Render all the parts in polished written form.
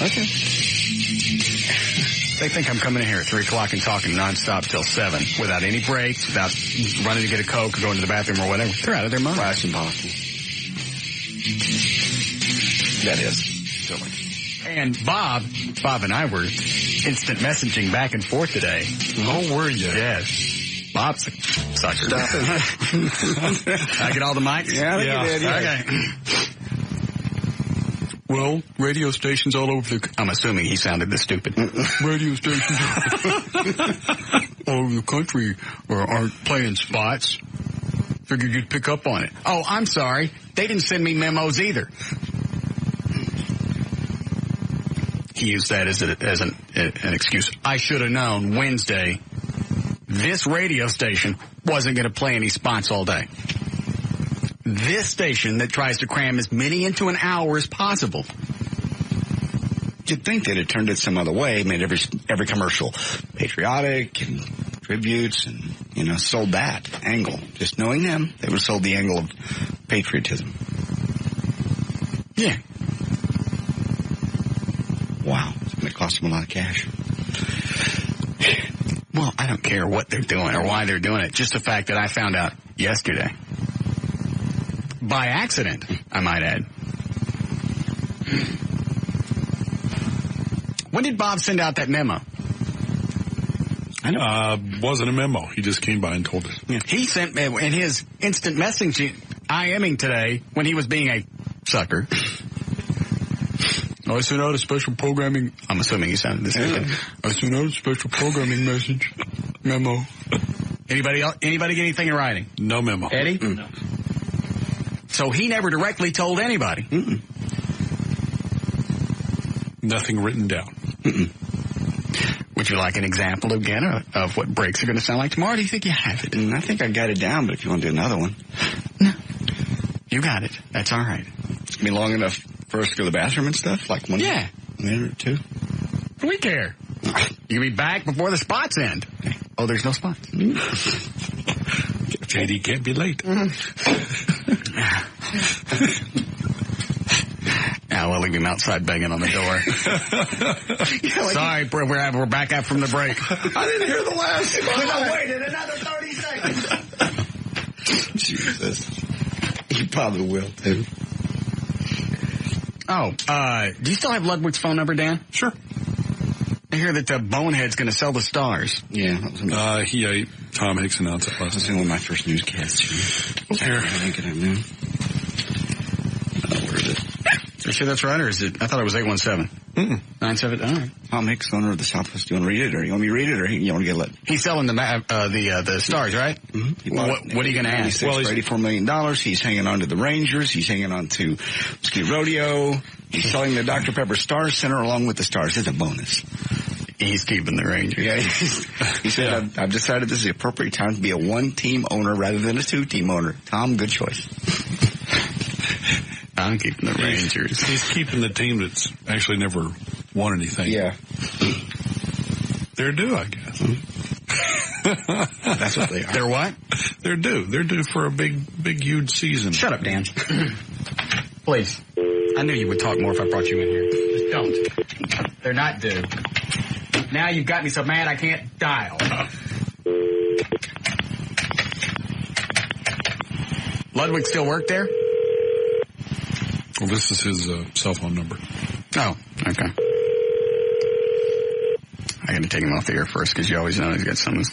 Okay. They think I'm coming in here at 3 o'clock and talking nonstop till 7 without any breaks, without running to get a Coke or going to the bathroom or whatever. They're out of their mind. That's impossible. That is silly. And Bob and I were instant messaging back and forth today. Oh, were you? Yes. Bob's a sucker. I get all the mics? Yeah, I think you did, yeah. Okay. Well, radio stations all over the... I'm assuming he sounded this stupid. Radio stations all over the country aren't playing spots. Figured you'd pick up on it. Oh, I'm sorry. They didn't send me memos either. He used that as an excuse. I should have known Wednesday this radio station wasn't going to play any spots all day. This station that tries to cram as many into an hour as possible. You'd think they'd have turned it some other way, made every commercial patriotic and tributes and, sold that angle. Just knowing them, they would have sold the angle of patriotism. Yeah. Wow. It's going to cost them a lot of cash. Well, I don't care what they're doing or why they're doing it. Just the fact that I found out yesterday. By accident, I might add. When did Bob send out that memo? Wasn't a memo. He just came by and told us. Yeah. He sent me in his instant messaging IMing today when he was being a sucker. I sent out a special programming... I'm assuming he sounded this way. I sent out a special programming memo. Anybody get anything in writing? No memo. Eddie? No. So he never directly told anybody. Mm-mm. Nothing written down. Mm-mm. Would you like an example again of what breaks are going to sound like tomorrow? Or do you think you have it? I think I got it down, but if you want to do another one. No. You got it. That's all right. It's going to be long enough for us to go to the bathroom and stuff? Like 1 minute or 2? We care. You'll be back before the spots end. Oh, there's no spots. JD can't be late. Now we'll leave him outside banging on the door. Sorry, we're back out from the break. I didn't hear the last one. I waited another 30 seconds. Jesus. You probably will, too. Oh, do you still have Ludwig's phone number, Dan? Sure. I hear that the Bonehead's going to sell the Stars. Yeah. Tom Hicks announced it last night. That was one of my first newscasts. Here. I think I knew. Where is it? Are you sure that's right, or is it? I thought it was 817. 97. All right. Tom Hicks, owner of the Southwest. Do you want to read it, or you want me to read it, or you want to get let? He's selling the Stars, right? Mm-hmm. What are you going to ask? Well, he's $84 million. He's hanging on to the Rangers. He's hanging on to Ski Rodeo. He's selling the Dr. Pepper Star Center along with the Stars. It's a bonus. He's keeping the Rangers. Yeah, he said, I've decided this is the appropriate time to be a one-team owner rather than a two-team owner. Tom, good choice. I'm keeping the Rangers. He's keeping the team that's actually never won anything. Yeah. They're due, I guess. That's what they are. They're what? They're due. They're due for a big, huge season. Shut up, Dan. Please. I knew you would talk more if I brought you in here. Just don't. They're not due. Now you've got me so mad I can't dial. Ludwig still work there? Well, this is his cell phone number. Oh, okay. I got to take him off the air first because you always know he's got something.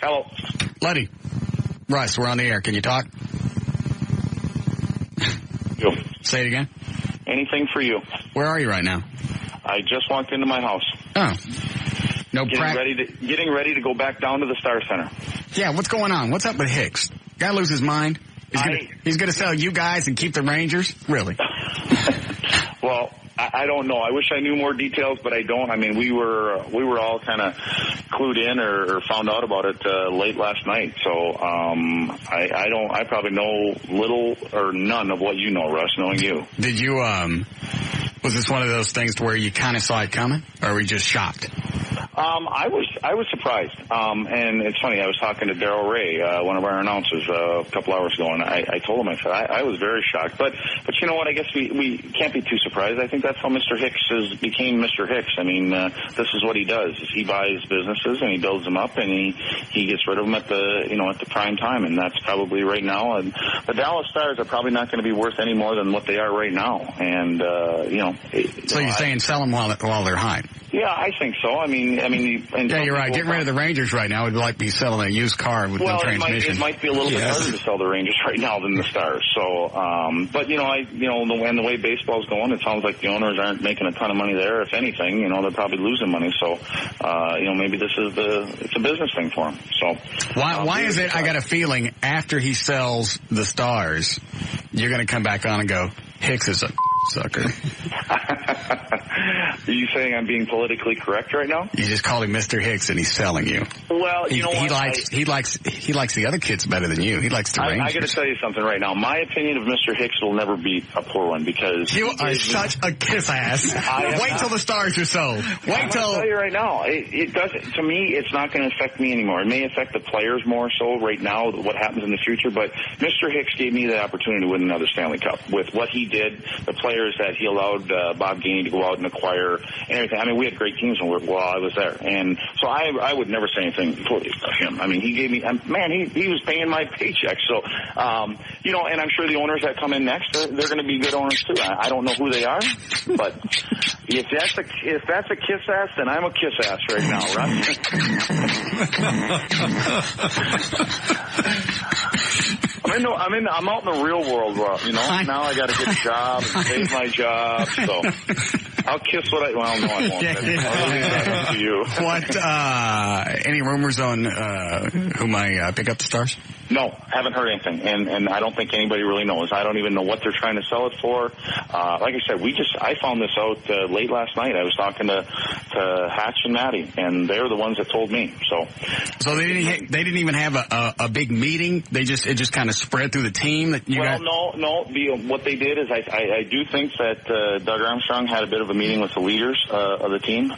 Hello. Luddy. Russ, we're on the air. Can you talk? You. Say it again. Anything for you. Where are you right now? I just walked into my house. Oh. No Getting ready to go back down to the Star Center. Yeah, what's going on? What's up with Hicks? Guy lose his mind? He's gonna sell you guys and keep the Rangers? Really? Well, I don't know. I wish I knew more details, but I don't. I mean, we were all kind of clued in or found out about it late last night. So I probably know little or none of what you know, Russ, knowing you. Did you Was this one of those things to where you kind of saw it coming, or were you just shocked? I was surprised. And it's funny, I was talking to Darryl Ray, one of our announcers, a couple hours ago, and I told him, I said, I was very shocked. But you know what, I guess we can't be too surprised. I think that's how Mr. Hicks became Mr. Hicks. I mean, this is what he does, is he buys businesses and he builds them up and he gets rid of them at the prime time, and that's probably right now. And the Dallas Stars are probably not going to be worth any more than what they are right now. And, So you're saying sell them while they're high? Yeah, I think so. I mean, yeah, you're right. Getting rid of the Rangers right now would like be selling a used car with no transmission. It might be a little bit harder to sell the Rangers right now than the Stars. So, but the way baseball's going, it sounds like the owners aren't making a ton of money there. If anything, they're probably losing money. So, maybe it's a business thing for them. So, why is it? I got a feeling after he sells the Stars, you're going to come back on and go, Hicks is a sucker. Are you saying I'm being politically correct right now? You just called him Mr. Hicks and he's selling you. Well, you know what? He likes the other kids better than you. He likes the Rangers. I got to tell you something right now. My opinion of Mr. Hicks will never be a poor one because you are such a kiss ass. Wait till the Stars are sold. I'll tell you right now. It doesn't. To me, it's not going to affect me anymore. It may affect the players more so right now. What happens in the future, but Mr. Hicks gave me the opportunity to win another Stanley Cup with what he did. The players that he allowed Bob Gainey to go out and acquire and everything. I mean, we had great teams while I was there, and so I would never say anything poorly about him. I mean, he gave me, he was paying my paycheck. So, and I'm sure the owners that come in next, they're going to be good owners too. I don't know who they are, but if that's a kiss ass, then I'm a kiss ass right now, right? I'm out in the real world, now I got to get a job and save my job, so I'll kiss no, I won't. I'll leave that to you. Any rumors on who might pick up the Stars? No, haven't heard anything, and I don't think anybody really knows. I don't even know what they're trying to sell it for. Like I said, I found this out late last night. I was talking to Hatch and Maddie, and they're the ones that told me. So they didn't even have a big meeting. It just kind of spread through the team. No. What they did is I do think that Doug Armstrong had a bit of a meeting with the leaders of the team.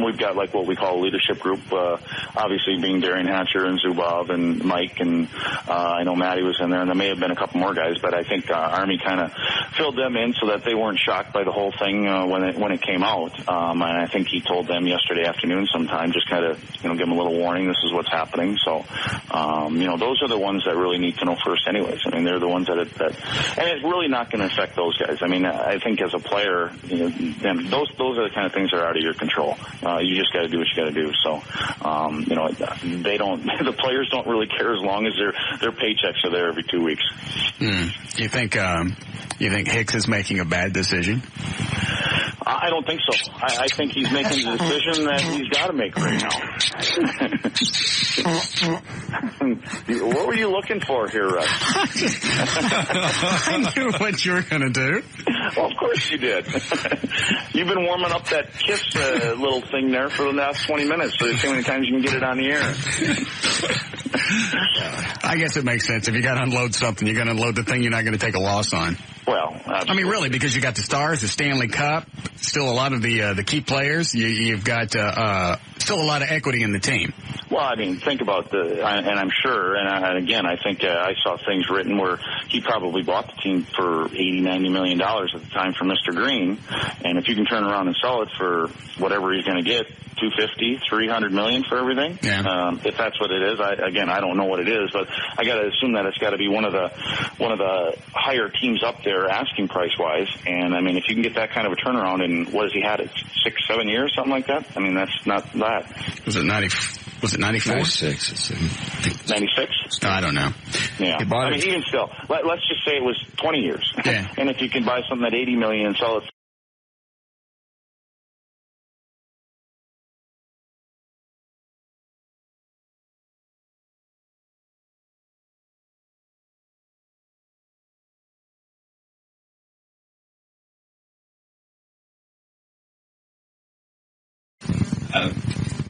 We've got like what we call a leadership group, obviously being Darian Hatcher and Zubov and Mike, and I know Maddie was in there, and there may have been a couple more guys, but I think Army kind of filled them in so that they weren't shocked by the whole thing when it came out. And I think he told them yesterday afternoon sometime, just kind of give them a little warning, this is what's happening. So those are the ones that really need to know first anyways. I mean, they're the ones that and it's really not going to affect those guys. I mean, I think as a player, those are the kind of things that are out of your control. You just got to do what you got to do. So, the players don't really care as long as their paychecks are there every 2 weeks. You think Hicks is making a bad decision? I don't think so. I think he's making the decision that he's got to make right now. What were you looking for here, Russ? I knew what you were going to do. Well, of course you did. You've been warming up that kiss little thing there for the last 20 minutes, so see how many times you can get it on the air. I guess it makes sense. If you got to unload something, you're going to unload the thing you're not going to take a loss on. Well, absolutely. I mean, really, because you got the Stars, the Stanley Cup, still a lot of the key players. You've got still a lot of equity in the team. Well, I mean, think about and I'm sure, and again, I think I saw things written where he probably bought the team for $80-90 million at the time for Mr. Green, and if you can turn around and sell it for whatever he's going to get, $250-300 million for everything. Yeah. If that's what it is, I don't know what it is, but I got to assume that it's got to be one of the higher teams up there asking price wise. And I mean, if you can get that kind of a turnaround in what has he had it 6-7 years, something like that. I mean, that's not that. Was it 94? 96. 96? I don't know. Yeah. I mean, even still, let's just say it was 20 years. Yeah. And if you can buy something at $80 million and sell it.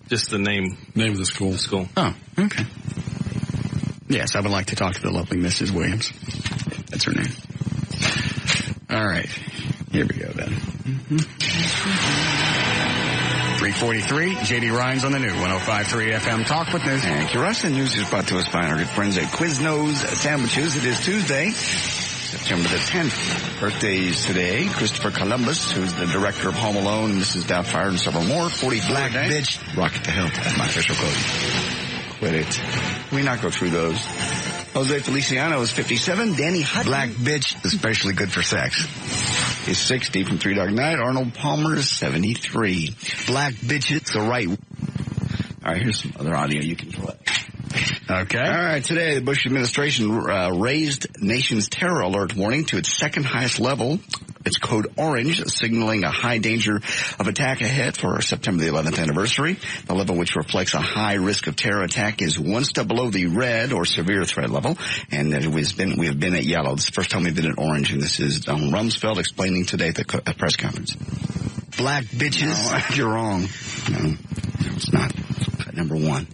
Just the name of the school. Oh, okay. Yes, I would like to talk to the lovely Mrs. Williams. That's her name. All right. Here we go, then. 3:43, J.D. Ryan's on the new 105.3 FM Talk with News. Thank you, Russ. And news is brought to us by our good friends at Quiznos Sandwiches. It is Tuesday, September the 10th. Birthdays today. Christopher Columbus, who's the director of Home Alone, Mrs. Doubtfire, and several more. 44 Black today. bitch. Rocket the hilt. That's my official code. Quit it. Can we not go through those? Jose Feliciano is 57. Danny Hutton. Black bitch. Especially good for sex. Is 60 from Three Dog Night. Arnold Palmer is 73. Black bitches. The right. All right, here's some other audio you can play. Okay. All right, today the Bush administration raised nation's terror alert warning to its second highest level. It's code orange, signaling a high danger of attack ahead for our September the 11th anniversary. The level, which reflects a high risk of terror attack, is one step below the red or severe threat level, and we have been at yellow. This is the first time we've been at orange, and this is Donald Rumsfeld explaining today at the press conference. Black bitches. No, you're wrong. No, it's not. Number one.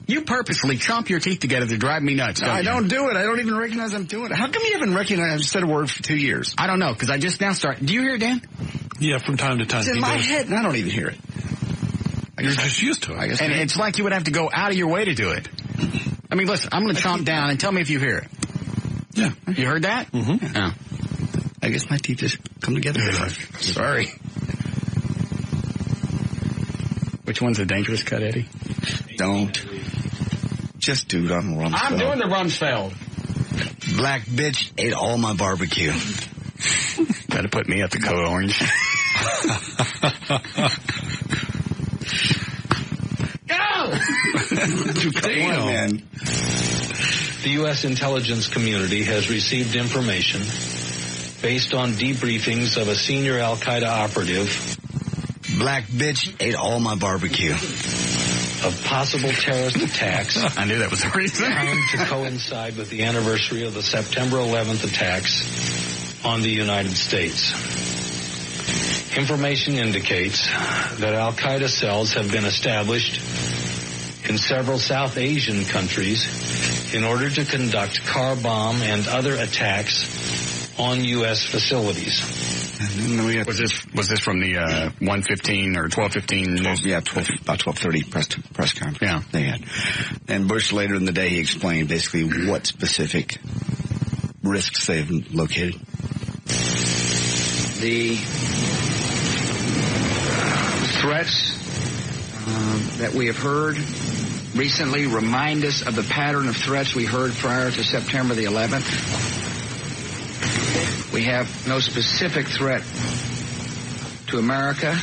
You purposely chomp your teeth together to drive me nuts, don't I you? don't do it. I don't even recognize I'm doing it. How come you haven't recognized I've said a word for 2 years? I don't know, because I just now started. Do you hear it, Dan? Yeah, from time to time. It's in my head, and I don't even hear it. You're just used to it. I guess And it's like you would have to go out of your way to do it. I mean, listen, I'm going to chomp down and tell me if you hear it. Yeah. You heard that? Mm-hmm. Oh. I guess my teeth just come together. Sorry. Which one's a dangerous cut, Eddie? Don't. Just do it on Rumsfeld. I'm doing the Rumsfeld. Black bitch ate all my barbecue. Gotta put me at the code orange. Go! Come on, man. The U.S. intelligence community has received information based on debriefings of a senior al-Qaeda operative Black bitch ate all my barbecue. of possible terrorist attacks I knew that was the reason. timed to coincide with the anniversary of the September 11th attacks on the United States. Information indicates that al-Qaeda cells have been established in several South Asian countries in order to conduct car bomb and other attacks on U.S. facilities. Was this from the 1:15 or 12:15 news? Yeah, about 12:30 press conference. Yeah. They had. And Bush later in the day, he explained basically what specific risks they've located. The threats that we have heard recently remind us of the pattern of threats we heard prior to September the 11th. We have no specific threat to America,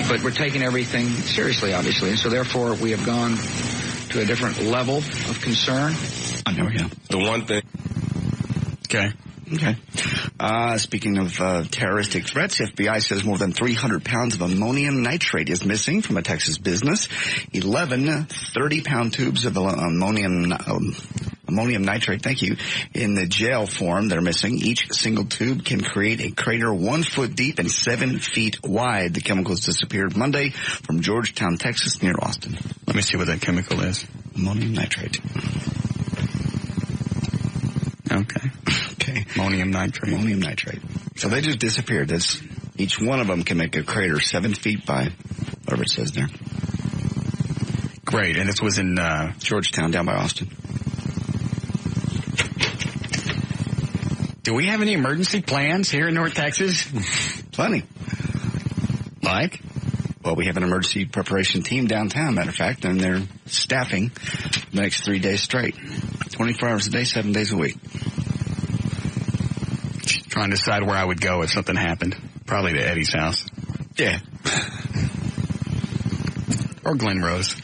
but we're taking everything seriously, obviously, and so therefore we have gone to a different level of concern. Oh, there we go. The one thing. Okay. Okay. Speaking of terroristic threats, FBI says more than 300 pounds of ammonium nitrate is missing from a Texas business. 11 30-pound tubes of ammonium nitrate, thank you, in the gel form they're missing. Each single tube can create a crater 1 foot deep and 7 feet wide. The chemicals disappeared Monday from Georgetown, Texas, near Austin. Let me see what that chemical is. Ammonium nitrate. Okay. Okay. Ammonium nitrate. Ammonium nitrate. So they just disappeared. That's, each one of them can make a crater 7 feet by whatever it says there. Great. And this was in Georgetown, down by Austin. Do we have any emergency plans here in North Texas? Plenty. Like? Well, we have an emergency preparation team downtown, matter of fact, and they're staffing the next 3 days straight. 24 hours a day, 7 days a week. Trying to decide where I would go if something happened. Probably to Eddie's house. Yeah. Or Glen Rose.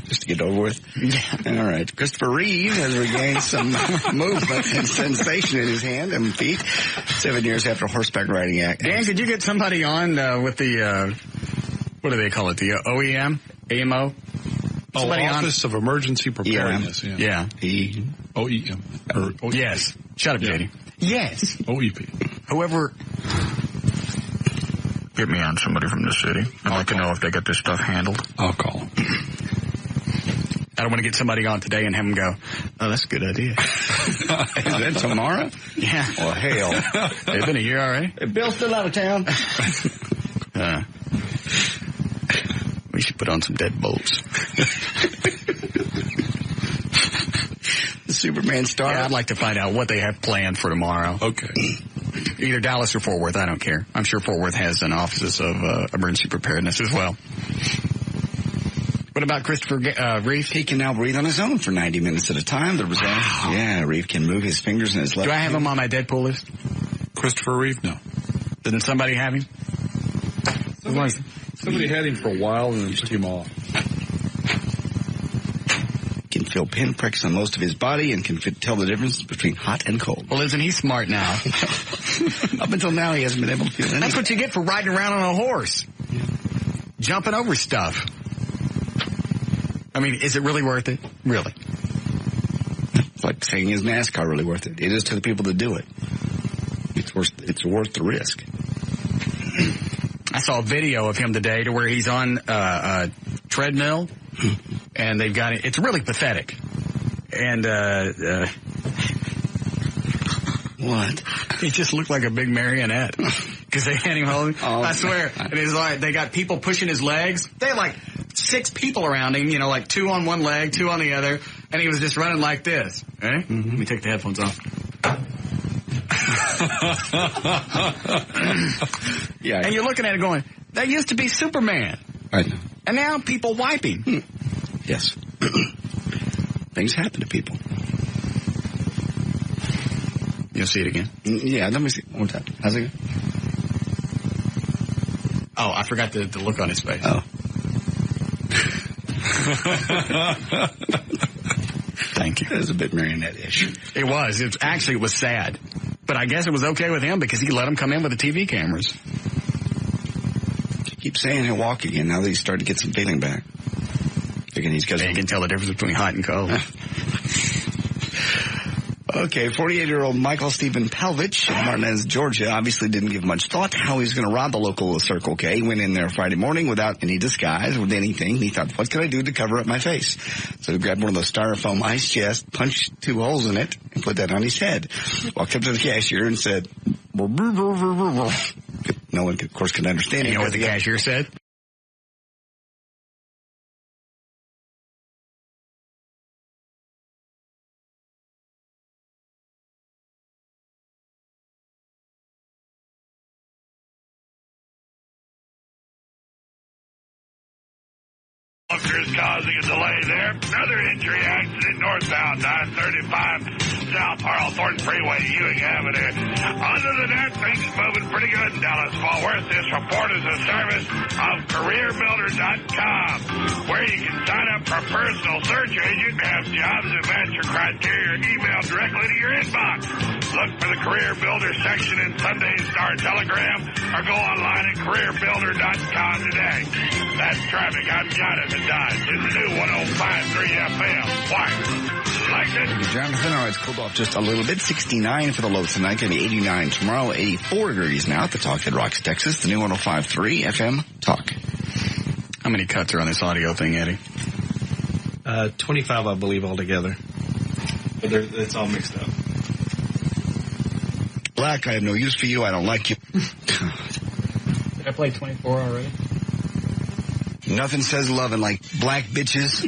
Just to get over with. Yeah. All right. Christopher Reeve has regained some movement and sensation in his hand and feet 7 years after horseback riding accident. Dan, could you get somebody on with the, what do they call it, the OEM? AMO? Somebody Office of Emergency Preparedness. Yeah. OEM. Yes. Shut up, JD. Yes. OEP. Whoever... Get me on somebody from the city. I'd like to know if they got this stuff handled. I'll call. I don't want to get somebody on today and have them go, oh, that's a good idea. Is that tomorrow? Yeah. Well, hell. It's been a year already. Hey, Bill's still out of town. We should put on some deadbolts. The Superman star. Yeah, I'd like to find out what they have planned for tomorrow. Okay. Either Dallas or Fort Worth, I don't care. I'm sure Fort Worth has an office of emergency preparedness as well. What about Christopher Reeve? He can now breathe on his own for 90 minutes at a time. Yeah, Reeve can move his fingers in his left. Do I have him on my Deadpool list? Christopher Reeve? No. Didn't somebody have him? Somebody had him for a while and then took him off. Can feel pinpricks on most of his body and can tell the difference between hot and cold. Well, isn't he smart now? Up until now, he hasn't been able to feel anything. That's what you get for riding around on a horse. Yeah. Jumping over stuff. I mean, is it really worth it? Really? It's like saying, is NASCAR really worth it? It is to the people that do it. It's worth the risk. I saw a video of him today to where he's on a treadmill, and they've got it. It's really pathetic. And what? He just looked like a big marionette because they had him holding. Oh, I swear. And it's like they got people pushing his legs. They had like 6 people around him, you know, like 2 on one leg, 2 on the other, and he was just running like this. Right? Mm-hmm. Let me take the headphones off. Yeah, and you're looking at it going, that used to be Superman. I know. And now people wipe him. Yes. Things happen to people. You'll see it again? Yeah, let me see it one more time. How's it go? Oh, I forgot the look on his face. Oh. Thank you. It was a bit marionette-ish. It was. It was sad. But I guess it was okay with him because he let him come in with the TV cameras. Keep saying he'll walk again now that he's starting to get some feeling back. Again, he can tell the difference between hot and cold. Okay, 48-year-old Michael Stephen Palvich in Martinez, Georgia, obviously didn't give much thought to how he was going to rob the local Circle K. He went in there Friday morning without any disguise, with anything. He thought, what can I do to cover up my face? So he grabbed one of those styrofoam ice chests, punched 2 holes in it, and put that on his head. Walked up to the cashier and said, no one, of course, could understand it. You know what the cashier said? Officers causing a delay there. Another injury accident northbound 935 South Harl Thornton Freeway, Ewing Avenue. Under the net, things moving pretty good in Dallas Fort Worth. This report is a service of CareerBuilder.com, where you can sign up for a personal search agent and have jobs that match your criteria emailed directly to your inbox. Look for the Career Builder section in Sunday's Star Telegram or go online at CareerBuilder.com today. That's traffic. I'm Jonathan Dodge in the new 105.3 FM. Why? Like it? Jonathan, all right, it's cooled off just a little bit. 69 for the low tonight, going to be 89 tomorrow, 84 degrees now at the Talk at Rocks, Texas, the new 105.3 FM Talk. How many cuts are on this audio thing, Eddie? 25, I believe, altogether. But it's all mixed up. Black, I have no use for you. I don't like you. Did I play 24 already? Nothing says loving like black bitches.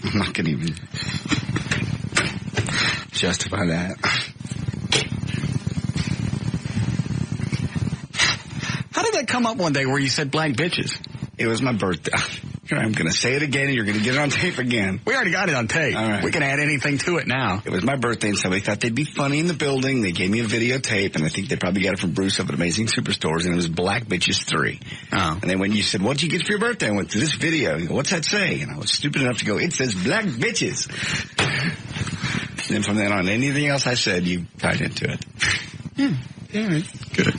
I'm not going to even justify that. How did that come up one day where you said black bitches? It was my birthday. I'm going to say it again, and you're going to get it on tape again. We already got it on tape. All right. We can add anything to it now. It was my birthday, and somebody thought they'd be funny in the building. They gave me a videotape, and I think they probably got it from Bruce up at Amazing Superstores, and it was Black Bitches 3. Oh. And then when you said, what'd you get for your birthday? I went to this video. You go, what's that say? And I was stupid enough to go, it says Black Bitches. And then from then on, anything else I said, you tied into it. Yeah. All right. Good.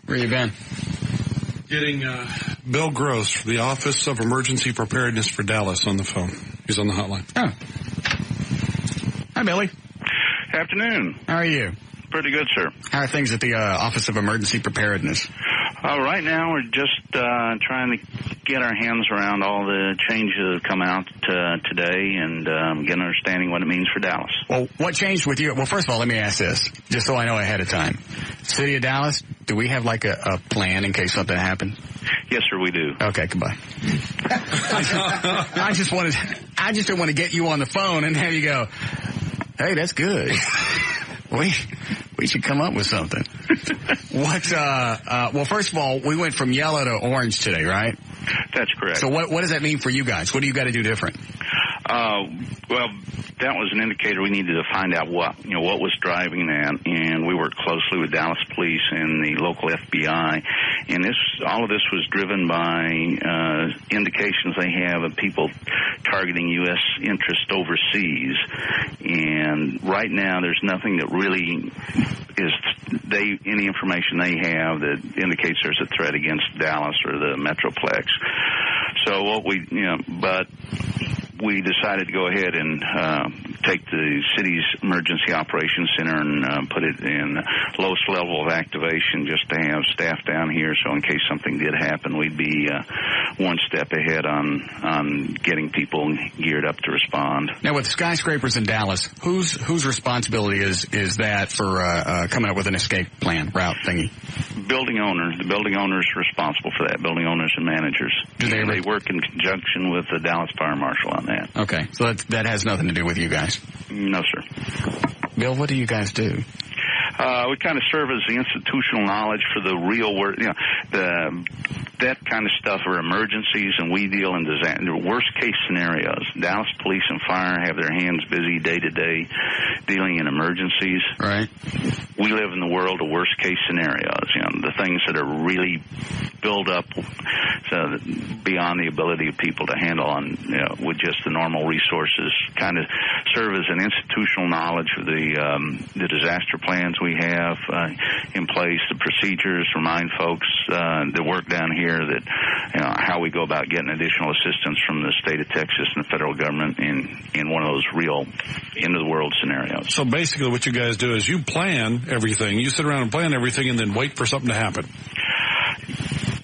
Where you been? Getting Bill Gross from the Office of Emergency Preparedness for Dallas on the phone. He's on the hotline. Oh. Hi, Billy. Afternoon. How are you? Pretty good, sir. How are things at the Office of Emergency Preparedness? Right now, we're just trying to get our hands around all the changes that have come out today and get an understanding what it means for Dallas. Well, what changed with you? Well, first of all, let me ask this, just so I know ahead of time. City of Dallas, do we have like a plan in case something happened? Yes, sir, we do. Okay, goodbye. I just didn't want to get you on the phone and have you go, hey, that's good. We should come up with something. Well, first of all, we went from yellow to orange today, right? That's correct. So what does that mean for you guys? What do you got to do different? Well, that was an indicator we needed to find out what was driving that, and we worked closely with Dallas Police and the local FBI, and all of this was driven by indications they have of people targeting U.S. interest overseas, and right now there's nothing that really any information they have that indicates there's a threat against Dallas or the Metroplex. So but we decided to go ahead and take the city's emergency operations center and put it in lowest level of activation just to have staff down here, so in case something did happen, we'd be one step ahead on getting people geared up to respond. Now, with skyscrapers in Dallas, whose responsibility is that for coming up with an escape plan, route thingy? Building owners. The building owners are responsible for that, building owners and managers. They work in conjunction with the Dallas Fire Marshal on that. Okay, so that has nothing to do with you guys? No, sir. Bill, what do you guys do? We kind of serve as the institutional knowledge for the real world, that kind of stuff are emergencies, and we deal in worst case scenarios. Dallas Police and Fire have their hands busy day to day dealing in emergencies. Right. We live in the world of worst case scenarios, the things that are really build up beyond the ability of people to handle with just the normal resources, kind of serve as an institutional knowledge for the disaster plans we have in place, the procedures, remind folks that work down here that how we go about getting additional assistance from the state of Texas and the federal government in one of those real end of the world scenarios. So basically what you guys do is you plan everything, you sit around and plan everything and then wait for something to happen.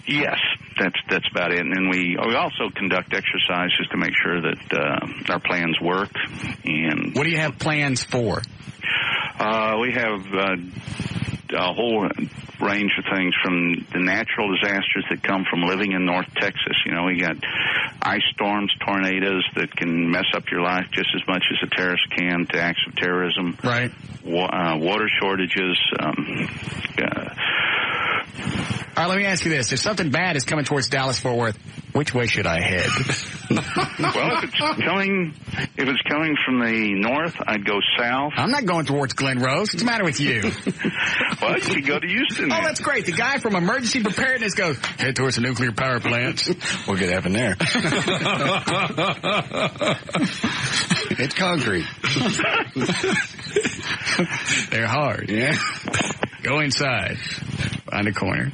Yes, that's about it. And then we also conduct exercises to make sure that our plans work. And what do you have plans for? We have a whole range of things, from the natural disasters that come from living in North Texas. We got ice storms, tornadoes that can mess up your life just as much as a terrorist can, to acts of terrorism. Right. Water shortages. All right, let me ask you this. If something bad is coming towards Dallas-Fort Worth, which way should I head? Well, if it's coming from the north, I'd go south. I'm not going towards Glen Rose. What's the matter with you? Well, you could go to Houston. Oh, that's great. The guy from Emergency Preparedness goes, head towards the nuclear power plants. What could happen there? It's concrete. They're hard. Yeah. Go inside. Find a corner.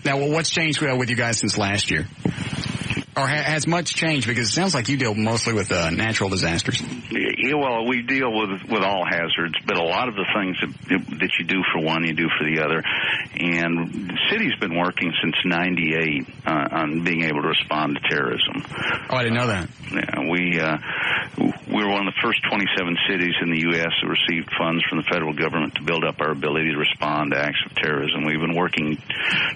Now, what's changed with you guys since last year? Or has much changed? Because it sounds like you deal mostly with natural disasters. Yeah, well, we deal with all hazards, but a lot of the things that you do for one, you do for the other. And the city's been working since '98 on being able to respond to terrorism. Oh, I didn't know that. Yeah, we were one of the first 27 cities in the U.S. that received funds from the federal government to build up our ability to respond to acts of terrorism. We've been working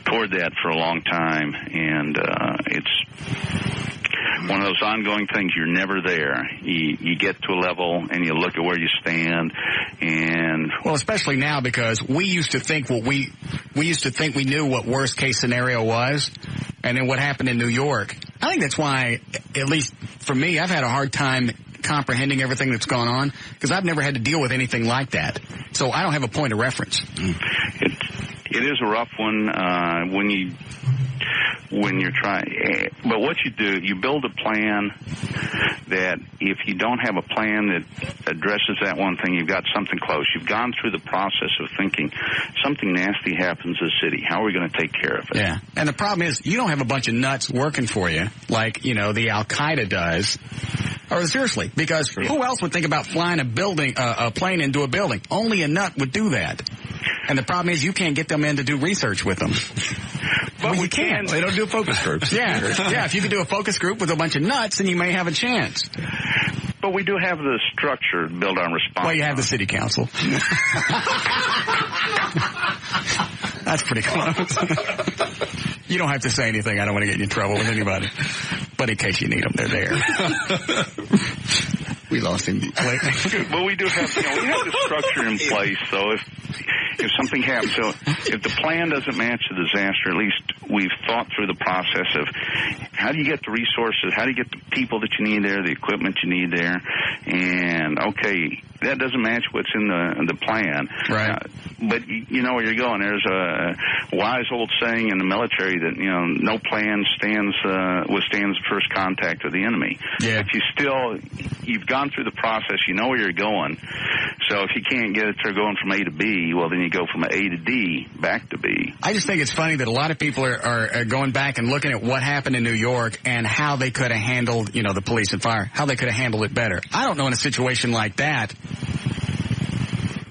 toward that for a long time, and it's one of those ongoing things. You're never there. You get to a level and you look at where you stand, and well, especially now, because we used to think we knew what worst case scenario was, and then what happened in New York. I think that's why, at least for me, I've had a hard time comprehending everything that's gone on, because I've never had to deal with anything like that. So I don't have a point of reference. It is a rough one when you're trying. But what you do, you build a plan that if you don't have a plan that addresses that one thing, you've got something close. You've gone through the process of thinking something nasty happens in the city. How are we going to take care of it? Yeah. And the problem is you don't have a bunch of nuts working for you like, the Al-Qaeda does. Or seriously, because who else would think about flying a plane into a building? Only a nut would do that. And the problem is you can't get them in to do research with them. But we can. They don't do focus groups. Yeah. If you could do a focus group with a bunch of nuts, then you may have a chance. But we do have the structure built on response. Well, you have the city council. That's pretty close. You don't have to say anything. I don't want to get you in trouble with anybody. But in case you need them, they're there. We lost him. Well, we do have, we have the structure in place, so if something happens, so if the plan doesn't match the disaster, at least we've thought through the process of how do you get the resources, how do you get the people that you need there, the equipment you need there, and okay, that doesn't match what's in the plan. Right. But you know where you're going. There's a wise old saying in the military that, no plan withstands the first contact with the enemy. Yeah. But you've gone through the process, you know where you're going. So if you can't get it to going from A to B, well, then you go from A to D back to B. I just think it's funny that a lot of people are going back and looking at what happened in New York and how they could have handled, the police and fire, how they could have handled it better. I don't know in a situation like that,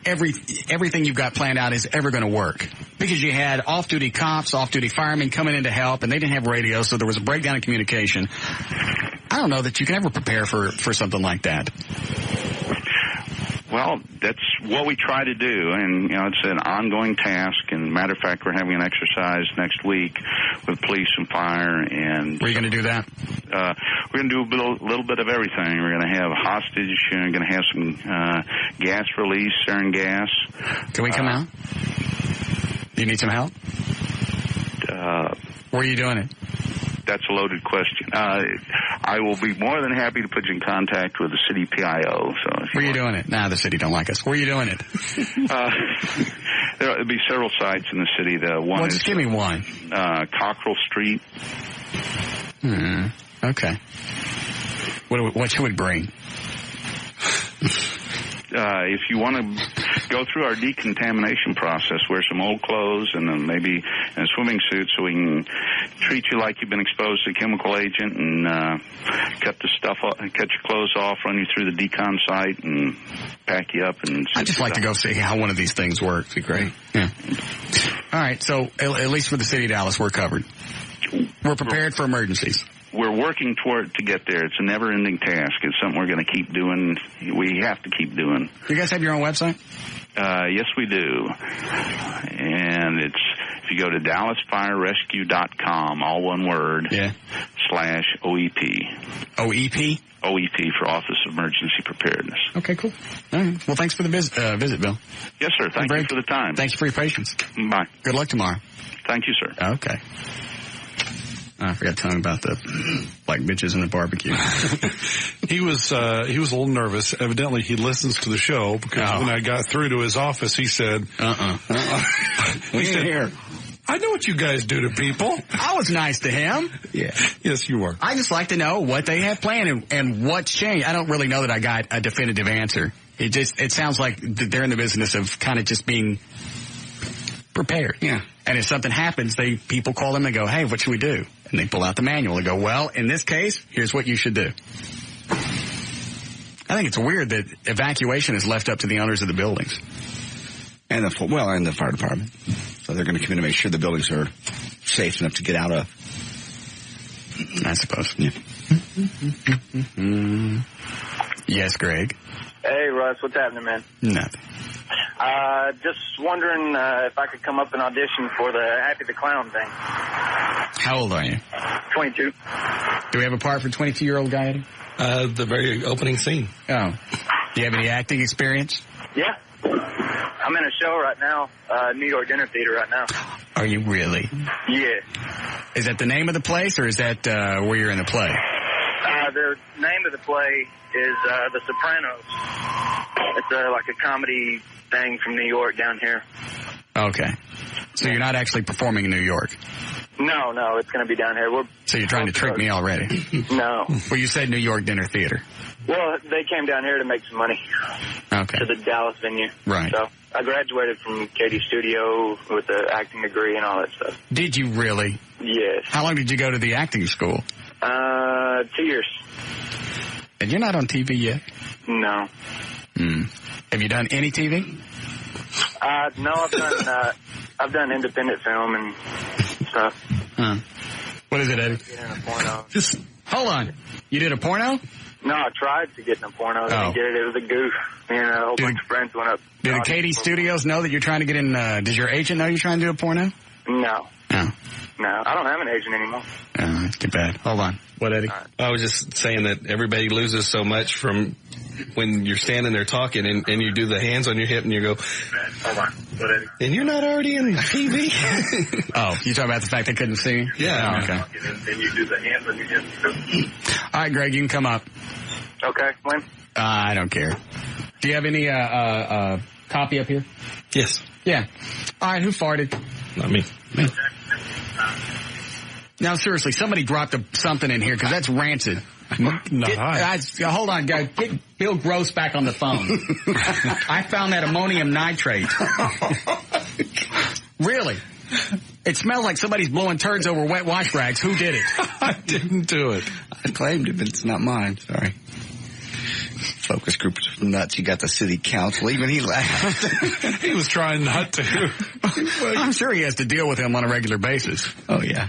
everything you've got planned out is ever going to work. Because you had off-duty cops, off-duty firemen coming in to help, and they didn't have radio, so there was a breakdown in communication. I don't know that you can ever prepare for something like that. Well, that's what we try to do, and it's an ongoing task. And matter of fact, we're having an exercise next week with police and fire. And were you going to do that? We're going to do a little bit of everything. We're going to have hostage. We're going to have some gas release, sarin gas. Can we come out? Do you need some help? Where are you doing it? That's a loaded question. I will be more than happy to put you in contact with the city PIO. So where are you doing it? Nah, the city don't like us. Where are you doing it? There'll be several sites in the city. One is, just give me one. Cockrell Street. Okay. What should we bring? If you want to go through our decontamination process, wear some old clothes and then maybe a swimming suit so we can treat you like you've been exposed to a chemical agent and cut your clothes off, run you through the decon site and pack you up. And I'd just like to go see how one of these things works. It'd be great. Yeah. All right. So at least for the city of Dallas, we're covered. We're prepared for emergencies. We're working toward to get there. It's a never-ending task. It's something we're going to keep doing. We have to keep doing. You guys have your own website? Yes, we do. And if you go to DallasFireRescue.com, all one word, /OEP. OEP? OEP for Office of Emergency Preparedness. Okay, cool. All right. Well, thanks for the visit, Bill. Yes, sir. Thank you for the time. Thanks for your patience. Bye. Good luck tomorrow. Thank you, sir. Okay. I forgot to tell him about the black bitches in the barbecue. He was a little nervous. Evidently, he listens to the show because when I got through to his office, he said, We said, here. I know what you guys do to people. I was nice to him. Yeah. Yes, you were. I just like to know what they have planned and what's changed. I don't really know that I got a definitive answer. It sounds like they're in the business of kind of just being prepared. Yeah. And if something happens, people call them and go, hey, what should we do? And they pull out the manual and go, well, in this case, here's what you should do. I think it's weird that evacuation is left up to the owners of the buildings. And the fire department. So they're going to come in to make sure the buildings are safe enough to get out of. I suppose. Yeah. Yes, Greg. Hey, Russ, what's happening, man? Nothing. Just wondering if I could come up and audition for the Happy the Clown thing. How old are you? 22. Do we have a part for 22-year-old guy, Eddie? The very opening scene. Oh. Do you have any acting experience? Yeah. I'm in a show right now, New York Dinner Theater right now. Are you really? Yeah. Is that the name of the place, or is that where you're in the play? The name of the play is The Sopranos. It's like a comedy thing from New York down here. Okay. So you're not actually performing in New York? No, it's going to be down here. So you're trying to trick me already? No. Well, you said New York Dinner Theater. Well, they came down here to make some money. Okay. To the Dallas venue. Right. So I graduated from Katie's studio with an acting degree and all that stuff. Did you really? Yes. How long did you go to the acting school? 2 years. And you're not on TV yet? No. Have you done any TV? No, I've done independent film and stuff. What is it, Eddie? Getting a porno. Just hold on. You did a porno? No, I tried to get in a porno. Didn't get it. It was a goof. A whole bunch of friends went up. Did the KD Studios know that you're trying to get in? Does your agent know you're trying to do a porno? No. No. No, I don't have an agent anymore. That's too bad. Hold on. What, Eddie? Right. I was just saying that everybody loses so much from when you're standing there talking and you do the hands on your hip and you go, hold on. What, Eddie? And you're not already in TV? Oh, you talking about the fact they couldn't see you? Yeah. Oh, okay. And you do the hands on your hip. All right, Greg, you can come up. Okay, when? I don't care. Do you have any copy up here? Yes. Yeah. All right, who farted? Not me. Now, seriously, somebody dropped something in here because that's rancid. Hold on, guys. Get Bill Gross back on the phone. I found that ammonium nitrate. Really? It smells like somebody's blowing turds over wet wash rags. Who did it? I didn't do it. I claimed it, but it's not mine. Sorry. Focus groups nuts. You got the city council. Even he laughed. He was trying not to. I'm sure he has to deal with him on a regular basis. Oh, yeah.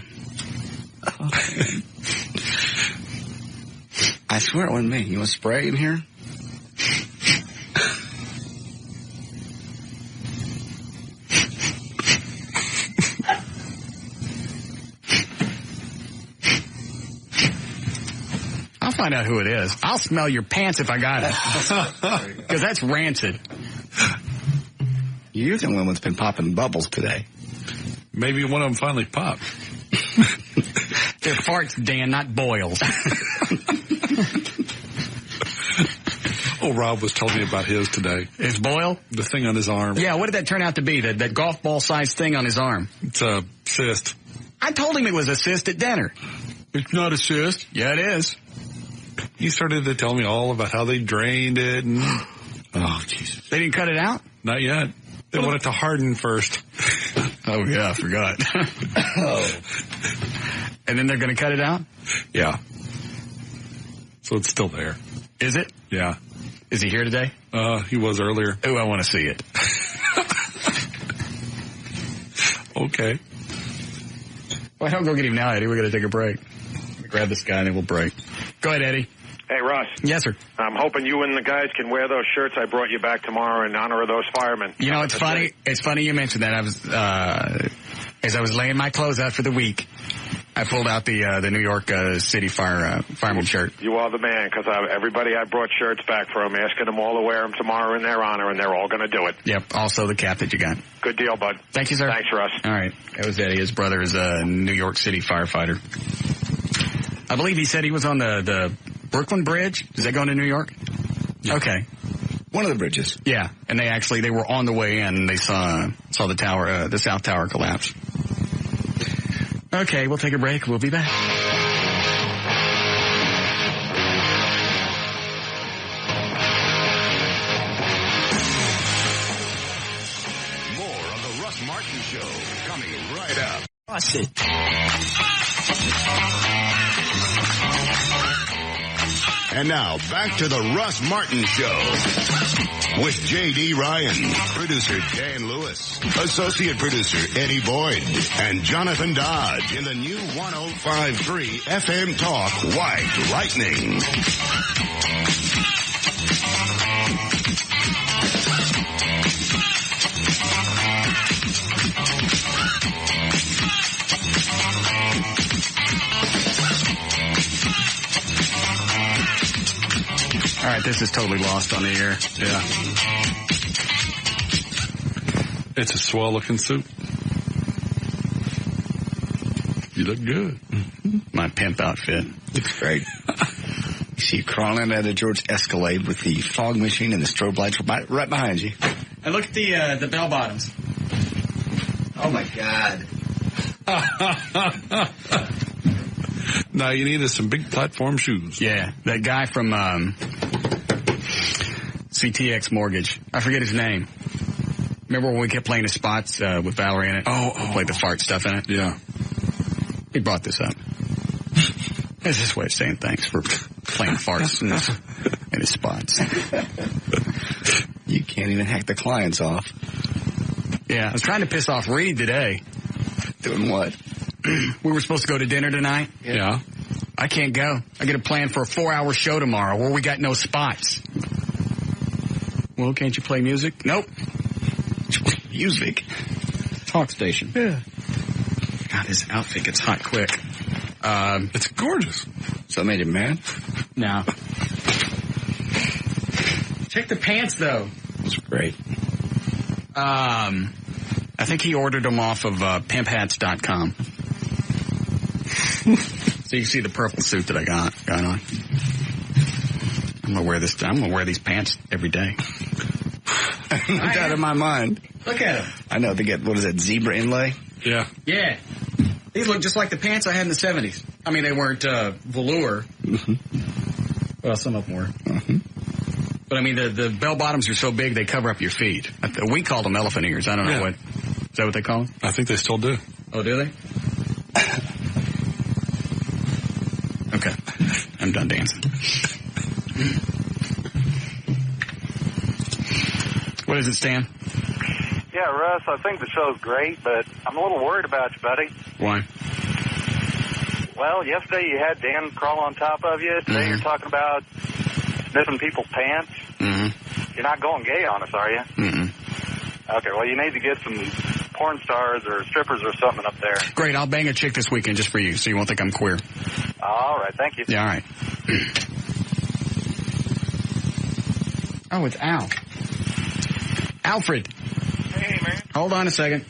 I swear it wasn't me. You want to spray in here? I'll find out who it is. I'll smell your pants if I got it. Because that's rancid. You're the one that's been popping bubbles today. Maybe one of them finally popped. They're farts, Dan, not boils. Oh, Rob was telling me about his today. His boil? The thing on his arm. Yeah, what did that turn out to be? That golf ball-sized thing on his arm? It's a cyst. I told him it was a cyst at dinner. It's not a cyst. Yeah, it is. He started to tell me all about how they drained it. And oh, Jesus. They didn't cut it out? Not yet. They want it to harden first. Oh, yeah, I forgot. Oh. And then they're going to cut it out? Yeah. So it's still there. Is it? Yeah. Is he here today? He was earlier. Oh, I want to see it. Okay. Well, don't go get him now, Eddie. We're going to take a break. Grab this guy and then we'll break. Go ahead, Eddie. Hey, Russ. Yes, sir. I'm hoping you and the guys can wear those shirts I brought you back tomorrow in honor of those firemen. You know, it's funny. It's funny you mentioned that. I was, as I was laying my clothes out for the week, I pulled out the New York City fireman shirt. You are the man, because everybody I brought shirts back from, asking them all to wear them tomorrow in their honor, and they're all going to do it. Yep. Also the cap that you got. Good deal, bud. Thank you, sir. Thanks, Russ. All right. That was Eddie. His brother is a New York City firefighter. I believe he said he was on the Brooklyn Bridge. Is that going to New York? Yeah. Okay. One of the bridges. Yeah. And they were on the way in and they saw the tower, the South Tower collapse. Okay, we'll take a break. We'll be back. More of the Russ Martin Show coming right up. And now, back to the Russ Martin Show with J.D. Ryan, producer Dan Lewis, associate producer Eddie Boyd, and Jonathan Dodge in the new 105.3 FM Talk White Lightning. All right, this is totally lost on the air. Yeah. It's a swell-looking suit. You look good. Mm-hmm. My pimp outfit. Looks great. You see you crawling out of George Escalade with the fog machine and the strobe lights right behind you. And look at the bell bottoms. Oh, my God. Now you need some big platform shoes. Yeah, that guy from CTX Mortgage. I forget his name. Remember when we kept playing the spots with Valerie in it? Oh. Played the fart stuff in it? Yeah. He brought this up. It's his way of saying thanks for playing farts in his spots. You can't even hack the clients off. Yeah, I was trying to piss off Reed today. Doing what? We were supposed to go to dinner tonight. Yeah. I can't go. I get a plan for a 4-hour show tomorrow where we got no spots. Well, can't you play music? Nope. Music? Talk station. Yeah. God, this outfit gets hot quick. It's gorgeous. So that made him mad? No. Check the pants, though. That's great. I think he ordered them off of pimphats.com. So you can see the purple suit that I got on. I'm gonna wear this. I'm gonna wear these pants every day. No doubt in my mind. Look at them. I know they get, what is that, zebra inlay? Yeah. Yeah. These look just like the pants I had in the 70s. I mean, they weren't velour. Mm-hmm. Well, some of them were. Mm-hmm. But I mean, the bell bottoms are so big they cover up your feet. We call them elephant ears. I don't know what. Is that what they call them? I think they still do. Oh, do they? Okay. I'm done dancing. What is it, Stan? Yeah, Russ, I think the show's great, but I'm a little worried about you, buddy. Why? Well, yesterday you had Dan crawl on top of you. Today you're talking about sniffing people's pants. Mm-hmm. You're not going gay on us, are you? Mm-mm. Okay, well, you need to get some porn stars or strippers or something up there. Great, I'll bang a chick this weekend just for you, so you won't think I'm queer. All right, thank you. Yeah, all right. Oh, it's Al. Alfred. Hey, man. Hold on a second.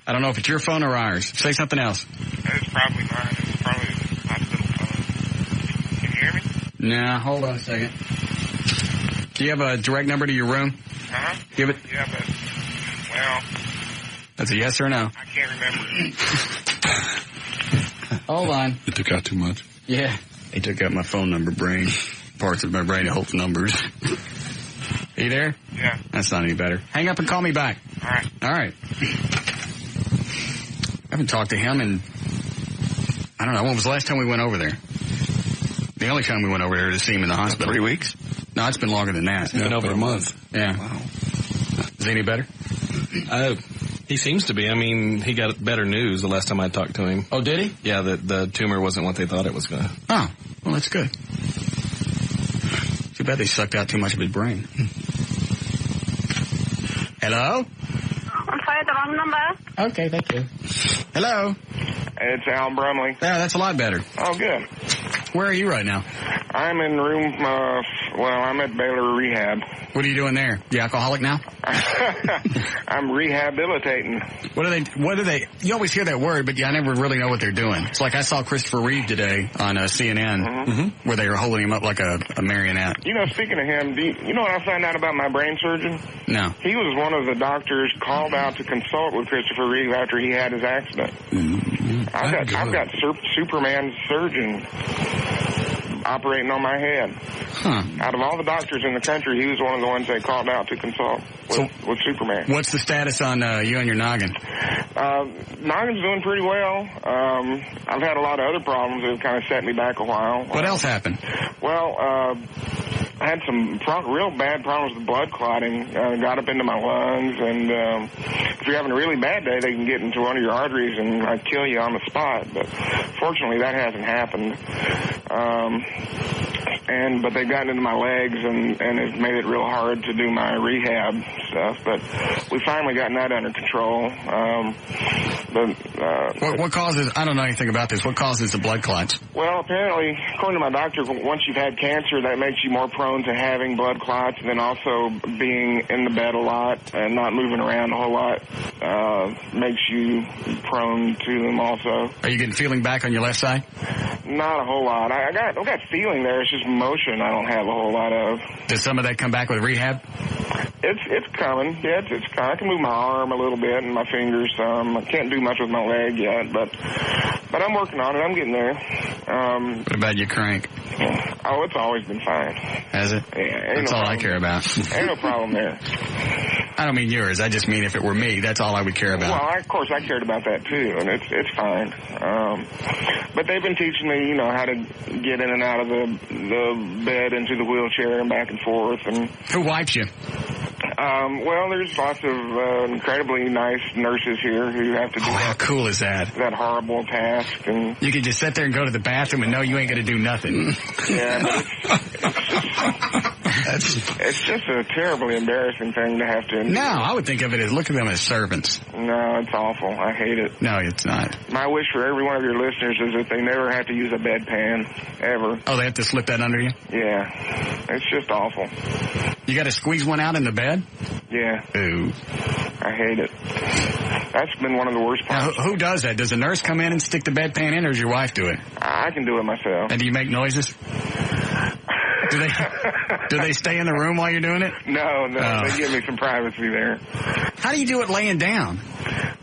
I don't know if it's your phone or ours. Say something else. It's probably mine. It's probably the hospital phone. Can you hear me? Nah, hold on a second. Do you have a direct number to your room? Uh-huh. Give it. Yeah, but, well... That's a yes or no? I can't remember. Hold on. It took out too much. Yeah. He took out my phone number brain. Parts of my brain that holds numbers. Are you there? Yeah. That's not any better. Hang up and call me back. All right. All right. I haven't talked to him in, I don't know, when was the last time we went over there? The only time we went over there to see him in the hospital. 3 weeks? No, it's been longer than that. It's been over a month. Yeah. Wow. Is he any better? He seems to be. I mean, he got better news the last time I talked to him. Oh, did he? Yeah, the tumor wasn't what they thought it was going to. Oh, well, that's good. Too bad they sucked out too much of his brain. Hello? I'm sorry, the wrong number. Okay, thank you. Hello? It's Al Brumley. Yeah, that's a lot better. Oh, good. Where are you right now? I'm in room, I'm at Baylor Rehab. What are you doing there? You alcoholic now? I'm rehabilitating. What do they, you always hear that word, but I never really know what they're doing. It's like I saw Christopher Reeve today on CNN, where they were holding him up like a marionette. You know, speaking of him, you know what I found out about my brain surgeon? No. He was one of the doctors called out to consult with Christopher Reeve after he had his accident. I've got Superman surgeon operating on my head. Huh. Out of all the doctors in the country, he was one of the ones they called out to consult with Superman. What's the status on you and your noggin? Noggin's doing pretty well. I've had a lot of other problems that have kind of set me back a while. What else happened? Well, I had some real bad problems with blood clotting. Got up into my lungs, and if you're having a really bad day, they can get into one of your arteries and kill you on the spot. But fortunately, that hasn't happened. But they've gotten into my legs and it's made it real hard to do my rehab stuff. But we finally gotten that under control. What causes, I don't know anything about this, what causes the blood clots? Well, apparently, according to my doctor, once you've had cancer, that makes you more prone to having blood clots, and then also being in the bed a lot and not moving around a whole lot makes you prone to them also. Are you getting feeling back on your left side? Not a whole lot. I've got feeling there. It's just motion I don't have a whole lot of. Does some of that come back with rehab? It's coming. Yeah, it's coming. I can move my arm a little bit and my fingers some. I can't do much with my leg yet, but I'm working on it. I'm getting there. What about your crank? Oh, it's always been fine. Has it? Yeah, that's all I care about. Ain't no problem there. I don't mean yours. I just mean if it were me, that's all I would care about. Well, of course, I cared about that too, and it's fine. But they've been teaching me, how to get in and out of the bed into the wheelchair and back and forth. And who wipes you? Well, there's lots of incredibly nice nurses here who have to do how cool is that? That horrible task. And you can just sit there and go to the bathroom and know you ain't going to do nothing. Yeah, but it's just a terribly embarrassing thing to have to endure. No, I would think of it as look at them as servants. No, it's awful. I hate it. No, it's not. My wish for every one of your listeners is that they never have to use a bedpan, ever. Oh, they have to slip that under you? Yeah. It's just awful. You got to squeeze one out in the bed? Yeah. Ooh. I hate it. That's been one of the worst parts. Now, who does that? Does a nurse come in and stick the bedpan in, or does your wife do it? I can do it myself. And do you make noises? Do they stay in the room while you're doing it? No. They give me some privacy there. How do you do it laying down?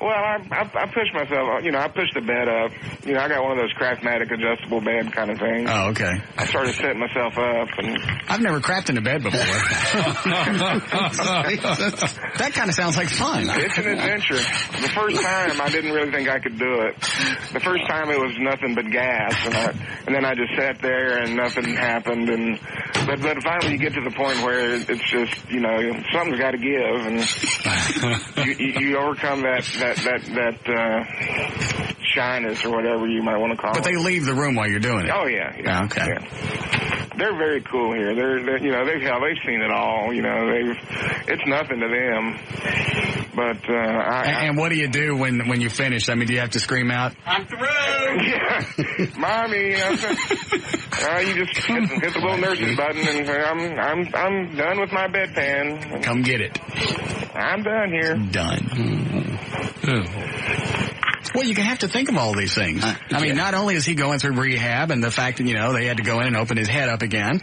Well, I push myself. I push the bed up. I got one of those Craftmatic adjustable bed kind of things. Oh, okay. I started setting myself up, and I've never crapped in a bed before. That kind of sounds like fun. It's an adventure. The first time, I didn't really think I could do it. The first time, it was nothing but gas, and then I just sat there and nothing happened. But finally, you get to the point where it's just something's got to give, and you overcome that shyness or whatever you might want to call it. But they leave the room while you're doing it. Oh yeah. Okay. Yeah. They're very cool here. They've seen it all. It's nothing to them. But and what do you do when you finish? I mean, do you have to scream out, "I'm through"? Yeah, mommy. You just hit the little nurse's button and say, I'm done with my bedpan. Come get it. I'm done here. Done. Well, you have to think of all these things. I mean, not only is he going through rehab and the fact that, they had to go in and open his head up again,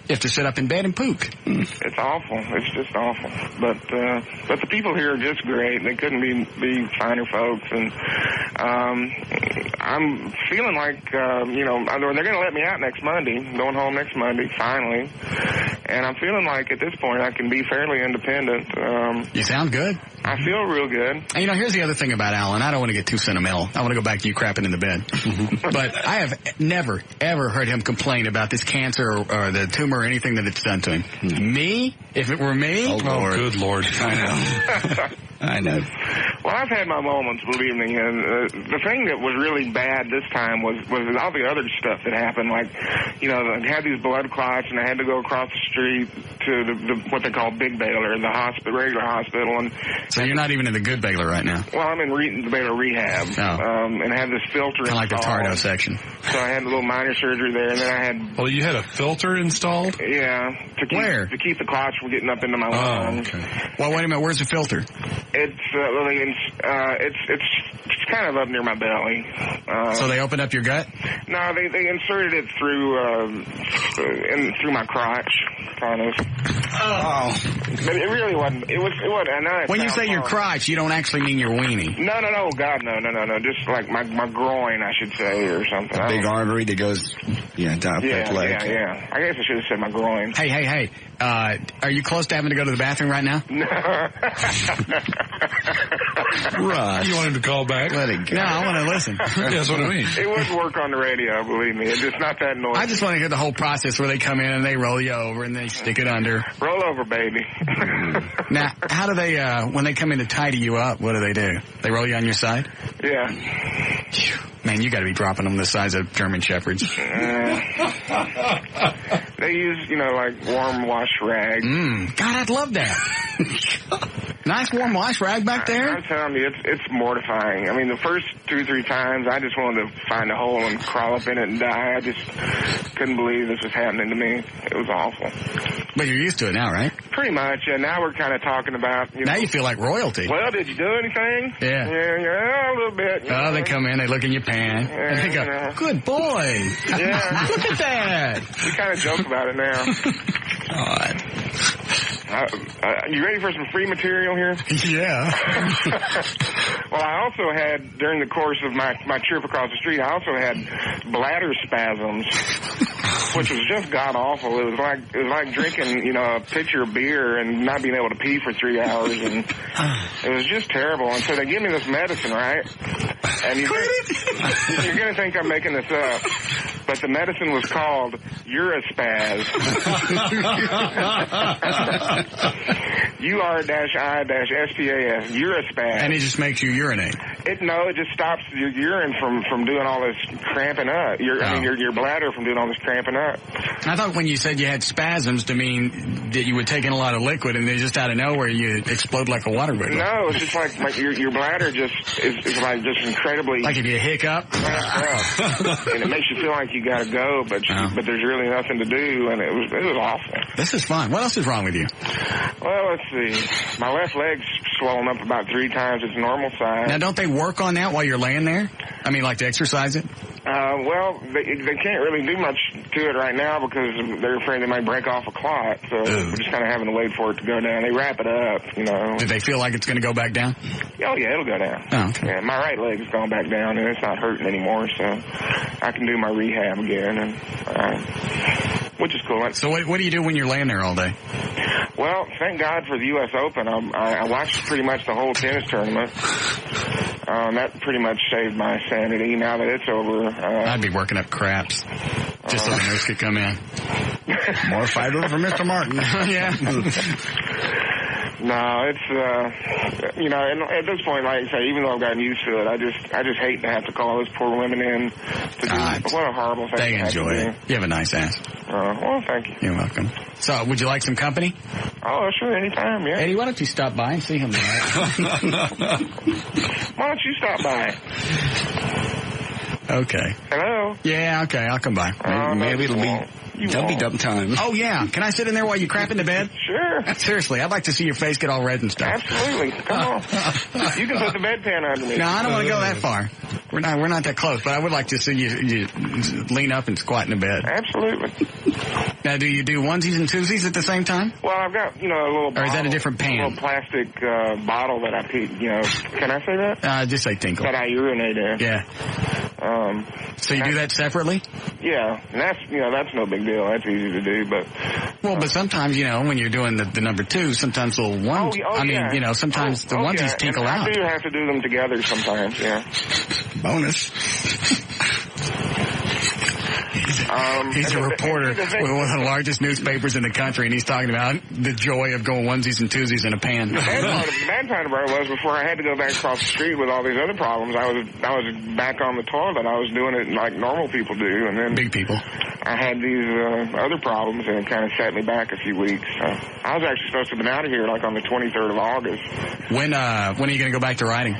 you have to sit up in bed and puke. It's awful. It's just awful. But the people here are just great. They couldn't be finer folks. And I'm feeling like, they're going to let me out next Monday, going home next Monday, finally. And I'm feeling like at this point I can be fairly independent. You sound good. I feel real good. And, here's the other thing about Alan. I don't want to get too sentimental. I want to go back to you crapping in the bed. But I have never, ever heard him complain about this cancer or the tumor or anything that it's done to him. Me? If it were me? Oh, Lord. Good Lord. I know. I know. Well, I've had my moments, believe me, and the thing that was really bad this time was all the other stuff that happened. Like, I had these blood clots, and I had to go across the street to the what they call Big Baylor, the regular hospital. And so you're not even in the good Baylor right now? Well, I'm in the Baylor rehab, and I had this filter kind of like the Tardo section. So I had a little minor surgery there, and then I had... Well, you had a filter installed? Yeah. To keep the clots from getting up into my lungs. Okay. Well, wait a minute. Where's the filter? It's kind of up near my belly. So they opened up your gut? No, they inserted it through my crotch, kind of. Oh. But it really wasn't. It was. I know when you say your crotch, you don't actually mean your weenie. No. God, no. Just like my groin, I should say, or something. A big artery that goes, down that leg. Yeah. I guess I should have said my groin. Hey. Are you close to having to go to the bathroom right now? No. Russ. You want him to call back? Let it go. No, I want to listen. That's what I mean. It would work on the radio, believe me. It's just not that noisy. I just want to hear the whole process where they come in and they roll you over and they stick it under. Roll over, baby. Now, how do they, when they come in to tidy you up, what do? They roll you on your side? Yeah. Man, you got to be dropping them the size of German Shepherds. They use, like warm wash rag. God, I'd love that. Nice warm wash rag back there? I'm telling you, it's mortifying. I mean, the first 2-3 times, I just wanted to find a hole and crawl up in it and die. I just couldn't believe this was happening to me. It was awful. But you're used to it now, right? Pretty much. Yeah, now we're kind of talking about... Now you feel like royalty. Well, did you do anything? Yeah. Yeah, a little bit. They come in, they look in your pan, and they go, good boy. Yeah. Look at that. We kind of joke about it now. God. You ready for some free material here? Yeah. Well, I also had, during the course of my trip across the street, I also had bladder spasms, which was just god awful. It was like drinking, you know, a pitcher of beer and not being able to pee for 3 hours, and it was just terrible. And so they give me this medicine, right? And you're gonna think I'm making this up, but the medicine was called Urispaz. UR-I-SPAS. Urispaz. And it just makes you urinate. It just stops your urine from doing all this cramping up. Your bladder from doing all this cramping up. I thought when you said you had spasms to mean that you would take in a lot of liquid and then just out of nowhere you explode like a water balloon. No, it's just like your bladder just is like just incredibly... Like if you hiccup? And it makes you feel like you got to go, but there's really nothing to do, and it was awful. This is fun. What else is wrong with you? Well, let's see. My left leg's swollen up about 3 times its normal size. Now, don't they work on that while you're laying there? I mean, like to exercise it? Well, they can't really do much to it right now because they're afraid they might break off a clot. So we're just kind of having to wait for it to go down. They wrap it up, you know. Do they feel like it's going to go back down? Oh, yeah, it'll go down. Oh, okay. Yeah, my right leg's gone back down, and it's not hurting anymore, so I can do my rehab again, and which is cool. So what do you do when you're laying there all day? Well, thank God for the U.S. Open. I watched pretty much the whole tennis tournament. That pretty much saved my sanity. Now that it's over, I'd be working up craps just so the nurse could come in. More fiber for Mr. Martin. Yeah. No, it's you know, and at this point, like I say, even though I've gotten used to it, I just hate to have to call those poor women in to do what a horrible thing. They enjoy it. You have a nice ass. Well, thank you. You're welcome. So, would you like some company? Oh, sure, anytime, yeah. Eddie, why don't you stop by and see him tonight? Why don't you stop by? Okay. Hello? Yeah, okay, I'll come by. Maybe it'll be dumb time. Oh, yeah. Can I sit in there while you crap into bed? Sure. Seriously, I'd like to see your face get all red and stuff. Absolutely. Come on. You can put the bedpan under me. No, I don't want to go that far. We're not that close, but I would like to see you lean up and squat in the bed. Absolutely. Now, do you do onesies and twosies at the same time? Well, I've got, a little bottle. Or is that a different pan? A little plastic bottle that I pee, can I say that? Just say tinkle. That I urinate in. Yeah. So you do that separately? Yeah, and that's no big deal. That's easy to do, but... Well, but sometimes, when you're doing the number 2, sometimes the little ones... sometimes the onesies tinkle out. I do have to do them together sometimes, yeah. Bonus. He's a reporter with one of the largest newspapers in the country, and he's talking about the joy of going onesies and twosies in a pan. The bad part about it was before I had to go back across the street with all these other problems, I was back on the toilet. I was doing it like normal people do, and then big people. I had these other problems, and it kind of set me back a few weeks. I was actually supposed to have been out of here like on the 23rd of August. When are you going to go back to writing?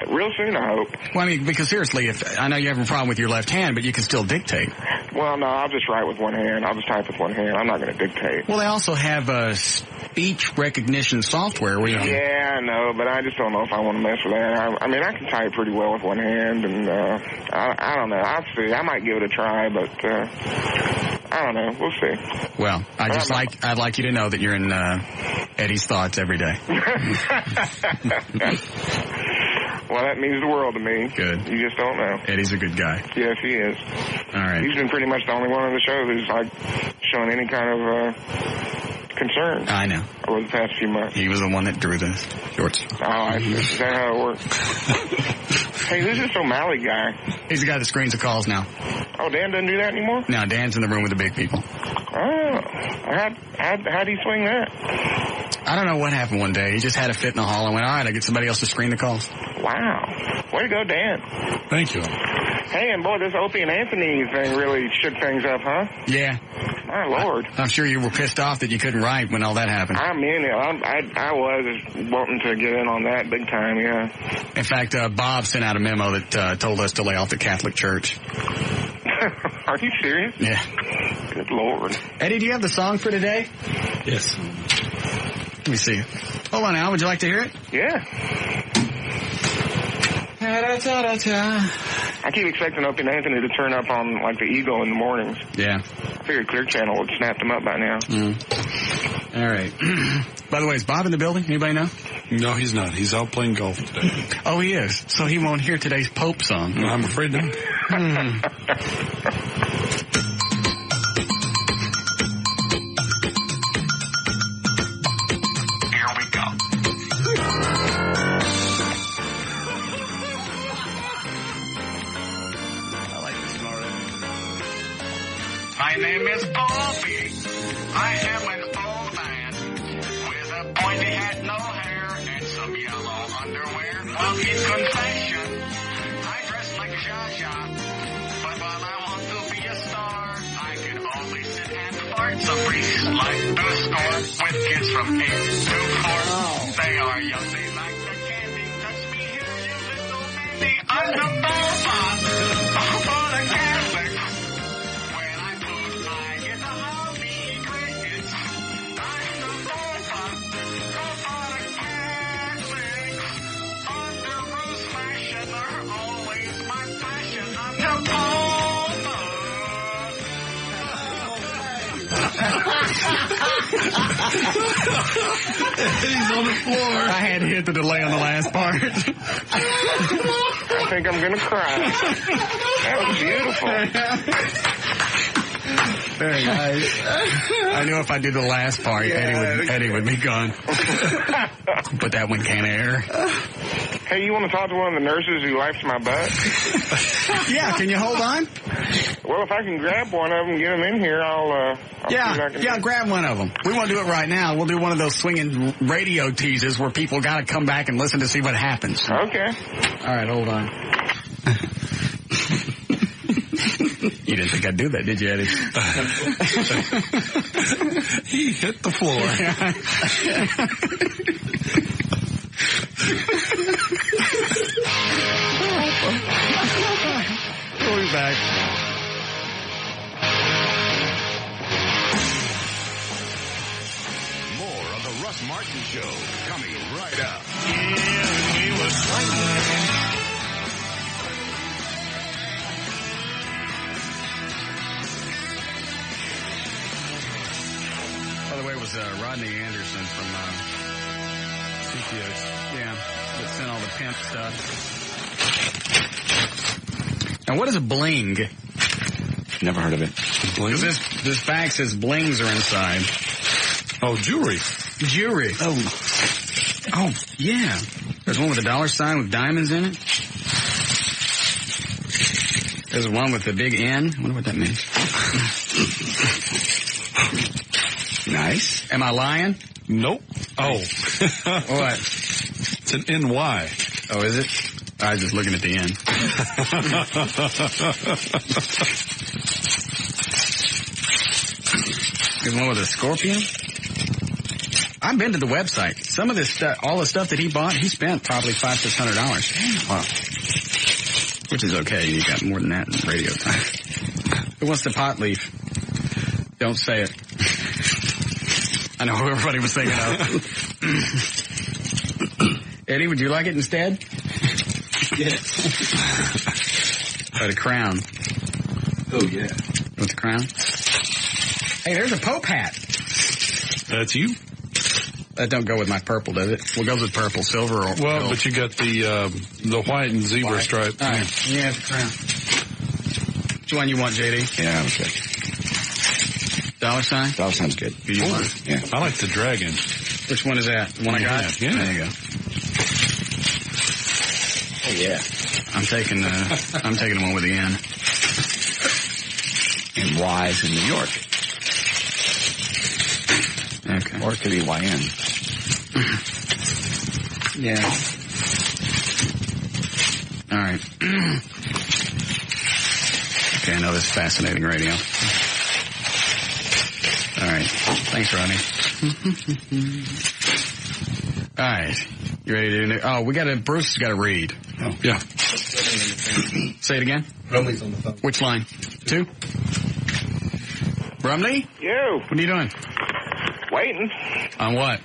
Real soon, I hope. Well, I mean, because seriously, I know you have a problem with your left hand, but you can still dictate. Well, no, I'll just write with one hand. I'll just type with one hand. I'm not going to dictate. Well, they also have speech recognition software where you can... Yeah, I know, but I just don't know if I want to mess with that. I mean, I can type pretty well with one hand, and I don't know. I'll see. I might give it a try, but I don't know. We'll see. Well, I'd like you to know that you're in Eddie's thoughts every day. Well, that means the world to me. Good. You just don't know. Eddie's a good guy. Yes, he is. All right. He's been pretty much the only one on the show who's showing any kind of concern. I know. Over the past few months. He was the one that drew the shorts. Oh, is that how it works? Hey, who's this O'Malley guy? He's the guy that screens the calls now. Oh, Dan doesn't do that anymore? No, Dan's in the room with the big people. Oh, how'd he swing that? I don't know what happened one day. He just had a fit in the hall and went, all right, I'll get somebody else to screen the calls. Wow. Way to go, Dan. Thank you. Hey, and boy, this Opie and Anthony thing really shook things up, huh? Yeah. My Lord. I'm sure you were pissed off that you couldn't write when all that happened. I mean, I was wanting to get in on that big time, yeah. In fact, Bob sent out a memo that told us to lay off the Catholic Church. Are you serious? Yeah. Good Lord. Eddie, do you have the song for today? Yes. Let me see. Hold on, Al. Would you like to hear it? Yeah. I keep expecting Opie and Anthony to turn up on, the Eagle in the mornings. Yeah. I figured Clear Channel would snap them up by now. All right. By the way, is Bob in the building? Anybody know? No, he's not. He's out playing golf today. Oh, he is. So he won't hear today's Pope song. No, I'm afraid not. pointy hat, no hair, and some yellow underwear. Well, in confession, I dress like Zsa Zsa, but while I want to be a star, I can only sit and fart. Some priests like to score with kids from 8 to 4. They are young, they like the candy. Touch me here, you little mandy. I'm the Boba for the Catholics. When I poop, I get the Holy Crickets. I'm the Boba for the Catholics. Under Bruce fashion are always my passion. I'm the Boba. He's on the floor. I had to hit the delay on the last part. I think I'm going to cry. That was beautiful. Very nice. I knew if I did the last part, Eddie would be gone. But that one can't air. Hey, you want to talk to one of the nurses who wipes my butt? Yeah, can you hold on? Well, if I can grab one of them and get them in here, I'll grab one of them. We won't do it right now. We'll do one of those swinging radio teases where people got to come back and listen to see what happens. Okay. All right, hold on. You didn't think I'd do that, did you, Eddie? He hit the floor. We'll be back. More of the Russ Martin Show coming right up. Yeah, we were swinging. By the way, it was Rodney Anderson from CPX. Yeah, that sent all the pimp stuff. Now, what is a bling? Never heard of it. Bling? This bag says blings are inside. Oh, jewelry. Jewelry. Oh, yeah. There's one with a $sign with diamonds in it. There's one with the big N. I wonder what that means. Nice. Am I lying? Nope. Oh. What? It's an NY. Oh, is it? I was just looking at the end. There's one with a scorpion. I've been to the website. Some of this stuff, all the stuff that he bought, he spent probably $500-600. Wow. Which is okay. You got more than that in radio time. Who wants the pot leaf? Don't say it. I know who everybody was thinking of. Eddie, would you like it instead? Yes. Or the crown. Oh, yeah. With the crown? Hey, there's a Pope hat. That's you? That don't go with my purple, does it? What goes with purple? Silver or well, gold? But you got the white and zebra stripe. All right. Yeah, the crown. Which one you want, JD? Yeah, okay. $sign? $sign's good. Yeah. I like the dragon. Which one is that? The one I got? Yeah. There you go. Oh, yeah. I'm taking the one with the N. And Y's in New York. Okay. Or it could be YN. Yeah. All right. Okay, I know this is fascinating radio. All right. Thanks, Rodney. All right. You ready to do? Oh, Bruce has got to read. Oh, yeah. Say it again. Brumley's on the phone. Which line? 2? Brumley? You. What are you doing? Waiting. On what?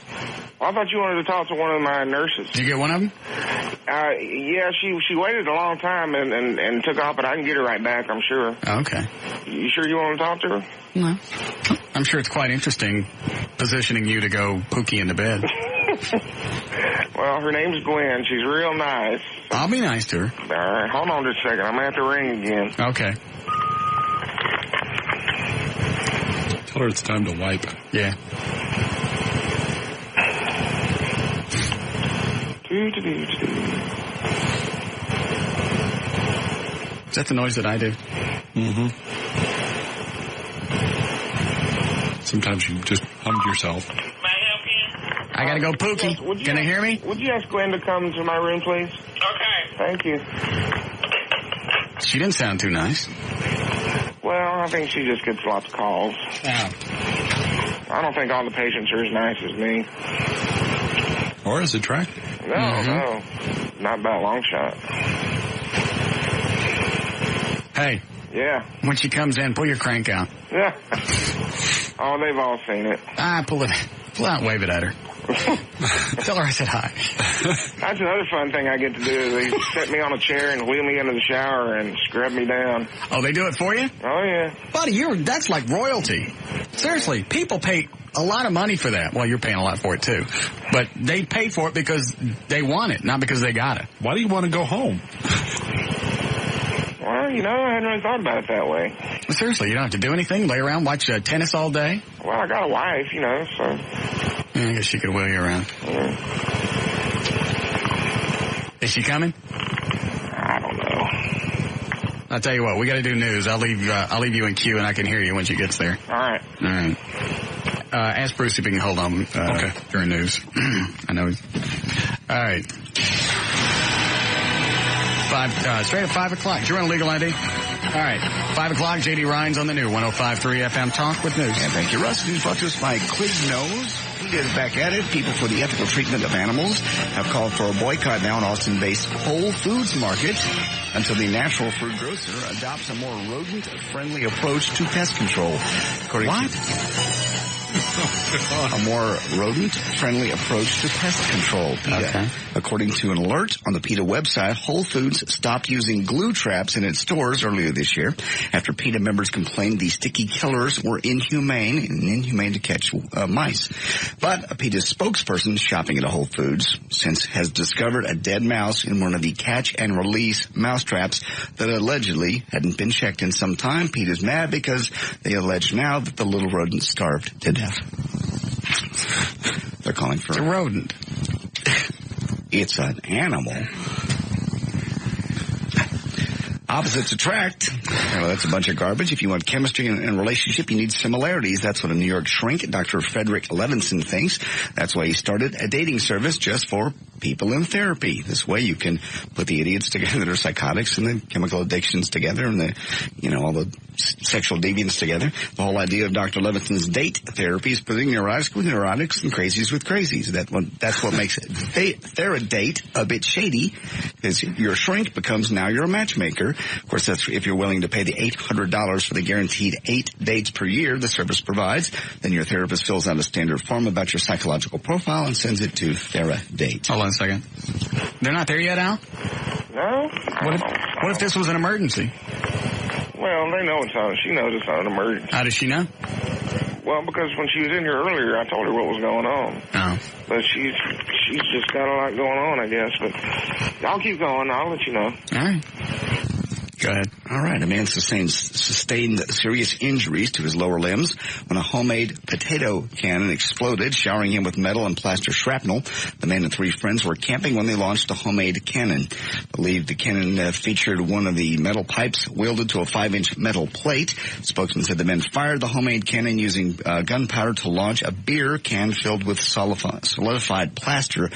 Well, I thought you wanted to talk to one of my nurses. Did you get one of them? Yeah, she waited a long time and took off, but I can get her right back, I'm sure. Oh, okay. You sure you want to talk to her? No. I'm sure it's quite interesting positioning you to go pookie into bed. Well, her name's Gwen. She's real nice. I'll be nice to her. All right, hold on just a second. I'm going to have to ring again. Okay. Tell her it's time to wipe. Yeah. Is that the noise that I do? Mm-hmm. Sometimes you just hum to yourself. I I got to go, Pookie. Can you hear me? Would you ask Gwen to come to my room, please? Okay. Thank you. She didn't sound too nice. Well, I think she just gets lots of calls. Oh. I don't think all the patients are as nice as me. Or as attractive. No, not by a long shot. Hey. Yeah. When she comes in, pull your crank out. Yeah. Oh, they've all seen it. Pull out and wave it at her. Tell her I said hi. That's another fun thing I get to do. They set me on a chair and wheel me into the shower and scrub me down. Oh, they do it for you? Oh, yeah. Buddy, that's like royalty. Seriously, people pay a lot of money for that. Well, you're paying a lot for it, too. But they pay for it because they want it, not because they got it. Why do you want to go home? Well, I hadn't really thought about it that way. Well, seriously, you don't have to do anything? Lay around, watch tennis all day? Well, I got a wife, so... Yeah, I guess she could wheel you around. Yeah. Is she coming? I don't know. I'll tell you what, we got to do news. I'll leave you in queue, and I can hear you when she gets there. All right. Ask Bruce if he can hold on during news. I know. All right. Straight at 5 o'clock. Did you run a legal ID? All right. 5 o'clock, J.D. Ryan's on the new 105.3 FM Talk with News. And thank you, Russ. News brought to us by Clig Nose. He is back at it. People for the ethical treatment of animals have called for a boycott now in Austin-based Whole Foods Market until the natural food grocer adopts a more rodent-friendly approach to pest control. A more rodent-friendly approach to pest control, PETA. Okay. According to an alert on the PETA website, Whole Foods stopped using glue traps in its stores earlier this year after PETA members complained the sticky killers were inhumane to catch mice. But a PETA spokesperson shopping at a Whole Foods since has discovered a dead mouse in one of the catch-and-release mouse traps that allegedly hadn't been checked in some time. PETA's mad because they allege now that the little rodent starved to death. They're calling for... It's a rodent. It's an animal. Opposites attract. Well, that's a bunch of garbage. If you want chemistry and relationship, you need similarities. That's what a New York shrink, Dr. Frederick Levinson, thinks. That's why he started a dating service just for people in therapy. This way you can put the idiots together that are psychotics and the chemical addictions together and the, all the sexual deviants together. The whole idea of Dr. Levinson's date therapy is putting neurotics with neurotics and crazies with crazies. That's what makes their date a bit shady, because your shrink becomes now you're a matchmaker. Of course, that's if you're willing to pay the $800 for the guaranteed 8 dates per year the service provides. Then your therapist fills out a standard form about your psychological profile and sends it to TheraDate. Hold on a second. They're not there yet, Al? No. What if this was an emergency? Well, they know she knows it's not an emergency. How does she know? Well, because when she was in here earlier, I told her what was going on. Oh. But she's just got a lot going on, I guess. But I'll keep going. I'll let you know. All right. Go ahead. All right. A man sustained serious injuries to his lower limbs when a homemade potato cannon exploded, showering him with metal and plaster shrapnel. The man and 3 friends were camping when they launched a homemade cannon. Believed the cannon featured one of the metal pipes welded to a 5-inch metal plate. Spokesman said the men fired the homemade cannon using gunpowder to launch a beer can filled with solidified plaster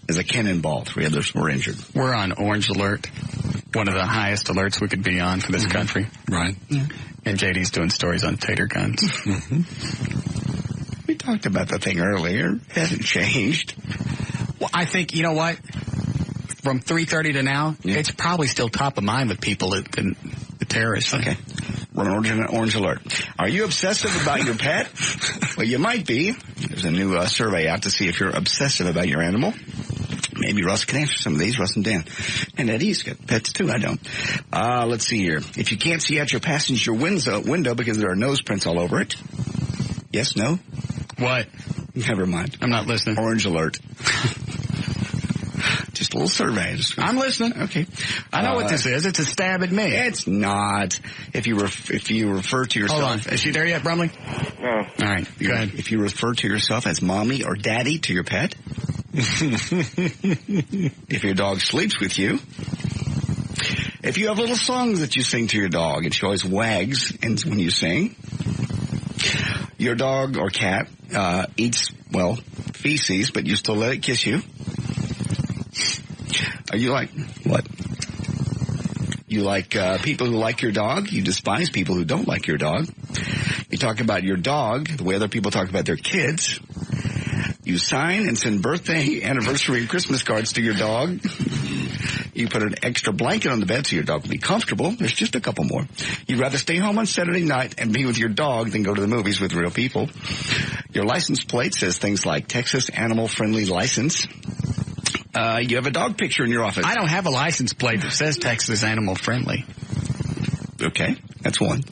as a cannonball. 3 others were injured. We're on orange alert. One of the highest alerts we could be on for this country. Right. Yeah. And JD's doing stories on tater guns. We talked about the thing earlier. It hasn't changed. Well, I think, you know what? From 3:30 to now, it's probably still top of mind with people, the terrorists. Okay. We're on orange alert. Are you obsessive about your pet? Well, you might be. There's a new survey out to see if you're obsessive about your animal. Maybe Russ can answer some of these, Russ and Dan. And Eddie's got pets too, I don't. Let's see here. If you can't see out your passenger window because there are nose prints all over it. Yes, no? What? Never mind. I'm not listening. Orange alert. Just a little survey. I'm listening. Okay. I know what this is. It's a stab at me. It's not. If you refer to yourself... Hold on. Is she there yet, Brumley? No. All right. Go ahead. If you refer to yourself as mommy or daddy to your pet... If your dog sleeps with you, if you have little songs that you sing to your dog and she always wags when you sing, your dog or cat eats, feces, but you still let it kiss you. Are you like, what? You like people who like your dog. You despise people who don't like your dog. You talk about your dog the way other people talk about their kids. You sign and send birthday, anniversary, and Christmas cards to your dog. You put an extra blanket on the bed so your dog will be comfortable. There's just a couple more. You'd rather stay home on Saturday night and be with your dog than go to the movies with real people. Your license plate says things like Texas Animal Friendly License. You have a dog picture in your office. I don't have a license plate that says Texas Animal Friendly. Okay, that's one.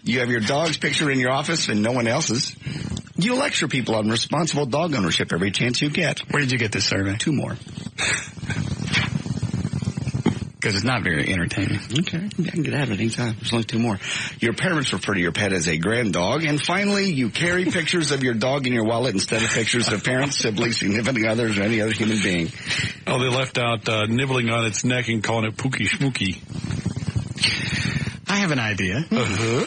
You have your dog's picture in your office and no one else's. You lecture people on responsible dog ownership every chance you get. Where did you get this survey? 2 more. Because it's not very entertaining. Okay, I can get out of it anytime. There's only 2 more. Your parents refer to your pet as a grand dog. And finally, you carry pictures of your dog in your wallet instead of pictures of parents, siblings, significant others, or any other human being. Oh, they left out nibbling on its neck and calling it Pookie Schmookie. I have an idea. Uh-huh.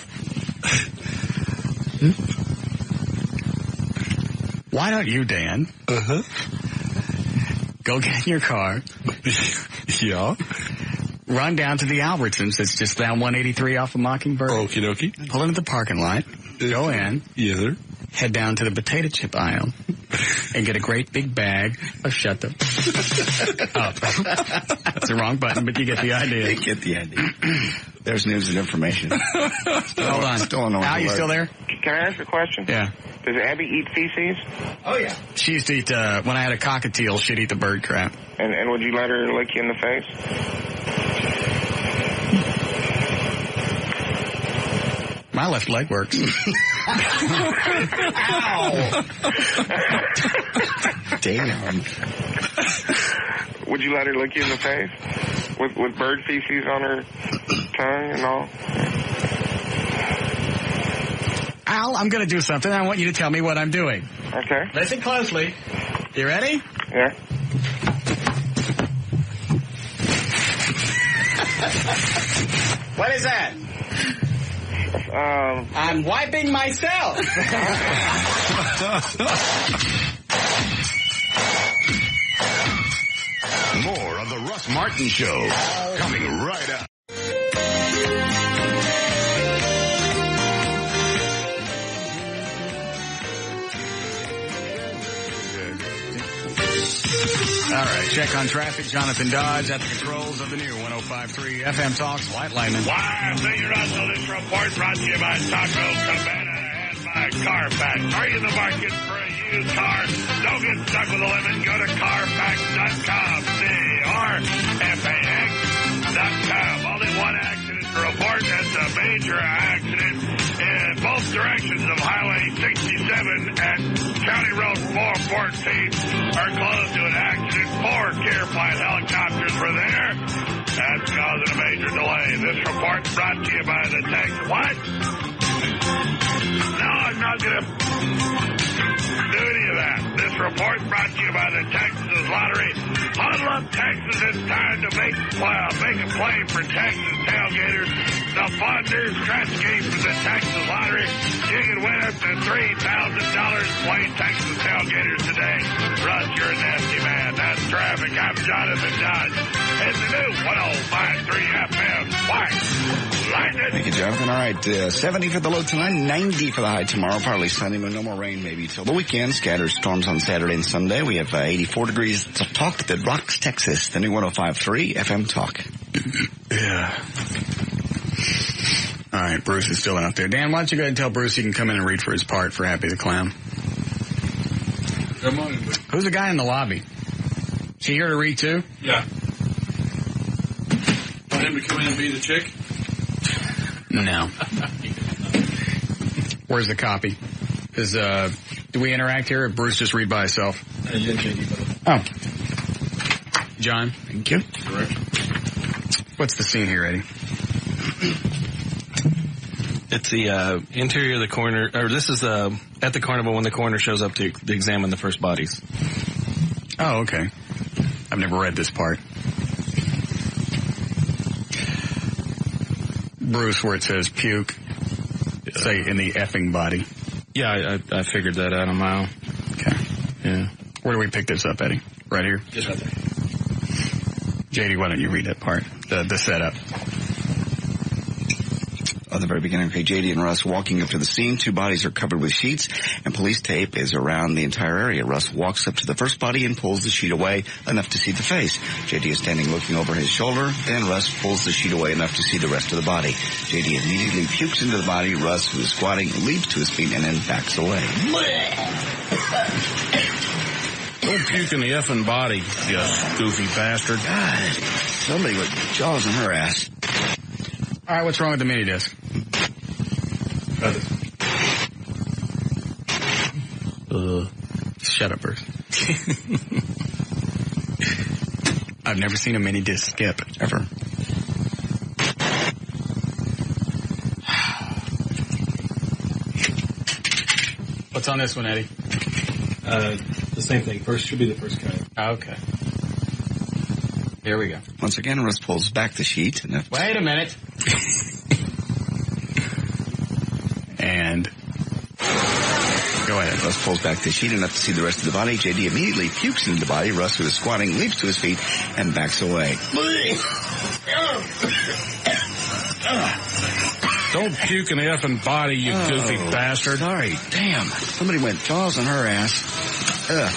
Why don't you, Dan? Uh-huh. Go get in your car. Yeah. Run down to the Albertsons. It's just down 183 off of Mockingbird. Okie dokie. Pull into the parking lot. Go in. Yes, sir. Head down to the potato chip aisle and get a great big bag of shut the up. That's the wrong button, but you get the idea. You get the idea. There's news and information. Hold on. Still don't know. Al, you still there? Can I ask a question? Yeah. Does Abby eat feces? Oh, yeah. She used to eat, when I had a cockatiel, she'd eat the bird crap. And would you let her lick you in the face? My left leg works. Ow! Damn. Would you let her lick you in the face? With bird feces on her tongue and all? Al, I'm going to do something. I want you to tell me what I'm doing. Okay. Listen closely. You ready? Yeah. What is that? I'm wiping myself. More of the Russ Martin Show coming right up. All right, check on traffic. Jonathan Dodge at the controls of the new 105.3 FM Talks White Lightning. Why, Big Russell, this report brought to you by Taco Cabana and by Carfax. Are you in the market for a used car? Don't get stuck with a limit. Go to Carfax.com. CARFAX.com. Only one accident to report. That's a major accident in both directions of Highway 67 and County Road 414 are close to an accident. 4 Care Flight helicopters were there. That's causing a major delay. This report brought to you by the Tex. What? No, I'm not going to do any of that. This report brought to you by the Texas Lottery. Huddle up, Texas. It's time to make a play for Texas tailgaters. The Funders Stretch Game for the Texas Lottery. You can win up to $3,000. Play Texas tailgaters today. Russ, you're a nasty man. That's traffic. I'm Jonathan Dodge. It's the new 105.3 FM. White Lightning. Thank you, Jonathan. All right, 70 for the low tonight, 90 for the high tomorrow. Partly sunny, but no more rain maybe till the weekend. Scattered storms on Saturday and Sunday. We have 84 degrees. It's a talk that rocks Texas. The new 105.3 FM Talk. Yeah. All right, Bruce is still out there. Dan, why don't you go ahead and tell Bruce he can come in and read for his part for Happy the Clown? Come on. Who's the guy in the lobby? Is he here to read too? Yeah. Want him to come in and be the chick? No. Where's the copy? Do we interact here or Bruce just read by himself? Oh. John? Thank you. Correct. What's the scene here, Eddie? It's the interior of the coroner, or this is at the carnival when the coroner shows up to examine the first bodies. Oh, okay. I've never read this part. Bruce, where it says puke, say in the effing body. Yeah, I figured that out on my own. Okay. Yeah. Where do we pick this up, Eddie? Right here? Just right there. JD, why don't you read that part? The setup. At the very beginning, okay, JD and Russ walking up to the scene. 2 bodies are covered with sheets, and police tape is around the entire area. Russ walks up to the first body and pulls the sheet away enough to see the face. JD is standing looking over his shoulder. Then Russ pulls the sheet away enough to see the rest of the body. JD immediately pukes into the body. Russ, who is squatting, leaps to his feet and then backs away. Don't puke in the effing body, you goofy bastard. God, somebody with jaws in her ass. All right, what's wrong with the mini disc? Shut up, Bruce. I've never seen a mini disc skip, ever. What's on this one, Eddie? The same thing. First should be the first cut. Okay. Here we go. Once again, Russ pulls back the sheet. And wait a minute. And go ahead. Russ pulls back the sheet enough to see the rest of the body. JD immediately pukes into the body. Russ, who is squatting, leaps to his feet and backs away. Don't puke in the effing body, you goofy bastard. Sorry. Damn. Somebody went jaws on her ass. Ugh.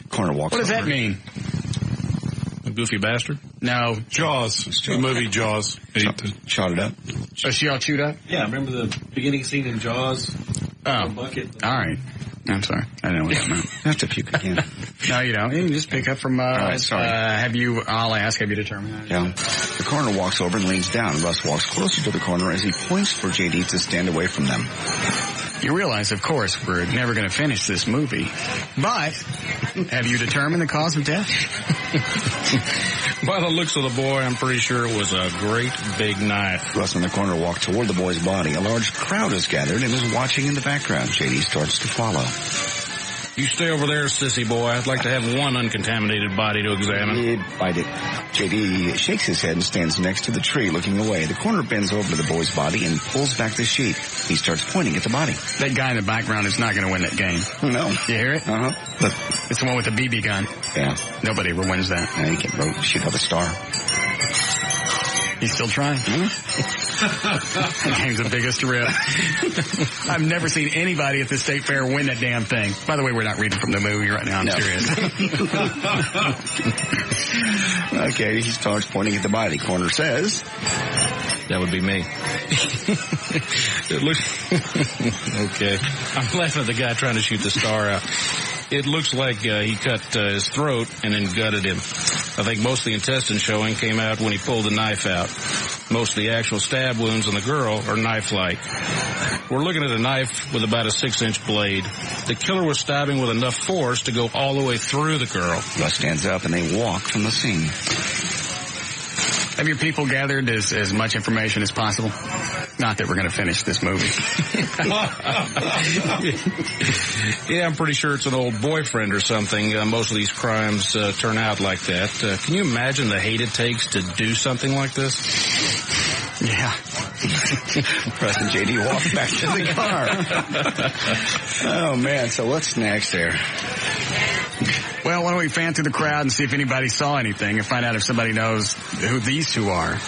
Corner walks What does over. that mean? A goofy bastard? No. Jaws. The movie Jaws. Shot it up. Is she all chewed up? Yeah, remember the beginning scene in Jaws? Oh. The bucket? All right. I'm sorry. I didn't know what that meant. I have to puke again. No, you don't. You can just pick up from, all right, sorry. I'll ask, have you determined that? Yeah. The coroner walks over and leans down. Russ walks closer to the corner as he points for JD to stand away from them. You realize, of course, we're never going to finish this movie. But, have you determined the cause of death? By the looks of the boy, I'm pretty sure it was a great big knife. Russ and the coroner walk toward the boy's body. A large crowd is gathered and is watching in the background. JD starts to follow. You stay over there, sissy boy. I'd like to have one uncontaminated body to examine. Bite it. JD shakes his head and stands next to the tree looking away. The coroner bends over to the boy's body and pulls back the sheet. He starts pointing at the body. That guy in the background is not going to win that game. No. You hear it? Uh-huh. It's the one with the BB gun. Yeah. Nobody ever wins that. Yeah, he can shoot out a star. He's still trying. That game's the biggest rip. I've never seen anybody at the state fair win that damn thing. By the way, we're not reading from the movie right now. I'm serious. Okay, he starts pointing at the body. Coroner says, that would be me. It looks okay. I'm laughing at the guy trying to shoot the star out. It looks like he cut his throat and then gutted him. I think most of the intestine showing came out when he pulled the knife out. Most of the actual stab wounds on the girl are knife-like. We're looking at a knife with about a 6-inch blade. The killer was stabbing with enough force to go all the way through the girl. Russ stands up and they walk from the scene. Have your people gathered as much information as possible? Not that we're going to finish this movie. Yeah, I'm pretty sure it's an old boyfriend or something. Most of these crimes turn out like that. Can you imagine the hate it takes to do something like this? Yeah. Russ and JD walk back to the car. Oh, man. So what's next there? Well, why don't we fan through the crowd and see if anybody saw anything and find out if somebody knows who these two are.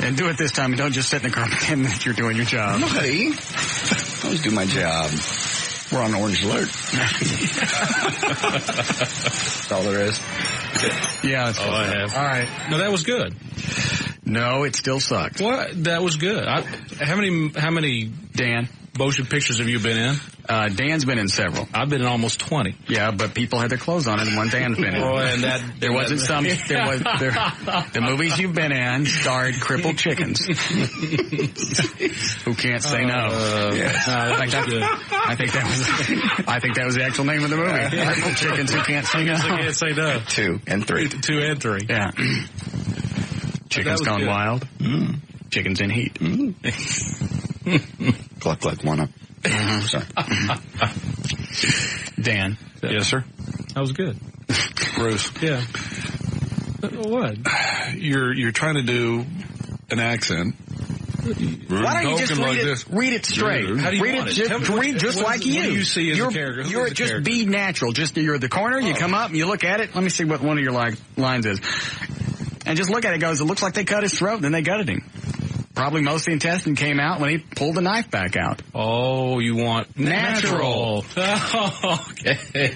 And do it this time. Don't just sit in the car and pretend that you're doing your job. Nobody. I always do my job. We're on orange alert. That's all there is. Yeah, that's all I have. All right. No, that was good. No, it still sucked. What? That was good. How many, Dan, motion pictures have you been in? Dan's been in several. I've been in almost 20. Yeah, but people had their clothes on and one Dan's been in. Well, and there wasn't some. The movies you've been in starred crippled chickens who can't say no. I think that was the actual name of the movie. Crippled chickens who can't say no. Can't say no. 2 and 3. 2 and 3. Yeah. Chickens Gone good. Wild. Mm. Chickens in Heat. Mm. Cluck, cluck, wanna. Sorry. Dan. Yes, sir. That was good. Bruce. Yeah. What? You're trying to do an accent, Why don't you just read it straight? How do you want it? Read just like you. What do you see as a character? You're just be natural. Just you're at the corner. You come up and you look at it. Let me see what one of your lines is. And just look at it. It looks like they cut his throat. Then they gutted him. Probably most of the intestine came out when he pulled the knife back out. Oh, you want natural. Okay.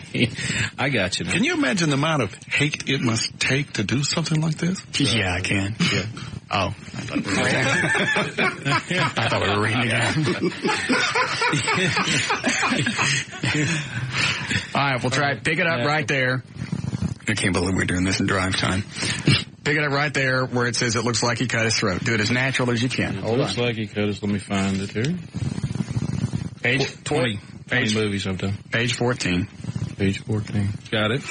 I got you. Can you imagine the amount of hate it must take to do something like this? Yeah, I can. Yeah. Oh. I thought we were reading again. All right, we'll try it. Pick it up right there. I can't believe we're doing this in drive time. Pick it up right there where it says it looks like he cut his throat. Do it as natural as you can. Hold on. Looks like he cut his. Let me find it here. Page 20 movies I've done. Page 14. Page 14. Got it.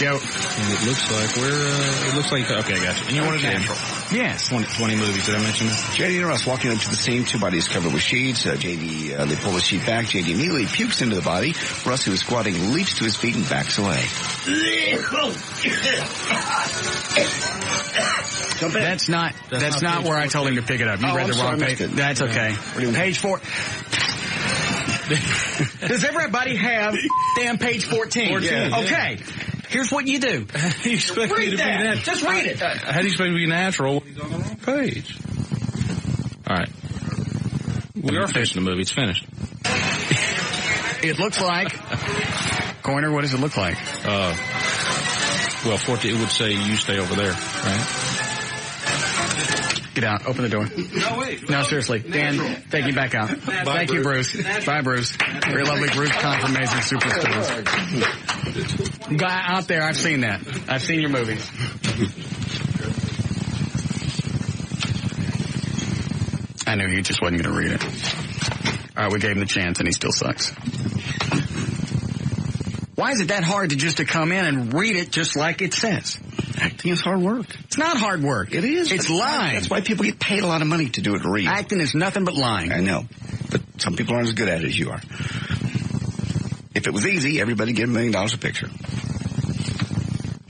Yo. And it looks like it looks like, okay, I got you. And you want it natural? Yes. 20 movies, did I mention that? JD and Russ walking up to the scene, two bodies covered with sheets. JD, they pull the sheet back. JD immediately pukes into the body. Russ, who is squatting, leaps to his feet and backs away. That's not where I told him to pick it up. You read the wrong page. That's okay. Page 4. Does everybody have damn page 14? Yeah. Okay. Here's what you do. How do you expect me to be natural? Just read it. How do you expect me to be natural when he's on the wrong page? All right. We are finishing the movie. It's finished. It looks like... Corner, what does it look like? Well, 14, it would say you stay over there, right? Get out. Open the door. No, wait. No, seriously. Dan, take you back out. Thank you, Bruce. Bye, Bruce. Very lovely Bruce Confirmation Superstars. Guy out there, I've seen that. I've seen your movies. I knew he just wasn't going to read it. All right, we gave him the chance, and he still sucks. Why is it that hard to come in and read it just like it says? Acting is hard work. It's not hard work. It is. It's lying. That's why people get paid a lot of money to do it real. Acting is nothing but lying. I know. But some people aren't as good at it as you are. If it was easy, everybody'd get $1 million a picture.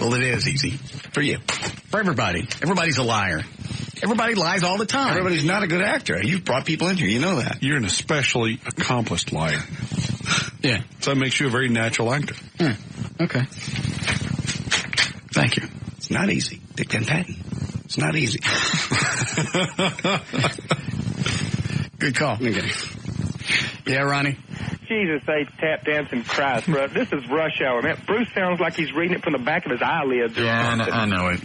Well, it is easy. For you. For everybody. Everybody's a liar. Everybody lies all the time. Everybody's not a good actor. You've brought people in here. You know that. You're an especially accomplished liar. Yeah. So that makes you a very natural actor. Okay. Thank you. It's not easy. Dick Van Patten. It's not easy. Good call. Okay. Yeah, Ronnie? Jesus, they tap dancing Christ, bro. This is rush hour, man. Bruce sounds like he's reading it from the back of his eyelids. Yeah, I know it.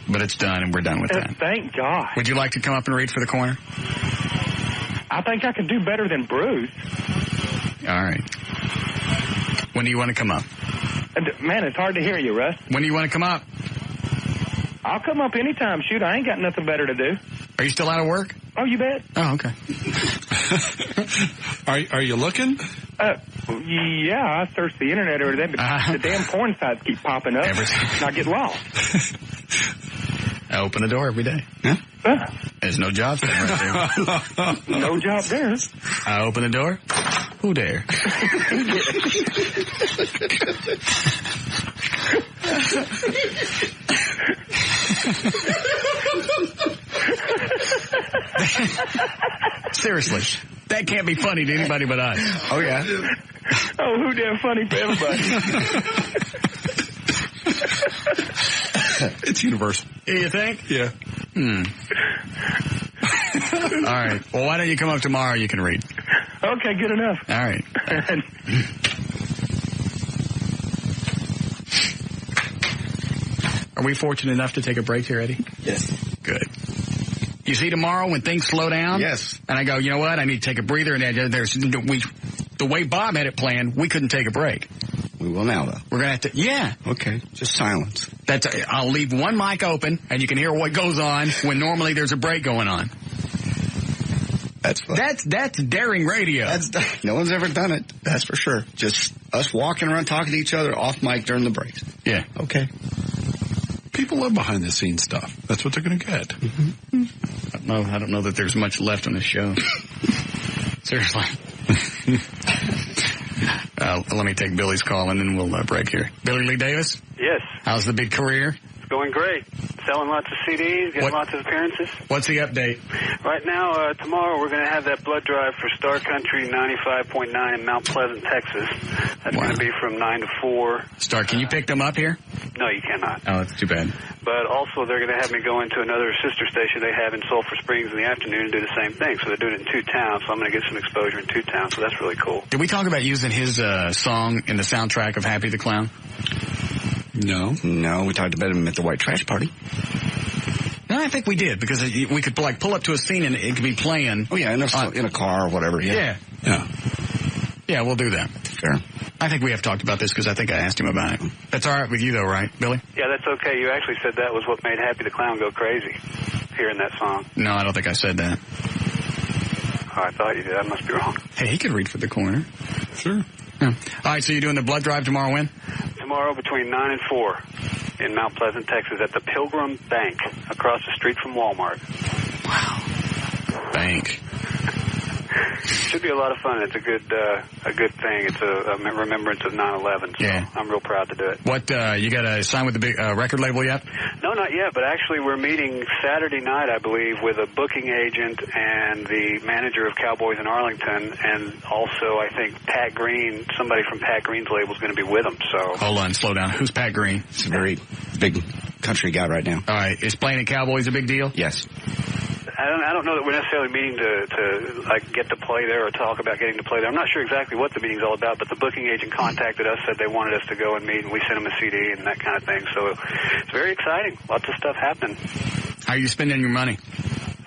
But it's done, and we're done with that. Thank God. Would you like to come up and read for the corner? I think I can do better than Bruce. All right. When do you want to come up? Man, it's hard to hear you, Russ. When do you want to come up? I'll come up anytime. Shoot, I ain't got nothing better to do. Are you still out of work? Oh, you bet. Oh, okay. Are you looking? Yeah, I searched the internet over there, but the damn porn sites keep popping up, and I get lost. I open the door every day. Huh? There's no job there. Right there. No job there. I open the door. Who dare? Seriously, that can't be funny to anybody but us. Oh, yeah. Oh, who damn funny for everybody. It's universal. You think? Yeah. All right. Well, why don't you come up tomorrow? You can read. Okay, good enough. All right. Are we fortunate enough to take a break here, Eddie? Yes. Good. You see, tomorrow when things slow down? Yes. And I go, you know what? I need to take a breather. And the way Bob had it planned, we couldn't take a break. We will now, though. We're going to have to, yeah. Okay. Just silence. I'll leave one mic open, and you can hear what goes on when normally there's a break going on. That's fun. That's daring radio. No one's ever done it. That's for sure. Just us walking around talking to each other off mic during the breaks. Yeah. Okay. People love behind the scenes stuff. That's what they're going to get. Mm-hmm. I don't know that there's much left on this show. Seriously. Let me take Billy's call and then we'll break here. Billy Lee Davis? Yes. How's the big career? going great. Selling lots of CDs, getting lots of appearances. What's the update? Right now, tomorrow we're going to have that blood drive for Star Country 95.9 in Mount Pleasant, Texas. That's going to be from 9 to 4. Star, can you pick them up here? No, you cannot. Oh, that's too bad. But also they're going to have me go into another sister station they have in Sulphur Springs in the afternoon and do the same thing. So they're doing it in 2 towns, so I'm going to get some exposure in 2 towns, so that's really cool. Did we talk about using his song in the soundtrack of Happy the Clown? No, we talked about him at the White Trash Party. No, I think we did, because we could like pull up to a scene and it could be playing. Oh, yeah, in a car or whatever. Yeah, we'll do that. Sure. I think we have talked about this because I think I asked him about it. That's all right with you, though, right, Billy? Yeah, that's okay. You actually said that was what made Happy the Clown go crazy, hearing that song. No, I don't think I said that. Oh, I thought you did. I must be wrong. Hey, he could read for the corner. Sure. Yeah. All right, so you're doing the blood drive tomorrow when? Tomorrow between 9 and 4 in Mount Pleasant, Texas, at the Pilgrim Bank across the street from Walmart. Wow. Bank. Should be a lot of fun. It's a good thing. It's a remembrance of 9/11. So yeah. I'm real proud to do it. What, you got to sign with the big record label yet? No, not yet, but actually we're meeting Saturday night, I believe, with a booking agent and the manager of Cowboys in Arlington, and also, I think, Pat Green, somebody from Pat Green's label is going to be with them. So hold on, slow down. Who's Pat Green? He's a very big country guy right now. All right. Is playing at Cowboys a big deal? Yes. I don't know that we're necessarily meeting to like get to play there or talk about getting to play there. I'm not sure exactly what the meeting's all about, but the booking agent contacted us, said they wanted us to go and meet, and we sent them a CD and that kind of thing. So it's very exciting. Lots of stuff happening. How are you spending your money?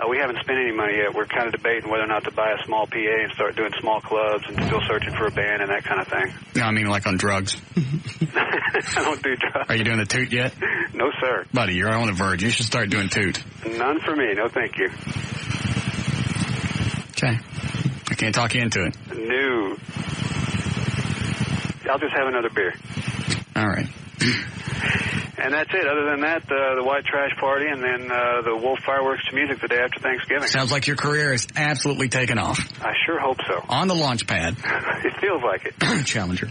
We haven't spent any money yet. We're kind of debating whether or not to buy a small PA and start doing small clubs and still searching for a band and that kind of thing. No, I mean like on drugs. I don't do drugs. Are you doing the toot yet? No, sir. Buddy, you're on the verge. You should start doing toot. None for me. No, thank you. Okay. I can't talk you into it. No. I'll just have another beer. All right. And that's it. Other than that, the White Trash Party and then the Wolf Fireworks to Music the day after Thanksgiving. Sounds like your career is absolutely taken off. I sure hope so. On the launch pad. It feels like it. Challenger.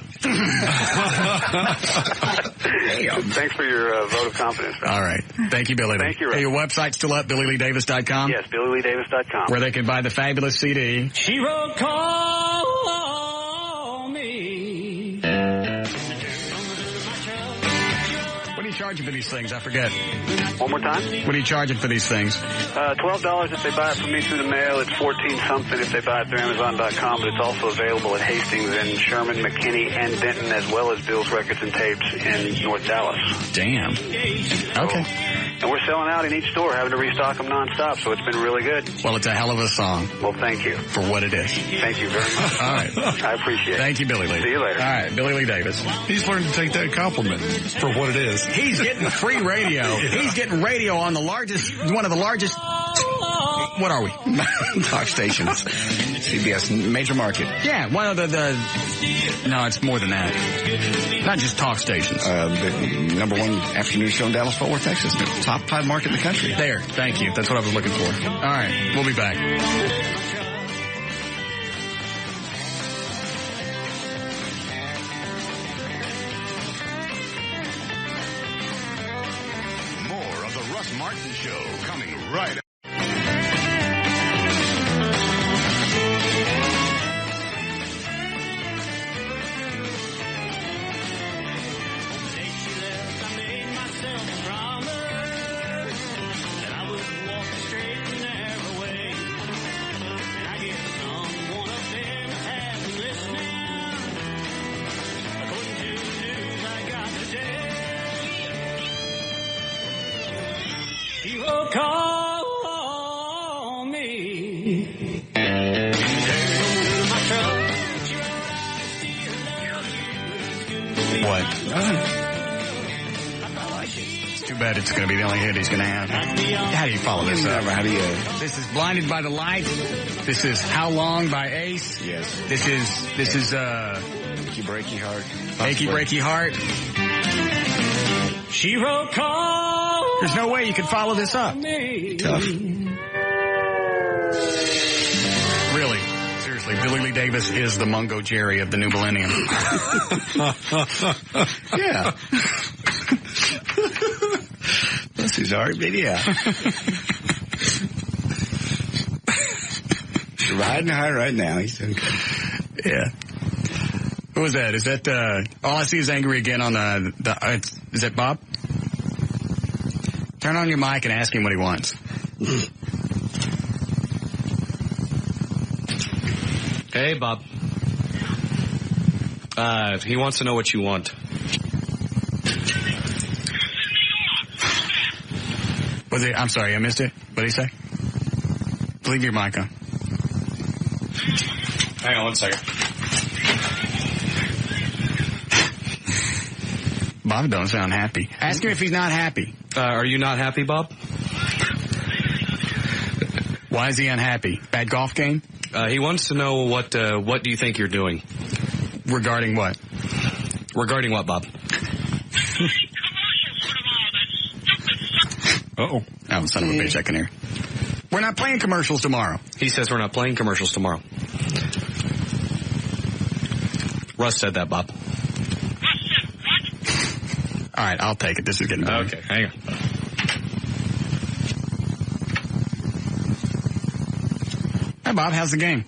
Thanks for your vote of confidence. All right. Thank you, Billy Lee. Thank you, Russ. Hey, your website's still up, BillyLeeDavis.com? Yes, BillyLeeDavis.com. Where they can buy the fabulous CD. She wrote Call Me. What are you charging for these things? I forget. One more time? What are you charging for these things? $12 if they buy it from me through the mail. It's $14-something if they buy it through Amazon.com, but it's also available at Hastings and Sherman, McKinney, and Denton, as well as Bill's Records and Tapes in North Dallas. Damn. Okay. And we're selling out in each store, having to restock them nonstop, so it's been really good. Well, it's a hell of a song. Well, thank you. For what it is. Thank you very much. All right. I appreciate it. Thank you, Billy Lee. See you later. All right, Billy Lee Davis. He's learned to take that compliment for what it is. He's getting free radio. He's getting radio on one of the largest, what are we? Talk stations. CBS, major market. Yeah, one of the no, it's more than that. Not just talk stations. The number one afternoon show in Dallas-Fort Worth, Texas. The top 5 market in the country. There, thank you. That's what I was looking for. All right, we'll be back. More of the Russ Martin Show coming right up. Call me. What? It's too bad it's going to be the only hit he's going to have. How do you follow this up? How do you? This is Blinded by the Light. This is How Long by Ace. Yes. This is Achy Breaky Heart. Achy Breaky Heart. She wrote Call. There's no way you can follow this up. Tough. Really. Seriously, Billy Lee Davis is the Mungo Jerry of the new millennium. Yeah. his heartbeat, yeah. He's riding high right now. He's doing good. Yeah. Who was that? Is that, all I see is Angry again on is that Bob? Turn on your mic and ask him what he wants. Hey, Bob. He wants to know what you want. I'm sorry, I missed it. What did he say? Leave your mic on. Hang on 1 second. Bob don't sound happy. Ask him if he's not happy. Are you not happy, Bob? Why is he unhappy? Bad golf game? He wants to know what do you think you're doing? Regarding what? Regarding what, Bob? Uh-oh. Oh, son of a bitch, I can hear. We're not playing commercials tomorrow. He says we're not playing commercials tomorrow. Russ said that, Bob. All right, I'll take it. This is getting boring. Okay, hang on. Hi, Bob. How's the game?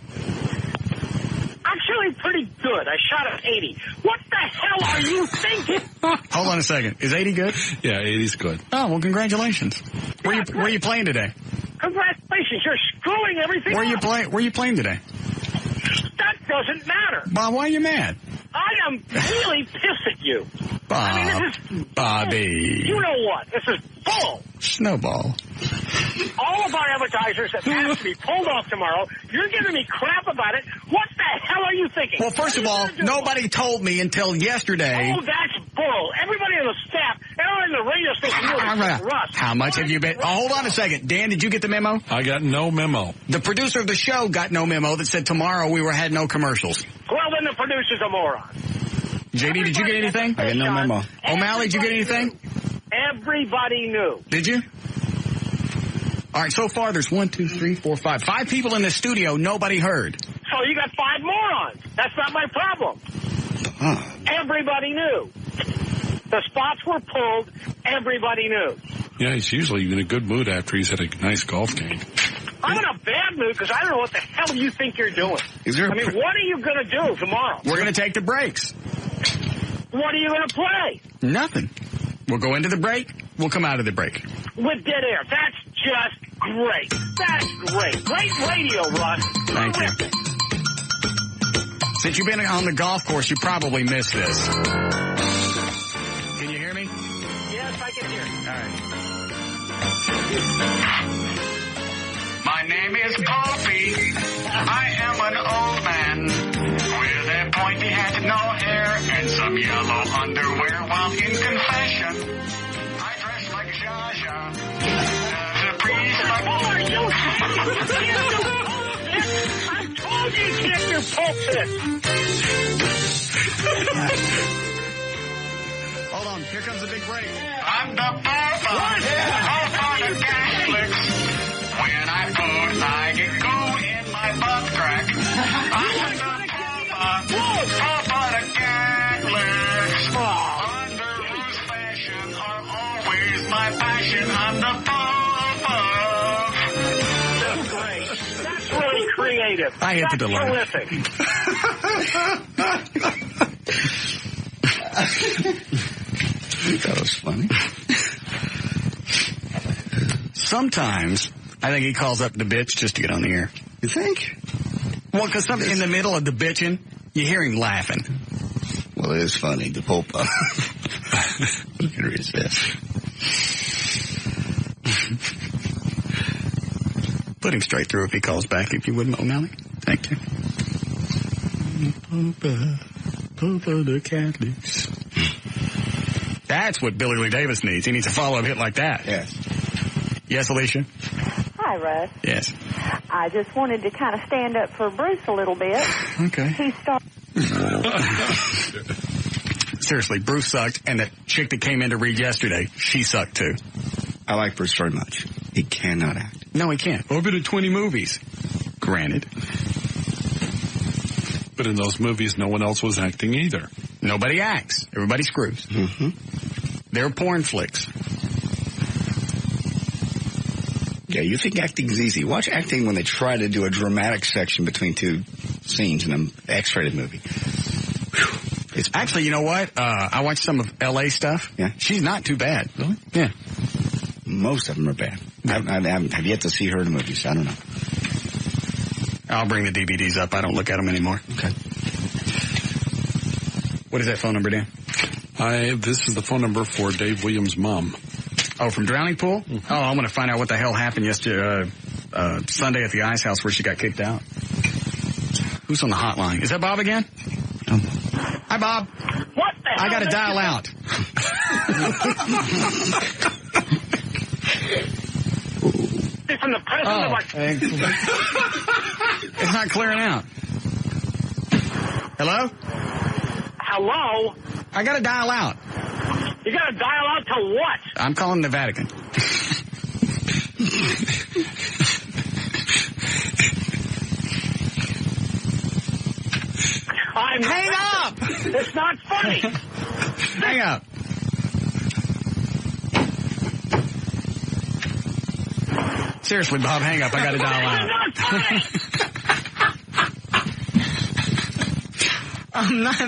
Actually, pretty good. I shot at 80. What the hell are you thinking? Hold on a second. Is 80 good? Yeah, 80's good. Oh, well, congratulations. Where are you playing today? Congratulations. You're screwing everything Where up. Where are you playing today? That doesn't matter. Bob, why are you mad? I am really pissed at you. Bob. I mean, this is Bobby. You know what? This is bull. Snowball. All of our advertisers have asked to be pulled off tomorrow. You're giving me crap about it. What the hell are you thinking? Well, first of all, nobody told me until yesterday. Oh, that's bull. Everybody on the staff, everyone in the radio station knows Russ. How much have you been? Oh, hold on a second. Dan, did you get the memo? I got no memo. The producer of the show got no memo that said tomorrow we had no commercials. Well, then the producer's a moron. JD, did you get anything? I got no memo. O'Malley, did you get anything? Everybody knew. Did you? All right, so far there's 1, 2, 3, 4, 5. 5 people in the studio, nobody heard. So you got 5 morons. That's not my problem. Everybody knew. The spots were pulled. Everybody knew. Yeah, he's usually in a good mood after he's had a nice golf game. I'm in a bad mood because I don't know what the hell you think you're doing. what are you going to do tomorrow? We're going to take the breaks. What are you going to play? Nothing. We'll go into the break. We'll come out of the break. With dead air. That's just great. That's great. Great radio, Russ. Thank you. Since you've been on the golf course, you probably missed this. Can you hear me? Yes, I can hear you. All right. My name is Poppy. I am an old man with a pointy hat, no hair, and some yellow underwear. While in confession, I dress like Zsa Zsa. The priest, I told you you can't do pulpit. Hold on. Here comes the big break. I'm the Papa. Papa the Catholics. When I put I get goo in my butt crack. I'm the Papa the Catholics. Under whose fashion are always my passion. I'm the Papa. That's great. That's really creative. I hit the delay. Terrific. That was funny. Sometimes I think he calls up the bitch just to get on the air. You think? Well, because in the middle of the bitching, you hear him laughing. Well, it is funny, the Popa. You can resist. Put him straight through if he calls back, if you wouldn't, O'Malley. Thank you. Popa the Catholics. That's what Billy Lee Davis needs. He needs a follow-up hit like that. Yes. Yes, Alicia? Hi, Russ. Yes. I just wanted to kind of stand up for Bruce a little bit. Okay. He started... Seriously, Bruce sucked, and that chick that came in to read yesterday, she sucked too. I like Bruce very much. He cannot act. No, he can't. I've been in 20 movies. Granted. But in those movies, no one else was acting either. Nobody acts. Everybody screws. Mm-hmm. They're porn flicks. Yeah, you think acting's easy. Watch acting when they try to do a dramatic section between two scenes in an X-rated movie. Whew. It's actually, you know what? I watched some of L.A. stuff. Yeah. She's not too bad. Really? Yeah. Most of them are bad. I have yet to see her in the movies. I don't know. I'll bring the DVDs up. I don't look at them anymore. Okay. What is that phone number, Dan? This is the phone number for Dave Williams' mom. Oh, from Drowning Pool? Mm-hmm. Oh, I'm going to find out what the hell happened yesterday, Sunday at the Ice House where she got kicked out. Who's on the hotline? Is that Bob again? Hi, Bob. What the hell? I got to dial out. From the president of our... It's not clearing out. Hello? Hello? I got to dial out. You got to dial out to what? I'm calling the Vatican. Hang up! It's not funny. Hang up. Seriously, Bob, hang up. I got to dial out.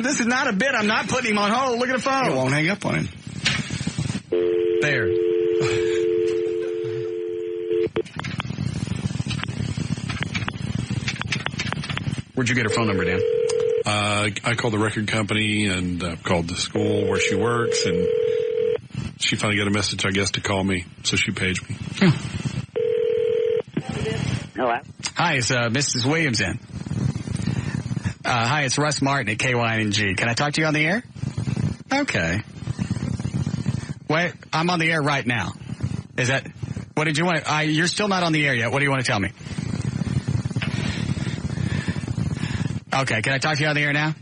This is not a bit. I'm not putting him on hold. Look at the phone. You won't hang up on him. There. Where'd you get her phone number, Dan? I called the record company and called the school where she works, and she finally got a message, I guess, to call me. So she paged me. Hello? Hi, is Mrs. Williams in? Hi, it's Russ Martin at KYNG. Can I talk to you on the air? Okay. Wait, I'm on the air right now. Is that... What did you want? You're still not on the air yet. What do you want to tell me? Okay, can I talk to you on the air now?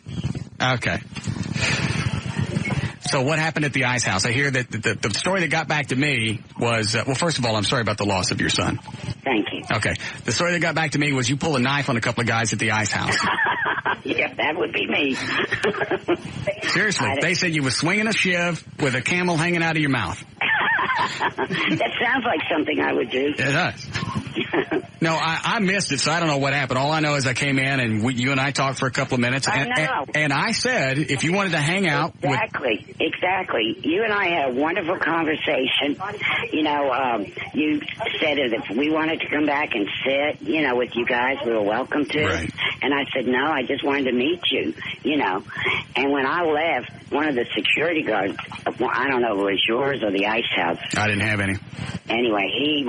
Okay. So what happened at the Ice House? I hear that the story that got back to me was... well, first of all, I'm sorry about the loss of your son. Thank you. Okay. The story that got back to me was you pulled a knife on a couple of guys at the Ice House. Yeah, that would be me. Seriously, they said you were swinging a shiv with a camel hanging out of your mouth. That sounds like something I would do. It does. No, I missed it, so I don't know what happened. All I know is I came in and you and I talked for a couple of minutes. And I said if you wanted to hang out. Exactly. You and I had a wonderful conversation. You know, you said that if we wanted to come back and sit, you know, with you guys, we were welcome to. Right. And I said, no, I just wanted to meet you, you know. And when I left, one of the security guards, I don't know if it was yours or the Ice House. I didn't have any. Anyway, he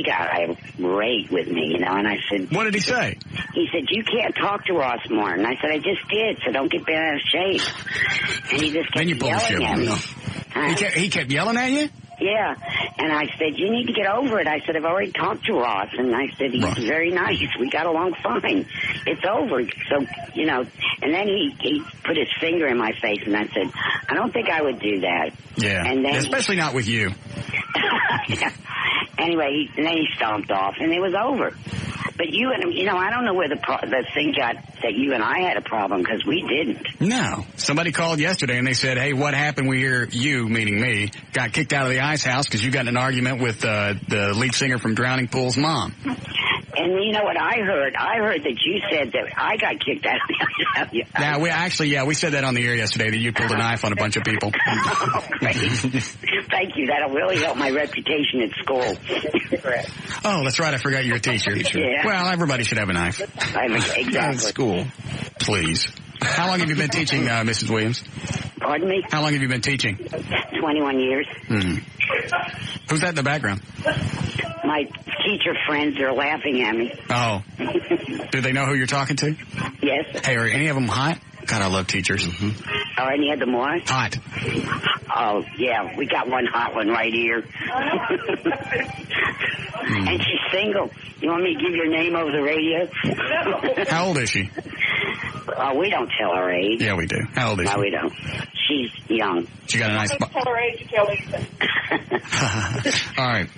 got irate with me, you know, and I said... What did he say? He said, you can't talk to Ross Martin. I said, I just did, so don't get bent out of shape. And he just kept yelling at me. He kept yelling at you? Yeah. And I said, you need to get over it. I said, I've already talked to Ross. And I said, he's very nice. We got along fine. It's over. So, you know, and then he put his finger in my face, and I said, I don't think I would do that. Yeah. And then especially not with you. Yeah. Anyway, and then he stomped off, and it was over. But you and you know, I don't know where the thing got that you and I had a problem, because we didn't. No. Somebody called yesterday and they said, hey, what happened? We hear you, meaning me, got kicked out of the Ice House because you got in an argument with the lead singer from Drowning Pool's mom. And you know what I heard? I heard that you said that I got kicked out of the Ice House. Yeah, we said that on the air yesterday, that you pulled a knife on a bunch of people. Oh, great. Thank you. That'll really help my reputation at school. Oh, that's right. I forgot you're a teacher. Yeah. Well, everybody should have a knife. Exactly. At school. Please. How long have you been teaching, Mrs. Williams? Pardon me? How long have you been teaching? 21 years. Who's that in the background? My teacher friends are laughing at me. Oh. Do they know who you're talking to? Yes. Hey, are any of them hot? God, I love teachers. Are any of them what? Hot. Oh, yeah. We got one hot one right here. And she's single. You want me to give your name over the radio? How old is she? We don't tell her age. Yeah, we do. How old is she? No, we don't. She's young. She got a nice... Tell her age, you tell Lisa. All right.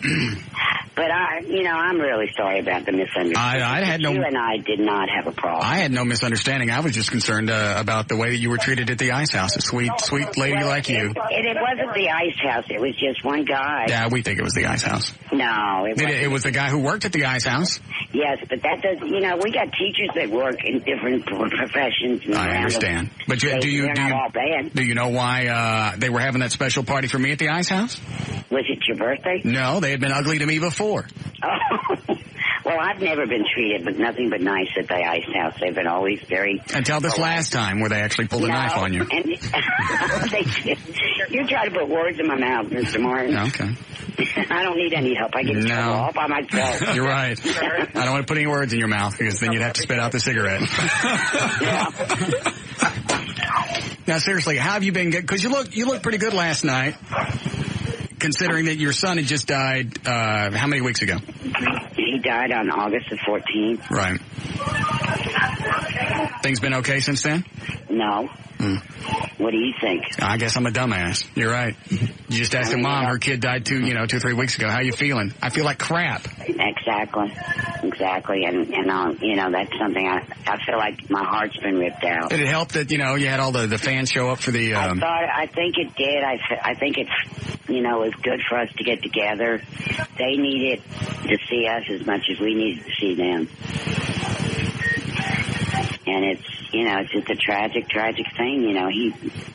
But I'm really sorry about the misunderstanding. You and I did not have a problem. I had no misunderstanding. I was just concerned about the way that you were treated at the ice house. A sweet lady like you. It wasn't the ice house. It was just one guy. Yeah, we think it was the ice house. No, it was the guy who worked at the ice house. Yes, but that does. We got teachers that work in different professions. I understand. But do you know why they were having that special party for me at the ice house? Was it your birthday? No, they had been ugly to me before. Oh, well, I've never been treated with nothing but nice at the ice house. They've been always very... Until this last time where they actually pulled a knife on you. And they did. You're trying to put words in my mouth, Mr. Martin. Okay. I don't need any help. I get in trouble all by myself. You're right. I don't want to put any words in your mouth because then you'd have to spit out the cigarette. Now, seriously, how have you been? Because you look pretty good last night, considering that your son had just died, how many weeks ago? He died on August the 14th. Right. Things been okay since then? No. What do you think? I guess I'm a dumbass. You're right. You just asked her mom. Her kid died 2 or 3 weeks ago. How you feeling? I feel like crap. Exactly. And that's something I feel like my heart's been ripped out. Did it help that, you had all the fans show up for the... I think it did. I think it's, it was good for us to get together. They needed to see us as much as we needed to see them. And it's just a tragic thing. He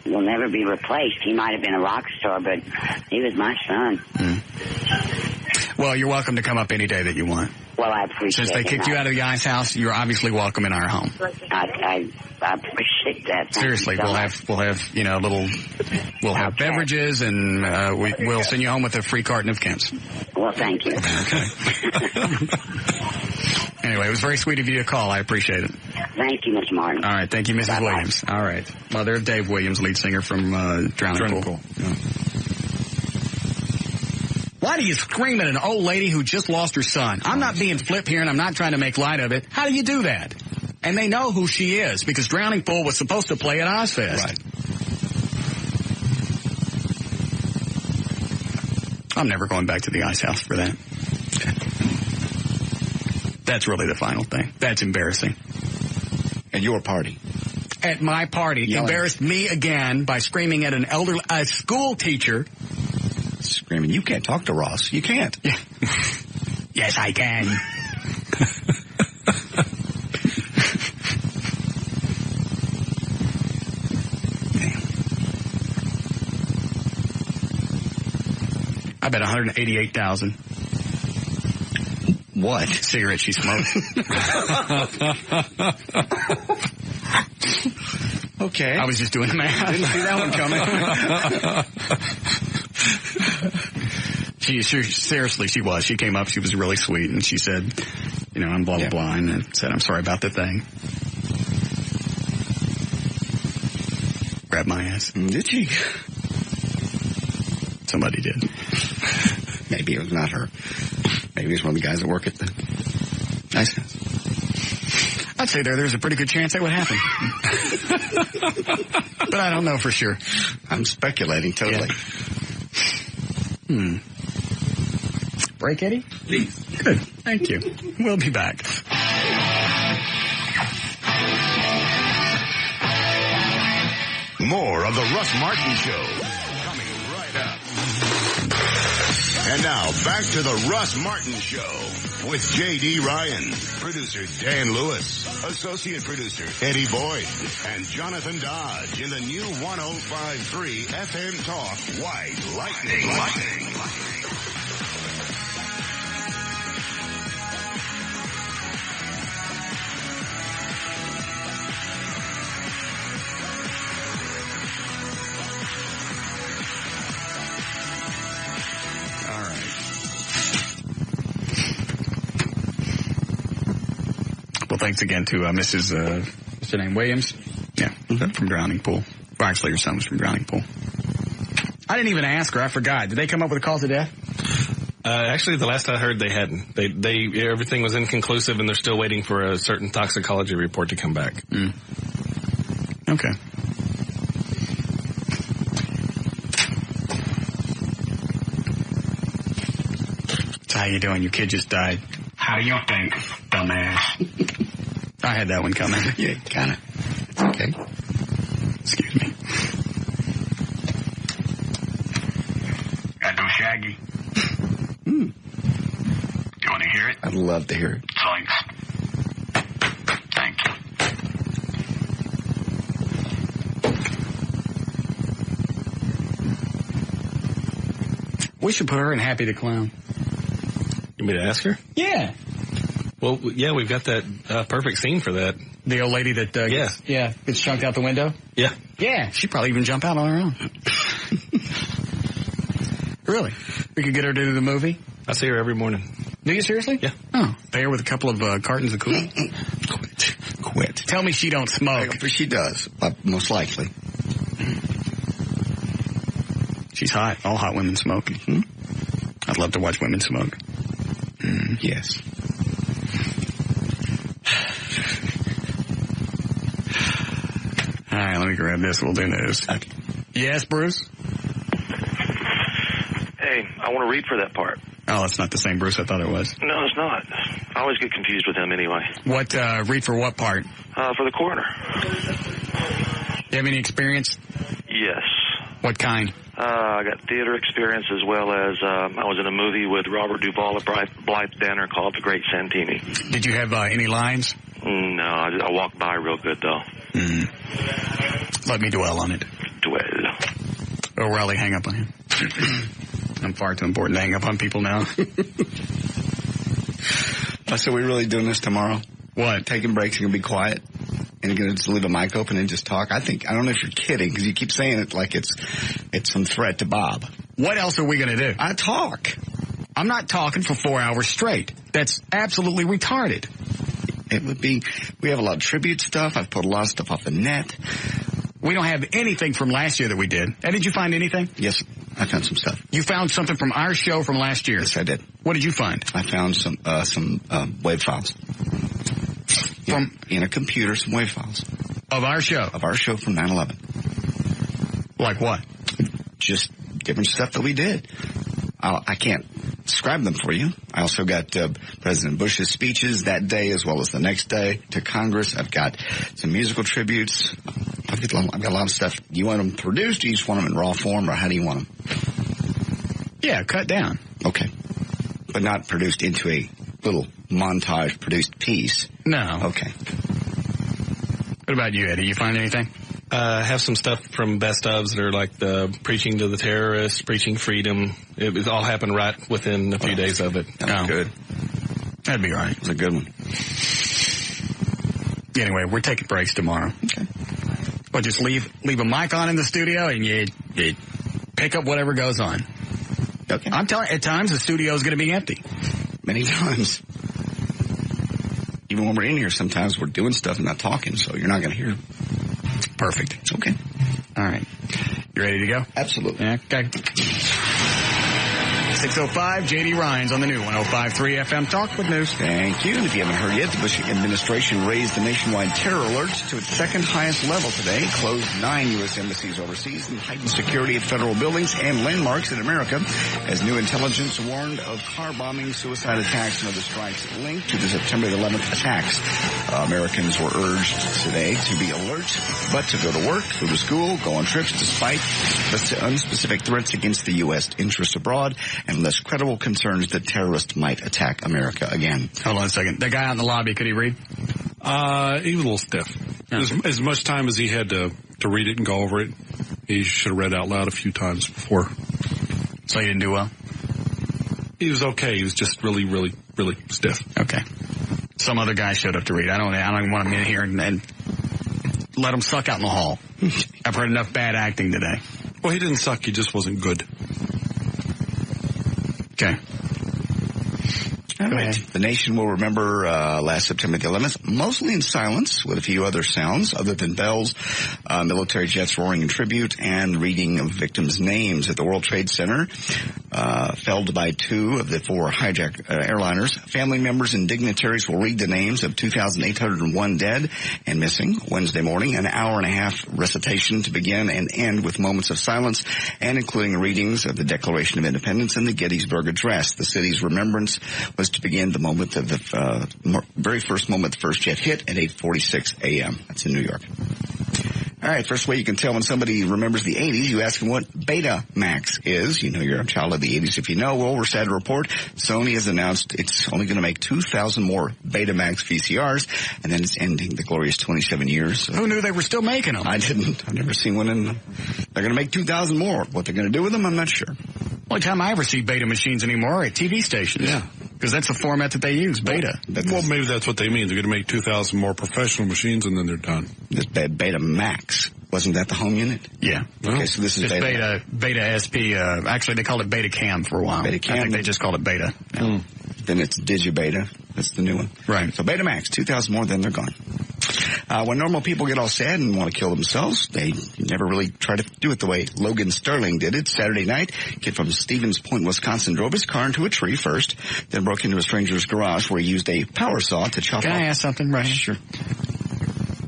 will never be replaced. He might have been a rock star, but he was my son. Well, you're welcome to come up any day that you want. Well, I appreciate it. Since they kicked you out of the ice house, you're obviously welcome in our home. I appreciate that. Seriously, we'll have we'll have beverages, and we'll send you home with a free carton of Kent's. Well, thank you. Okay. Anyway, it was very sweet of you to call. I appreciate it. Thank you, Mr. Martin. All right. Thank you, Mrs. Bye-bye. Williams. All right. Mother of Dave Williams, lead singer from Drowning Pool. Yeah. Why do you scream at an old lady who just lost her son? I'm not being flip here, and I'm not trying to make light of it. How do you do that? And they know who she is, because Drowning Pool was supposed to play at Ozfest. Right. I'm never going back to the ice house for that. That's really the final thing. That's embarrassing. At your party. At my party. Yelling. Embarrassed me again by screaming at a school teacher. Screaming, you can't talk to Ross. You can't. Yeah. Yes, I can. I bet 188,000. What? Cigarette she smoked. Okay. I was just doing the math. Didn't see that one coming. Seriously, she was. She came up. She was really sweet, and she said, I'm blah, blah, blah, and said, I'm sorry about the thing. Grabbed my ass. Did she? Somebody did. Maybe it was not her. Maybe it's one of the guys that work at the ice house. I'd say there's a pretty good chance that would happen. But I don't know for sure. I'm speculating totally. Yeah. Break, Eddie? Please. Good. Thank you. We'll be back. More of the Russ Martin Show coming right up. And now, back to the Russ Martin Show with J.D. Ryan, producer Dan Lewis, associate producer Eddie Boyd, and Jonathan Dodge in the new 105.3 FM Talk White Lightning. Well, thanks again to Mrs. What's her name? Williams? Yeah, from Drowning Pool. Well, actually, her son was from Drowning Pool. I didn't even ask her. I forgot. Did they come up with a cause of death? Actually, the last I heard, they hadn't. They everything was inconclusive, and they're still waiting for a certain toxicology report to come back. Okay. So how you doing? Your kid just died. How do you think, dumbass? I had that one coming. Yeah, kind of. It's okay. Excuse me. Got no Shaggy. Hmm. You want to hear it? I'd love to hear it. Thanks. Thank you. We should put her in Happy the Clown. You want me to ask her? Yeah. Well, yeah, we've got that perfect scene for that. The old lady that gets chunked out the window? Yeah. Yeah, she'd probably even jump out on her own. Really? We could get her to do the movie? I see her every morning. Do you seriously? Yeah. Oh, pay her with a couple of cartons of Kool-Aid? Quit. Tell me she don't smoke. She does, most likely. She's hot. All hot women smoke. Mm-hmm. I'd love to watch women smoke. Mm, yes. All right, let me grab this. We'll do news. Okay. Yes, Bruce? Hey, I want to read for that part. Oh, that's not the same Bruce I thought it was. No, it's not. I always get confused with him anyway. What, read for what part? For the coroner. You have any experience? Yes. What kind? I got theater experience as well as I was in a movie with Robert Duvall at Blythe Danner called The Great Santini. Did you have any lines? No, I walked by real good, though. Let me dwell on it. Dwell. Or Raleigh, hang up on him. I'm far too important to hang up on people now. So we really doing this tomorrow? What? Taking breaks and going to be quiet? And you're going to just leave a mic open and just talk? I don't know if you're kidding, because you keep saying it like it's some threat to Bob. What else are we going to do? I talk. I'm not talking for 4 hours straight. That's absolutely retarded. It would be, we have a lot of tribute stuff. I've put a lot of stuff off the net. We don't have anything from last year that we did. And did you find anything? Yes, I found some stuff. You found something from our show from last year? Yes, I did. What did you find? I found some WAV files. In a computer, some WAV files. Of our show? Of our show from 9/11. Like what? Just different stuff that we did. I can't describe them for you. I also got President Bush's speeches that day as well as the next day to Congress. I've got some musical tributes. I've got a lot of stuff. Do you want them produced, or you just want them in raw form, or how do you want them? Yeah, cut down. Okay. But not produced into a little montage-produced piece. No. Okay. What about you, Eddie? You find anything? Have some stuff from best ofs that are like the preaching to the terrorists, preaching freedom. It all happened right within a few days of it. That's good. That'd be all right. It's a good one. Anyway, we're taking breaks tomorrow. Okay. Well, just leave a mic on in the studio and you pick up whatever goes on. Okay. I'm telling you, at times the studio is going to be empty. Many times. Even when we're in here, sometimes we're doing stuff and not talking, so you're not going to hear. Perfect. Okay. All right. You ready to go? Absolutely. Yeah, okay. 6:05, J.D. Ryan's on the new 105.3 FM Talk with News. Thank you. And if you haven't heard yet, the Bush administration raised the nationwide terror alerts to its second highest level today, closed 9 U.S. embassies overseas, and heightened security at federal buildings and landmarks in America, as new intelligence warned of car bombing, suicide attacks, and other strikes linked to the September 11th attacks. Americans were urged today to be alert, but to go to work, go to school, go on trips, despite unspecific threats against the U.S. interests abroad, and less credible concerns that terrorists might attack America again. Hold on a second. The guy out in the lobby, could he read? He was a little stiff. As much time as he had to read it and go over it, he should have read out loud a few times before. So he didn't do well? He was okay. He was just really, really, really stiff. Okay. Some other guy showed up to read. I don't even want him in here and let him suck out in the hall. I've heard enough bad acting today. Well, he didn't suck. He just wasn't good. Okay. All right. The nation will remember last September the 11th, mostly in silence, with a few other sounds other than bells, military jets roaring in tribute, and reading of victims' names at the World Trade Center. felled by 2 of the 4 hijacked airliners. Family members and dignitaries will read the names of 2,801 dead and missing Wednesday morning. An hour-and-a-half recitation to begin and end with moments of silence, and including readings of the Declaration of Independence and the Gettysburg Address. The city's remembrance was to begin the moment of the very first moment the first jet hit at 8:46 a.m. That's in New York. All right, first way you can tell when somebody remembers the 80s, you ask them what Betamax is. You know you're a child of the 80s if you know. Well, we're sad to report Sony has announced it's only going to make 2,000 more Betamax VCRs, and then it's ending the glorious 27 years. Who knew they were still making them? I didn't. I've never seen one. They're going to make 2,000 more. What they're going to do with them, I'm not sure. Only time I ever see Beta machines anymore are at TV stations. Yeah. Because that's the format that they use, Beta. Well, maybe that's what they mean. They're going to make 2,000 more professional machines, and then they're done. This Betamax. Wasn't that the home unit? Yeah. Okay, so this is Beta SP. Actually, they called it Beta Cam for a while. Beta Cam. I think they just called it Beta. Yeah. Then it's Digibeta. That's the new one. Right. So Betamax, 2,000 more, then they're gone. When normal people get all sad and want to kill themselves, they never really try to do it the way Logan Sterling did it. Saturday night, a kid from Stevens Point, Wisconsin, drove his car into a tree first, then broke into a stranger's garage where he used a power saw to chop off. Can I ask something, Ryan? Sure.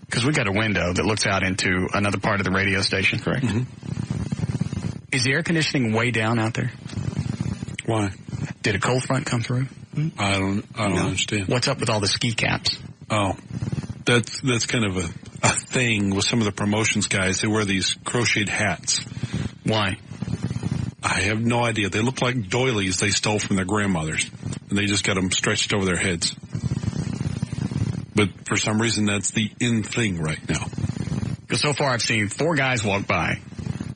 Because we got a window that looks out into another part of the radio station. Correct. Mm-hmm. Is the air conditioning way down out there? Why? Did a cold front come through? I don't understand. What's up with all the ski caps? Oh, that's kind of a thing with some of the promotions guys. They wear these crocheted hats. Why? I have no idea. They look like doilies they stole from their grandmothers, and they just got them stretched over their heads. But for some reason, that's the in thing right now. Because so far I've seen 4 guys walk by,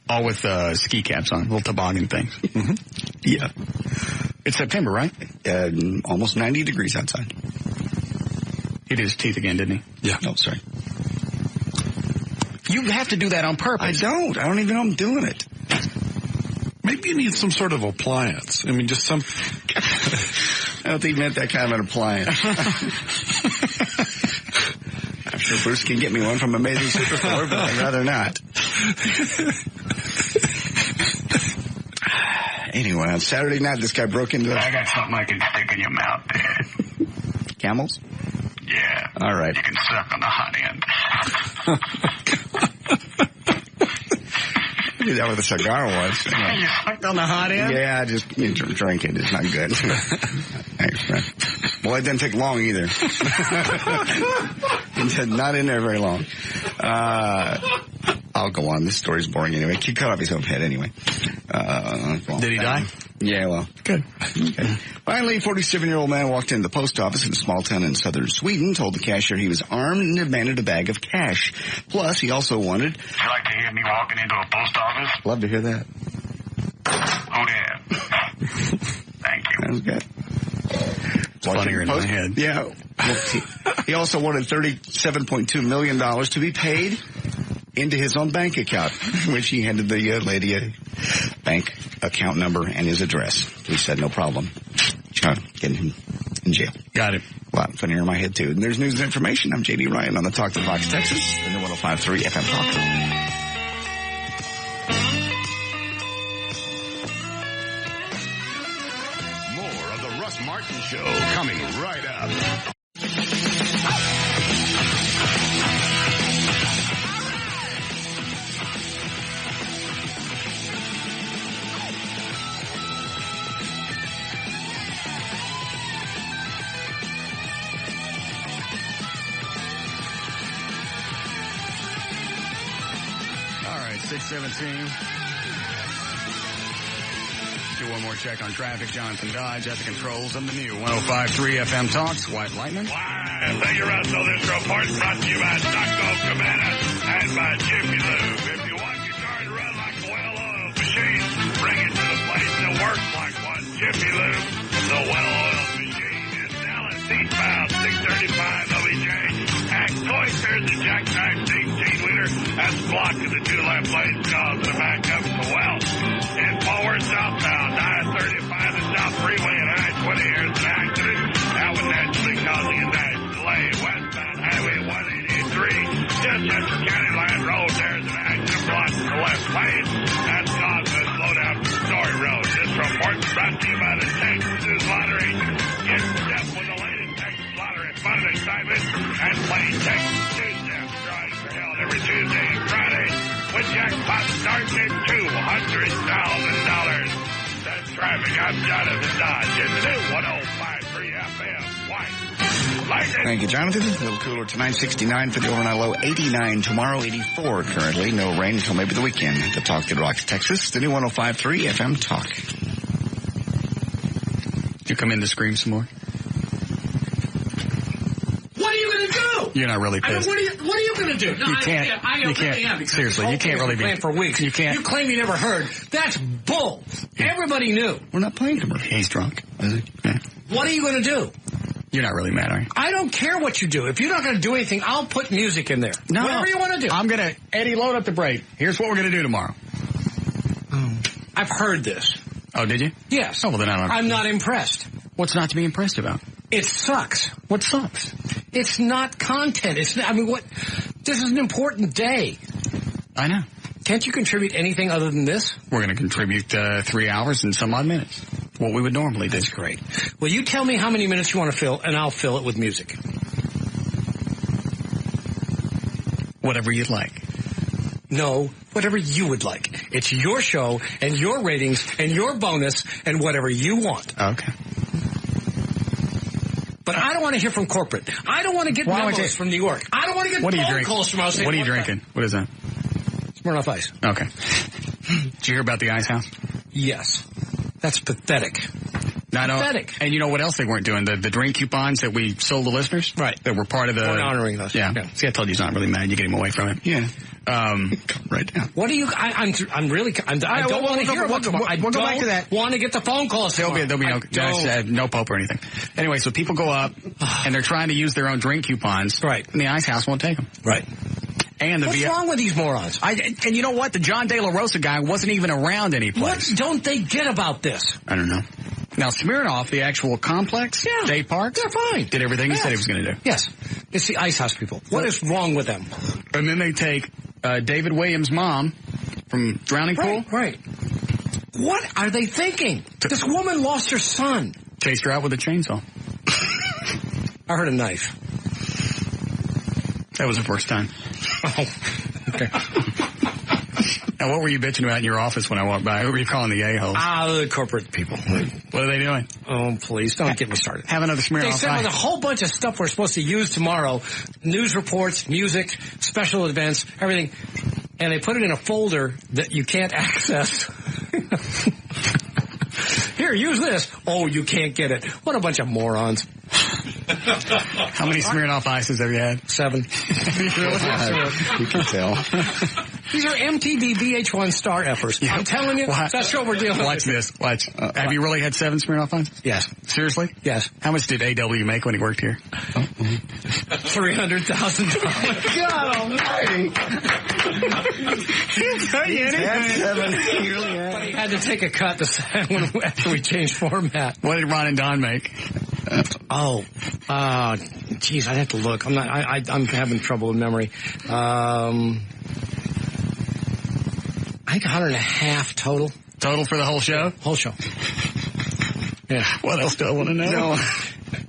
all with ski caps on, little toboggan things. Mm-hmm. Yeah. It's September, right? Almost 90 degrees outside. He did his teeth again, didn't he? Yeah. No, sorry. You have to do that on purpose. I don't even know I'm doing it. Maybe you need some sort of appliance. I mean, just some... I don't think you meant that kind of an appliance. I'm sure Bruce can get me one from Amazing Superstore, but I'd rather not. Anyway, on Saturday night, this guy broke into... I got something I can stick in your mouth, Dad. Camels? Yeah. All right. You can suck on the hot end. I did that with a cigar once. You sucked on the hot end? Yeah, just drink it. It's not good. Thanks, man. Well, it didn't take long either. Not in there very long. I'll go on. This story's boring anyway. He cut off his own head anyway. Did he die? Yeah, well. Good. Okay. Finally, a 47-year-old man walked into the post office in a small town in southern Sweden, told the cashier he was armed and demanded a bag of cash. Plus, he also wanted... Would you like to hear me walking into a post office? Love to hear that. Oh, Dad. Thank you. That was good. It's funnier in my head. Yeah. He also wanted $37.2 million to be paid into his own bank account, which he handed the lady a bank account number and his address. He said, no problem. Getting him in jail. Got it. A lot funnier in my head, too. And there's news and information. I'm J.D. Ryan on the Talk to Fox, Texas, and the 105.3 FM Talk. More of the Russ Martin Show coming right up. All right, 6:17. Do one more check on traffic. Jonathan Dodge at the controls of the new 105.3 FM Talks. White Lightning. Thank you, Russell. This report brought to you by Taco Cabana and by Jiffy Lube. If you want your car to run like a well-oiled machine, bring it to the place that works like one. Jiffy Lube, the well-oiled machine in Dallas, eastbound 635 OBJ. Act Toys, there's the jackknife 18-wheeler. That's blocking the 2 left lanes, causing the backup to well. And forward southbound, I-35 and South Freeway and I-20, here's an accident. That would naturally causing a dash delay. Westbound Highway 183, just Central County Line Road, there's an accident blocking the left lane. That's causing a slowdown from Story Road. This report excitement and play Texas Tuesday. Drawings are held every Tuesday and Friday with jackpot starting at $200,000. That's traffic. I'm Jonathan Dodge in the new 105.3 FM. White. Thank you, Jonathan. A little cooler tonight, 69 for the overnight low, 89 tomorrow, 84 currently. No rain until maybe the weekend. The Talk that Rocks Texas, the new 105.3 FM Talk. Did you come in to scream some more? What are you going to do? You're not really pissed. What are you going to do? No, You can't. I really am. Seriously, you can't really be. Playing for weeks. You can't. You claim you never heard. That's bull. Everybody knew. We're not playing commercial. He's drunk. Is he? Yeah. What are you going to do? You're not really mad, are you? I don't care what you do. If you're not going to do anything, I'll put music in there. No. Whatever you want to do. I'm going to, Eddie, load up the brake. Here's what we're going to do tomorrow. I've heard this. Oh, did you? Yes. Oh, well, then I don't know. I'm not impressed. What's not to be impressed about? It sucks. What sucks? It's not content. It's not, I mean, what? This is an important day. I know. Can't you contribute anything other than this? We're going to contribute 3 hours and some odd minutes. What we would normally do. That's great. Well, you tell me how many minutes you want to fill, and I'll fill it with music. Whatever you'd like. No, whatever you would like. It's your show, and your ratings, and your bonus, and whatever you want. Okay. But I don't want to hear from corporate. I don't want to get memos from New York. I don't want to get phone calls from outside. What are you drinking? What is that? Smirnoff Ice. Okay. Did you hear about the ice house? Yes. That's pathetic. Pathetic. And you know what else they weren't doing? The drink coupons that we sold the listeners? Right. That were part of the... We're honoring those. Yeah. See, I told you he's not really mad. You get him away from it. Yeah. Right down. What do you... I don't want to hear about tomorrow. I don't back to that. want to get the phone calls tomorrow. There'll be no Pope or anything. Anyway, so people go up, and they're trying to use their own drink coupons. Right. And the ice house won't take them. Right. And What's wrong with these morons? And you know what? The John De La Rosa guy wasn't even around any place. What don't they get about this? I don't know. Now, Smirnoff, the actual complex, Dave Parks, they're fine. Did everything he said he was going to do. Yes. It's the ice house people. What is wrong with them? And then they take David Williams' mom from Drowning Pool. Right. What are they thinking? This woman lost her son. Chased her out with a chainsaw. I heard a knife. That was the first time. Oh, okay. Now, what were you bitching about in your office when I walked by? Who were you calling the a-holes? The corporate people. What are they doing? Oh, please, don't get me started. Have another Smirnoff. They sent with a whole bunch of stuff we're supposed to use tomorrow. News reports, music, special events, everything. And they put it in a folder that you can't access. Here, use this. Oh, you can't get it. What a bunch of morons. How many Smirnoff Ices have you had? 7. You can tell. These are MTV VH1 star efforts. Yeah. I'm telling you, that's what we're dealing with. Watch this. Watch. Have you really had 7 Smirnoff Ices? Yes. Seriously? Yes. How much did AW make when he worked here? $300,000. God almighty. He'll tell you anything. But he had to take a cut after we changed format. What did Ron and Don make? Geez, I'd have to look. I'm having trouble with memory. I think 150 total. Total for the whole show? Whole show. Yeah. What else do I want to know? No.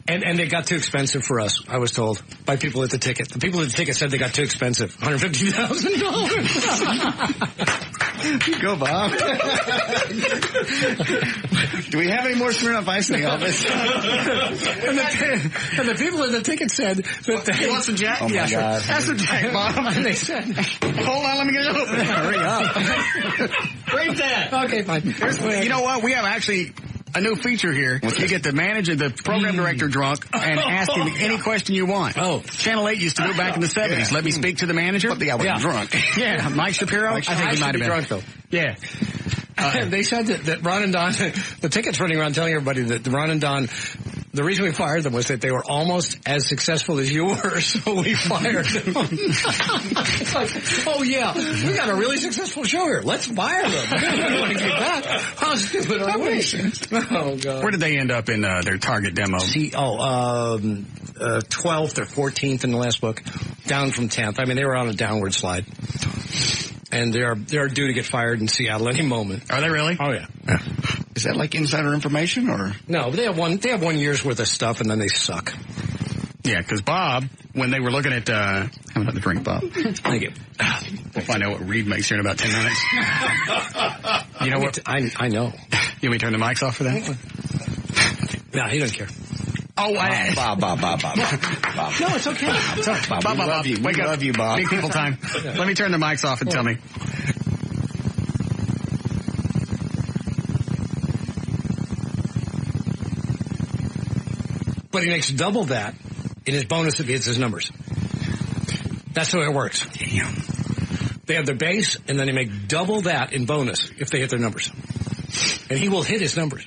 And they got too expensive for us, I was told, by people at the ticket. The people at the ticket said they got too expensive. $150,000. Go, Bob. Do we have any more Smirnoff Ice in the office? and the people at the ticket said that they... You want some Jack? Oh, my God. That's some Jack, Bob. And they said... Hold on, let me get it open. Hurry up. Break that. Okay, fine. You know what? We have actually... a new feature here. You get the manager, the program director drunk, and ask him any question you want. Oh. Channel 8 used to do it back in the 70s. Yeah. Let me speak to the manager. But the guy wasn't drunk. Yeah, Mike Shapiro. I think he might have been drunk, though. Yeah. They said that Ron and Don, the ticket's running around telling everybody that Ron and Don, the reason we fired them was that they were almost as successful as you were, so we fired them. It's like, oh yeah, we got a really successful show here. Let's fire them. We don't want to keep that. How stupid are we? Oh, God. Where did they end up in their target demo? 12th or 14th in the last book, down from 10th. I mean, they were on a downward slide. And they're due to get fired in Seattle any moment. Are they really? Oh yeah. Is that like insider information or? No, but they have one year's worth of stuff and then they suck. Yeah, because Bob, when they were looking at, how about the drink, Bob? Thank you. We'll find out what Reed makes here in about 10 minutes. You know what? I know. You want me to turn the mics off for that? No, he doesn't care. Oh, Bob. No, it's okay. It's all right. Bob, Bob, we love you. Wake We up. love you, Bob. Big people time. Let me turn the mics off and tell me. But he makes double that in his bonus if he hits his numbers. That's the way it works. Damn. They have their base, and then they make double that in bonus if they hit their numbers. And he will hit his numbers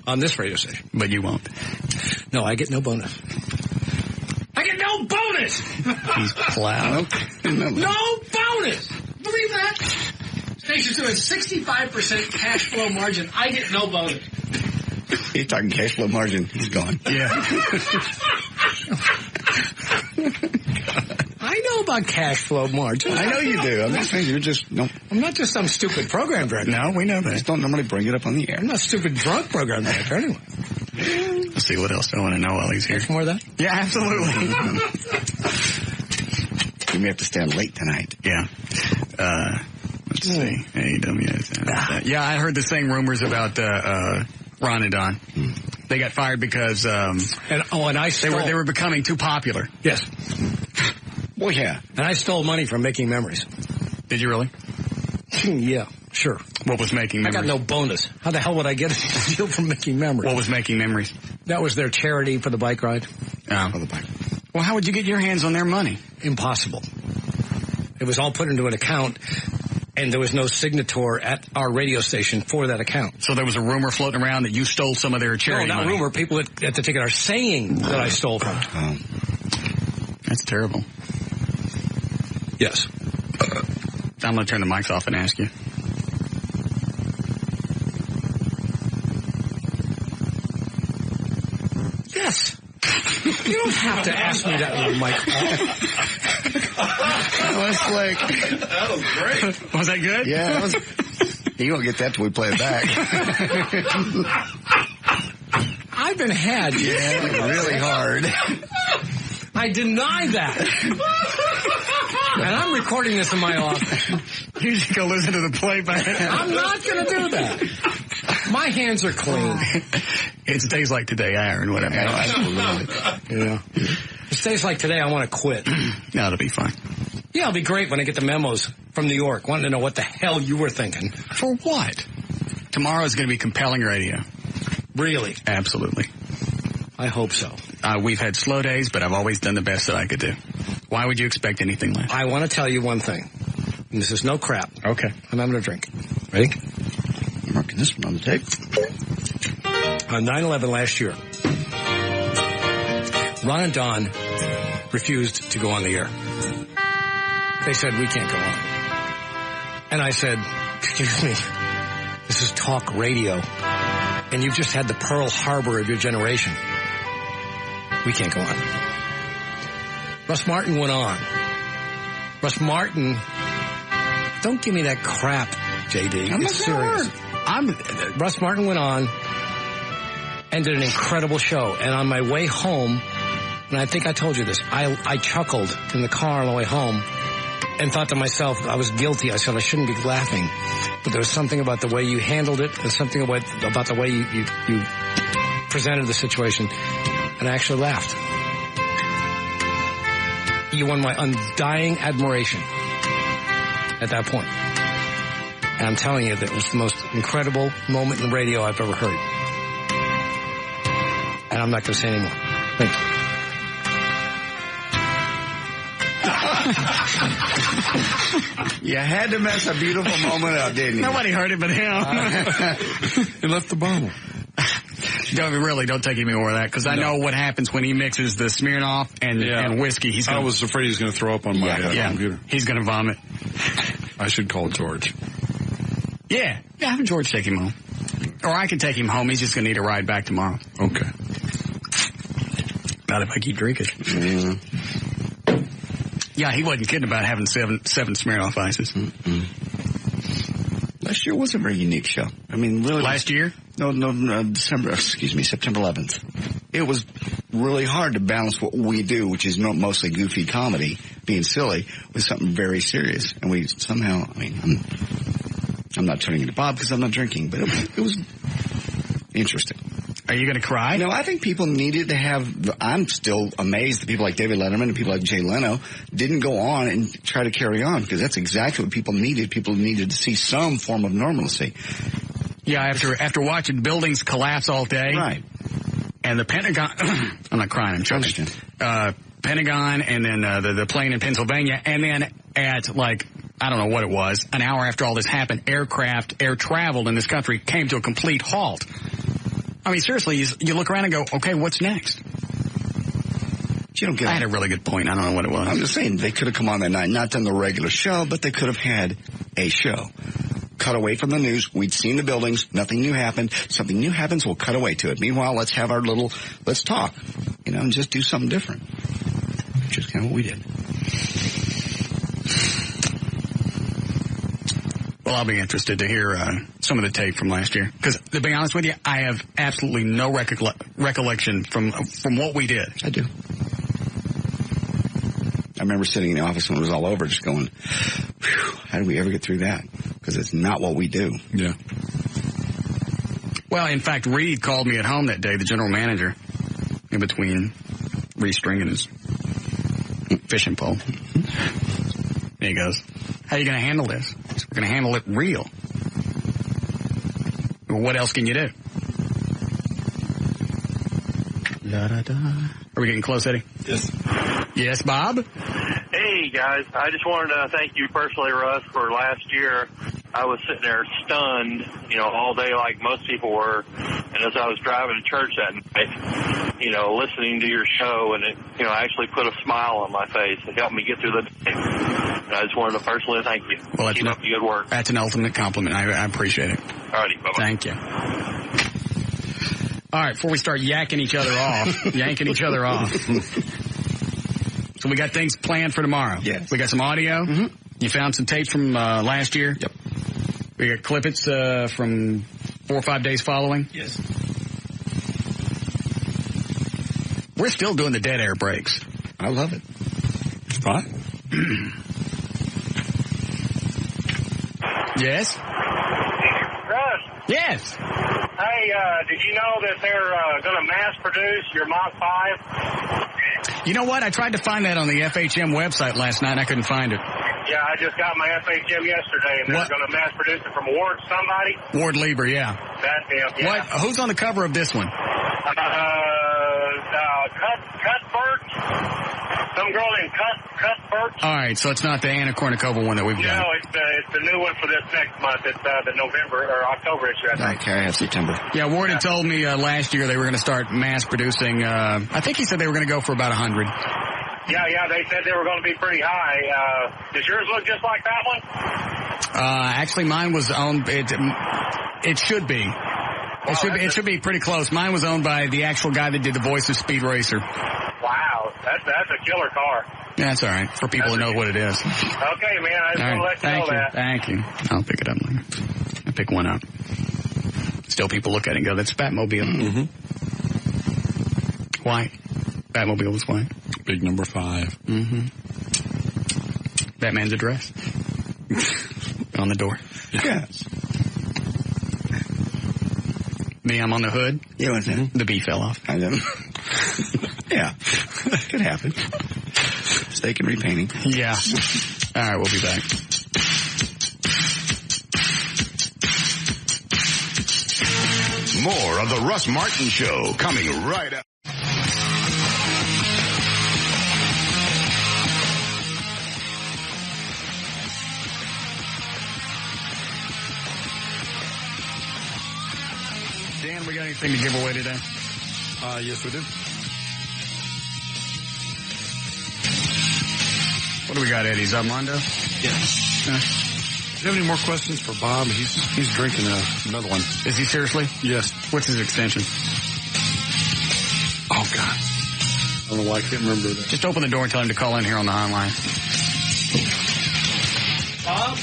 on this radio station. But you won't. No, I get no bonus. I get no bonus! He's plowed. No bonus! Believe that? Station's doing 65% cash flow margin. I get no bonus. He's talking cash flow margin. He's gone. Yeah. I know about cash flow margin. I know you do. I'm just saying you're just, no. I'm not just some stupid program director. No, we know that. Just don't normally bring it up on the air. I'm not a stupid drunk program director anyway. Let's see what else I want to know while he's here. More of that? Yeah, absolutely. You may have to stay on late tonight. Yeah. Let's see. Yeah, I heard the same rumors about Ron and Don. They got fired because they were becoming too popular. Yes. Well, yeah. And I stole money from Making Memories. Did you really? Yeah, sure. What was Making Memories? I got no bonus. How the hell would I get a deal from Making Memories? What was Making Memories? That was their charity for the bike ride. For the bike. Well, how would you get your hands on their money? Impossible. It was all put into an account, and there was no signator at our radio station for that account. So there was a rumor floating around that you stole some of their charity money? No, not rumor. People at the ticket are saying that I stole from them. That's terrible. Yes. I'm going to turn the mics off and ask you. Yes. You don't have to ask me that with the mic That was like... That was great. Was that good? Yeah. That was, you won't get that till we play it back. I've been had. Yeah, really hard. I deny that. And I'm recording this in my office. You should go listen to the playback. I'm not going to do that. My hands are clean. It's days like today, Aaron, whatever. Yeah. It's days like today, I want to quit. That'll be fine. Yeah, it'll be great when I get the memos from New York, wanting to know what the hell you were thinking. For what? Tomorrow's going to be compelling radio. Really? Absolutely. I hope so. We've had slow days, but I've always done the best that I could do. Why would you expect anything less? I want to tell you one thing. And this is no crap. Okay. I'm having a drink. Ready? I'm marking this one on the tape. On 9/11 last year, Ron and Don refused to go on the air. They said, we can't go on. And I said, excuse me, this is talk radio. And you've just had the Pearl Harbor of your generation. We can't go on. Russ Martin went on. Russ Martin, don't give me that crap, JD. I'm it's serious. Russ Martin went on and did an incredible show. And on my way home, and I think I told you this, I chuckled in the car on the way home and thought to myself, I was guilty. I said I shouldn't be laughing. But there was something about the way you handled it and something about the way you presented the situation. And I actually laughed. You won my undying admiration at that point. And I'm telling you, that was the most incredible moment in radio I've ever heard. And I'm not going to say anymore. Thank you. You had to mess a beautiful moment up, didn't you? Nobody heard it but him. He left the bottle. Don't take any more of that, because I know what happens when he mixes the Smirnoff and whiskey. I was afraid he was going to throw up on my computer. He's going to vomit. I should call George. Yeah, have George take him home. Or I can take him home. He's just going to need a ride back tomorrow. Okay. Not if I keep drinking. Yeah, he wasn't kidding about having seven Smirnoff Ices. Last year was a very unique show. I mean, really. Last year? No, September 11th. it was really hard to balance what we do, which is mostly goofy comedy, being silly, with something very serious. And we somehow, I'm not turning into Bob because I'm not drinking, but it was interesting. Are you going to cry? No, I think people needed to have, I'm still amazed that people like David Letterman and people like Jay Leno didn't go on and try to carry on, because that's exactly what people needed. People needed to see some form of normalcy. Yeah, after watching buildings collapse all day. Right. And the Pentagon, I'm not crying, I'm choking. Pentagon, and then the plane in Pennsylvania, and then at I don't know what it was, an hour after all this happened, air travel in this country came to a complete halt. I mean, seriously, you look around and go, okay, what's next? I had a really good point. I don't know what it was. I'm just saying, they could have come on that night, not done the regular show, but they could have had a show. Cut away from the news. We'd seen the buildings. Nothing new happened. Something new happens, we'll cut away to it. Meanwhile, let's have let's talk, and just do something different. Which is kind of what we did. Well, I'll be interested to hear some of the tape from last year. Because, to be honest with you, I have absolutely no recollection from what we did. I do. I remember sitting in the office when it was all over just going, how did we ever get through that? Because it's not what we do. Yeah. Well, in fact, Reed called me at home that day, the general manager, in between restringing his fishing pole. And he goes, how are you going to handle this? We're going to handle it real. Well, what else can you do? La-da-da. Are we getting close, Eddie? Yes. Yes, Bob? Hey, guys. I just wanted to thank you personally, Russ, for last year. I was sitting there stunned, all day like most people were. And as I was driving to church that night, listening to your show, and it, actually put a smile on my face. It helped me get through the day. And I just wanted to personally thank you. Well, keep up the good work. That's an ultimate compliment. I appreciate it. All righty. Bye-bye. Thank you. All right, before we start yanking each other off. So we got things planned for tomorrow. Yes. We got some audio. Mm-hmm. You found some tapes from last year. Yep. We got clippets from 4 or 5 days following. Yes. We're still doing the dead air breaks. I love it. It's fine. Yes? Russ? Yes. Hey, did you know that they're going to mass produce your Mach 5? You know what? I tried to find that on the FHM website last night. I couldn't find it. Yeah, I just got my FHM yesterday, and they're going to mass produce it from Ward somebody. Ward Lieber, yeah. That's him, yeah. What? Who's on the cover of this one? Cuthbert. Some girl named Cuthbert. All right, so it's not the Anna Kournikova one that we've got. No, it's the new one for this next month. It's the November or October issue, I think. Okay, I have September. Yeah, Ward had told me last year they were going to start mass producing. I think he said they were going to go for about 100. Yeah, they said they were going to be pretty high. Does yours look just like that one? Actually, mine was owned. It should be. It should be pretty close. Mine was owned by the actual guy that did the voice of Speed Racer. Wow, that's a killer car. That's all right for people to know what it is. Okay, man. I just want to let you know that. Thank you. I'll pick it up later. I'll pick one up. Still, people look at it and go, "That's Batmobile." Mm-hmm. White. Batmobile was white. Big number 5. Mm-hmm. Batman's address on the door. Yes. Me, I'm on the hood. Yeah, what's that? The B fell off. I know. Yeah, could happen. Mistake and repainting. Yeah. All right, we'll be back. More of the Russ Martin Show coming right up. Dan, we got anything to give away today? Yes, we do. What do we got, Eddie? Armando? Yes. Do you have any more questions for Bob? He's drinking another one. Is he seriously? Yes. What's his extension? Oh, God. I don't know why I can't remember that. Just open the door and tell him to call in here on the hotline. Bob?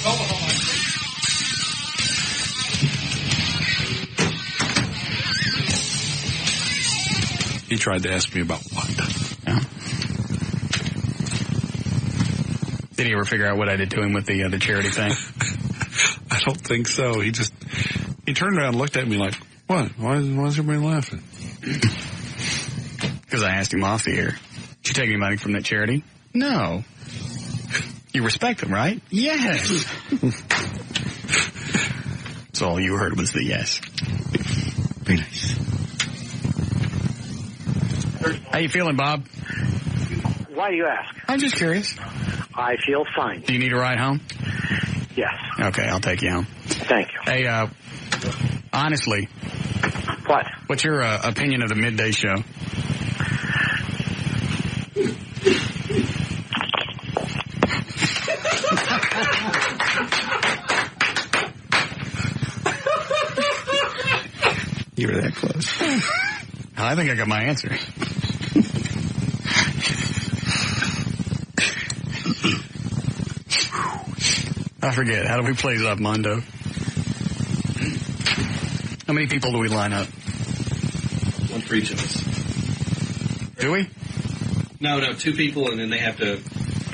Hold on. He tried to ask me about what? Yeah. Did he ever figure out what I did to him with the charity thing? I don't think so. He turned around and looked at me like, what? Why is everybody laughing? Because I asked him off the air. Did you take any money from that charity? No. You respect them, right? Yes. So all you heard was the yes. Very nice. How you feeling, Bob? Why do you ask? I'm just curious. I feel fine. Do you need a ride home? Yes. Okay, I'll take you home. Thank you. Hey, honestly. What? What's your opinion of the midday show? You were that close. I think I got my answer. I forget. How do we play up, Mondo? How many people do we line up? One for each of us. Do we? No, 2 people, and then they have to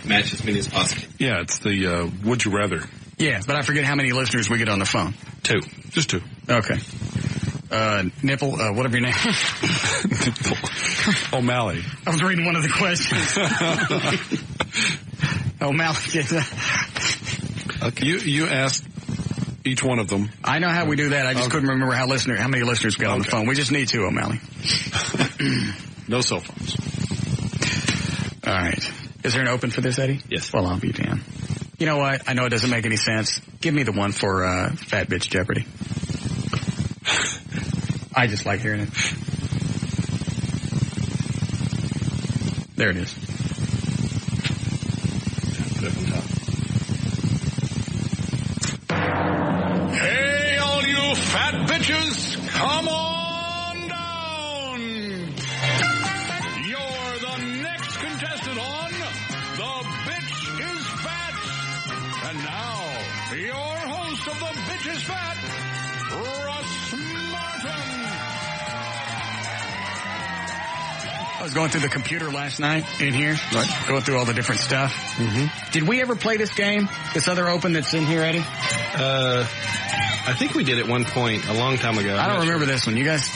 match as many as possible. Yeah, it's the Would You Rather. Yeah, but I forget how many listeners we get on the phone. 2. Just 2. Okay. Nipple, whatever your name. Nipple. O'Malley. I was reading one of the questions. O'Malley. Okay. You asked each one of them. I know how we do that. I just couldn't remember how many listeners we got on the phone. We just need 2, O'Malley. No cell phones. All right. Is there an open for this, Eddie? Yes. Well, I'll be damned. You know what? I know it doesn't make any sense. Give me the one for Fat Bitch Jeopardy. I just like hearing it. There it is. Hey, all you fat bitches, come on down. You're the next contestant on The Bitch is Fat. And now, your host of The Bitch is Fat, Russ Martin. I was going through the computer last night in here, going through all the different stuff. Mm-hmm. Did we ever play this game, this other open that's in here, Eddie? I think we did at one point a long time ago. I don't remember this one. You guys?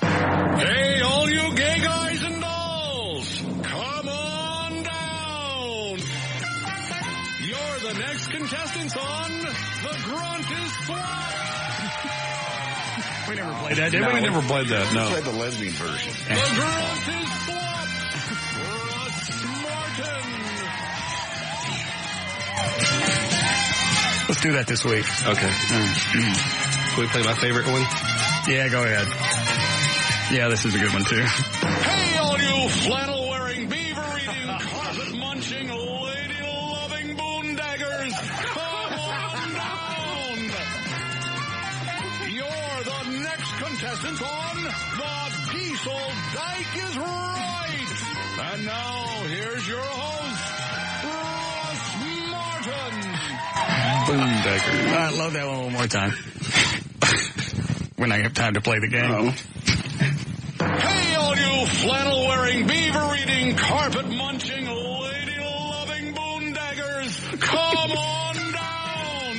Hey, all you gay guys and dolls, come on down. You're the next contestants on The Grunt is Swap. We never played that, did No, we? we never played that, no. We played the lesbian version. The Grunt is Swap. Russ Martin. Let's do that this week. Okay. Can we play my favorite one? Yeah, go ahead. Yeah, this is a good one, too. Hey, all you flannel-wearing, beaver-eating, carpet-munching, lady-loving boondaggers, come on down. You're the next contestants on The Diesel Dyke is Right. And now, here's your host, Russ Martin. Boondagger. I love that one more time. When I have time to play the game. Hey, all you flannel-wearing, beaver-eating, carpet-munching, lady-loving boondaggers, come on down.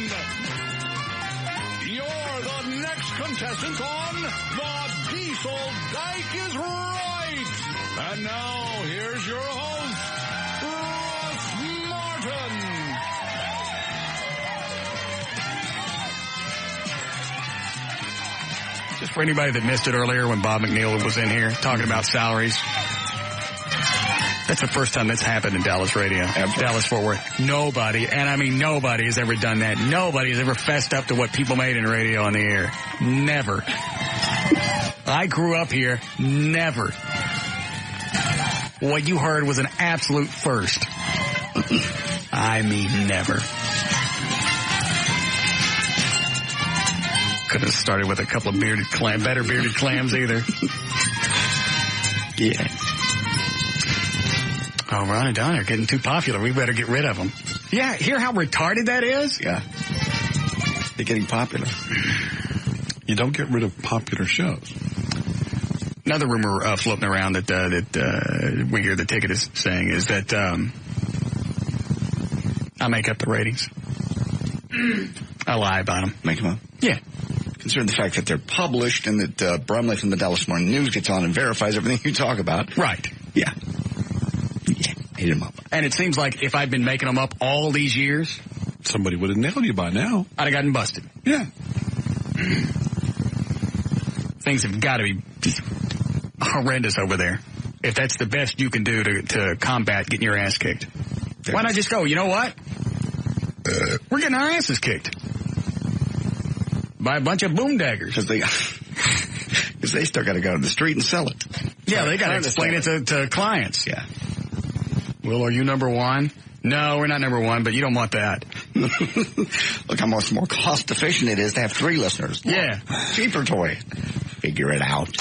You're the next contestants on The Diesel Dyke is Right. And now, here's your host, Russ Martin. Just for anybody that missed it earlier when Bob McNeil was in here talking about salaries. That's the first time that's happened in Dallas radio. Dallas-Fort Worth. Nobody, and I mean nobody has ever done that. Nobody has ever fessed up to what people made in radio on the air. Never. I grew up here. Never. What you heard was an absolute first. I mean never. Could have started with a couple of better bearded clams either. Yeah. Oh, Ron and Don are getting too popular. We better get rid of them. Yeah, hear how retarded that is? Yeah. They're getting popular. You don't get rid of popular shows. Another rumor floating around that we hear the ticket is saying is that I make up the ratings. I lie about them. Make them up? Yeah. Considering the fact that they're published and that Brumley from the Dallas Morning News gets on and verifies everything you talk about. Right. Yeah. Yeah. Hit them up. And it seems like if I'd been making them up all these years, somebody would have nailed you by now. I'd have gotten busted. Yeah. Things have got to be horrendous over there. If that's the best you can do to combat getting your ass kicked. Why not just go, you know what? We're getting our asses kicked by a bunch of boondaggers. Because they still got to go to the street and sell it. Yeah, they got to explain it to clients. Yeah. Well, are you number one? No, we're not number one, but you don't want that. Look how much more cost efficient it is to have 3 listeners. Yeah. Cheaper toy. Figure it out.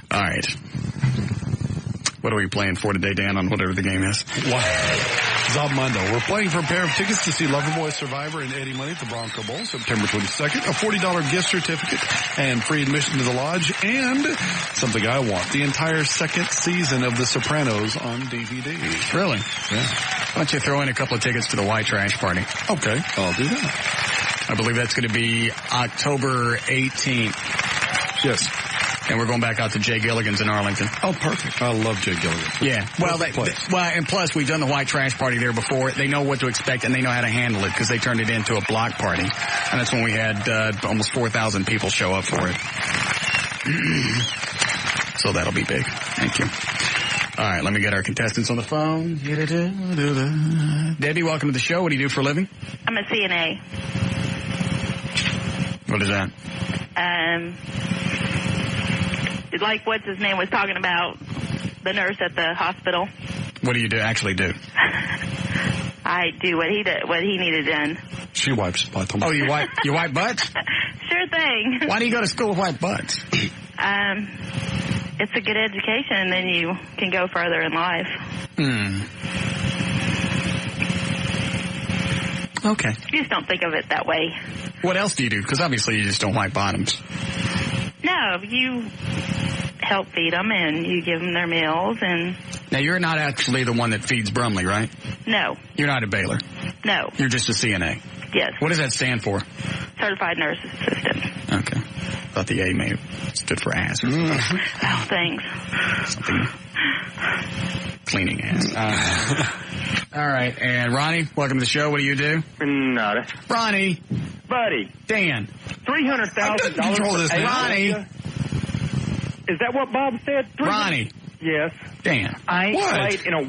All right. What are we playing for today, Dan, on whatever the game is? Zabmondo. We're playing for a pair of tickets to see Loverboy Survivor and Eddie Money at the Bronco Bowl, September 22nd, a $40 gift certificate, and free admission to the lodge, and something I want, the entire second season of The Sopranos on DVD. Really? Yeah. Why don't you throw in a couple of tickets to the White Trash Party? Okay, I'll do that. I believe that's going to be October 18th. Yes. And we're going back out to Jay Gilligan's in Arlington. Oh, perfect. I love Jay Gilligan. Yeah. Well, and plus we've done the White Trash Party there before. They know what to expect and they know how to handle it because they turned it into a block party. And that's when we had almost 4,000 people show up for it. So that'll be big. Thank you. All right, let me get our contestants on the phone. Debbie, welcome to the show. What do you do for a living? I'm a CNA. What is that? Like what's his name was talking about, the nurse at the hospital. What do you actually do? I do what he needed done. She wipes butts. Oh, you wipe butts? Sure thing. Why do you go to school with wipe butts? It's a good education, and then you can go further in life. Okay. You just don't think of it that way. What else do you do? Because obviously you just don't wipe bottoms. No, you help feed them and you give them their meals and... Now, you're not actually the one that feeds Brumley, right? No. You're not a Baylor? No. You're just a CNA? Yes. What does that stand for? Certified Nurse Assistant. Okay. Thought the A may have stood for ass. Oh, thanks. Something. Cleaning ass. All right. And Ronnie, welcome to the show. What do you do? Nada. Ronnie. Buddy. Dan. $300,000. Ronnie. Is that what Bob said? Ronnie. Yes. Dan. I ain't played in a...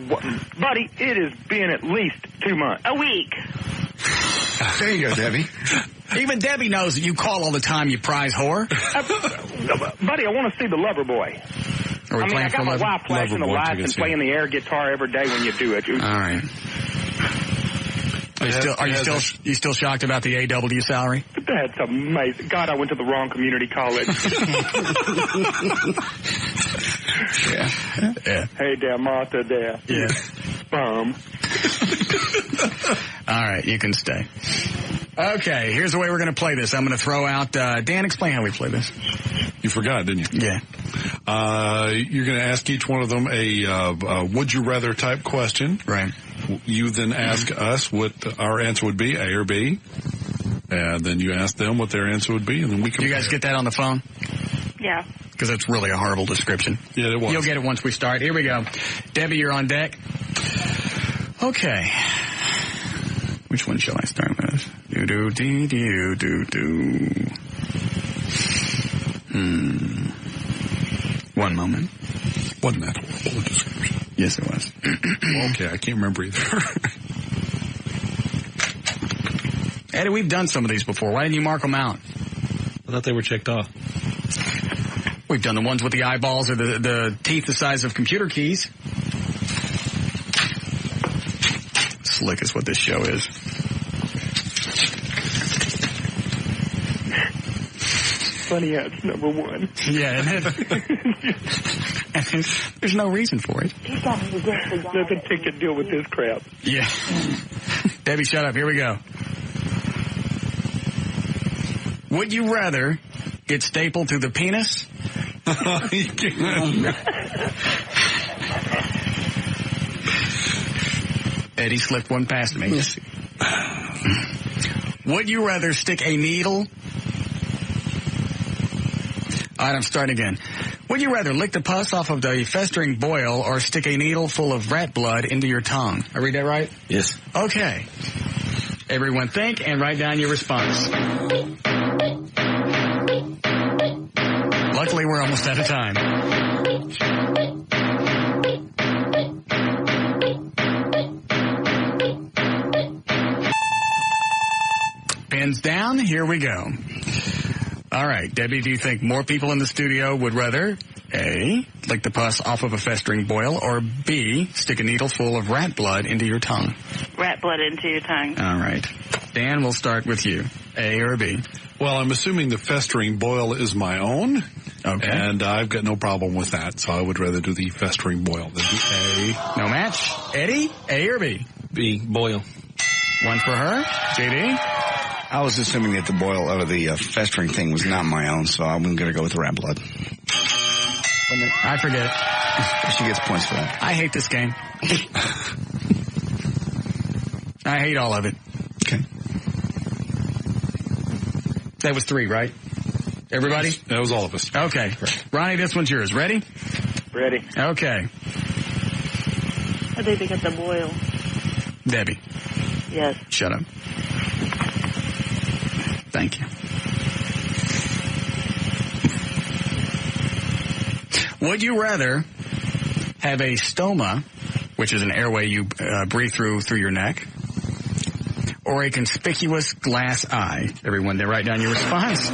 Buddy, it has been at least 2 months. A week. There you go, Debbie. Even Debbie knows that you call all the time, you prize whore. Buddy, I want to see the lover boy. I got my wife flashing the lights and playing the air guitar every day when you do it. All right. Are you still shocked about the AW salary? That's amazing. God, I went to the wrong community college. Yeah. Hey there, Martha there. Yeah. Bum. All right, you can stay. Okay, here's the way we're going to play this. I'm going to throw out... Dan, explain how we play this. You forgot, didn't you? Yeah. You're going to ask each one of them a would-you-rather type question. Right. You then ask us what our answer would be, A or B. And then you ask them what their answer would be, and then we can... You guys get that on the phone? Yeah. Because it's really a horrible description. Yeah, it was. You'll get it once we start. Here we go. Debbie, you're on deck. Okay. Which one shall I start with? One moment. Wasn't that horrible description? Yes, it was. Okay, I can't remember either. Eddie, we've done some of these before. Why didn't you mark them out? I thought they were checked off. We've done the ones with the eyeballs or the teeth the size of computer keys. Slick is what this show is. Funny how it's number one. Yeah, and there's no reason for it. Nothing Tick can deal with this crap. Yeah. Debbie, shut up. Here we go. Would you rather get stapled to the penis Eddie slipped one past me. Yes. Would you rather stick a needle? All right, I'm starting again. Would you rather lick the pus off of the festering boil or stick a needle full of rat blood into your tongue? I read that right? Yes. Okay. Everyone think and write down your response. Luckily, we're almost out of time. Pens down. Here we go. All right, Debbie, do you think more people in the studio would rather A, lick the pus off of a festering boil, or B, stick a needle full of rat blood into your tongue? Rat blood into your tongue. All right. Dan, we'll start with you. A or B? Well, I'm assuming the festering boil is my own. Okay. And I've got no problem with that, so I would rather do the festering boil than the A. No match. Eddie, A or B? B, boil. One for her. JD? I was assuming that the boil or the festering thing was not my own, so I'm going to go with the rat blood. I forget it. She gets points for that. I hate this game. I hate all of it. Okay. That was 3, right? Everybody? That was all of us. Okay. Ronnie, this one's yours. Ready? Ready. Okay. I think they got the boil. Debbie. Yes. Shut up. Thank you. Would you rather have a stoma, which is an airway you breathe through your neck, or a conspicuous glass eye? Everyone there, write down your response.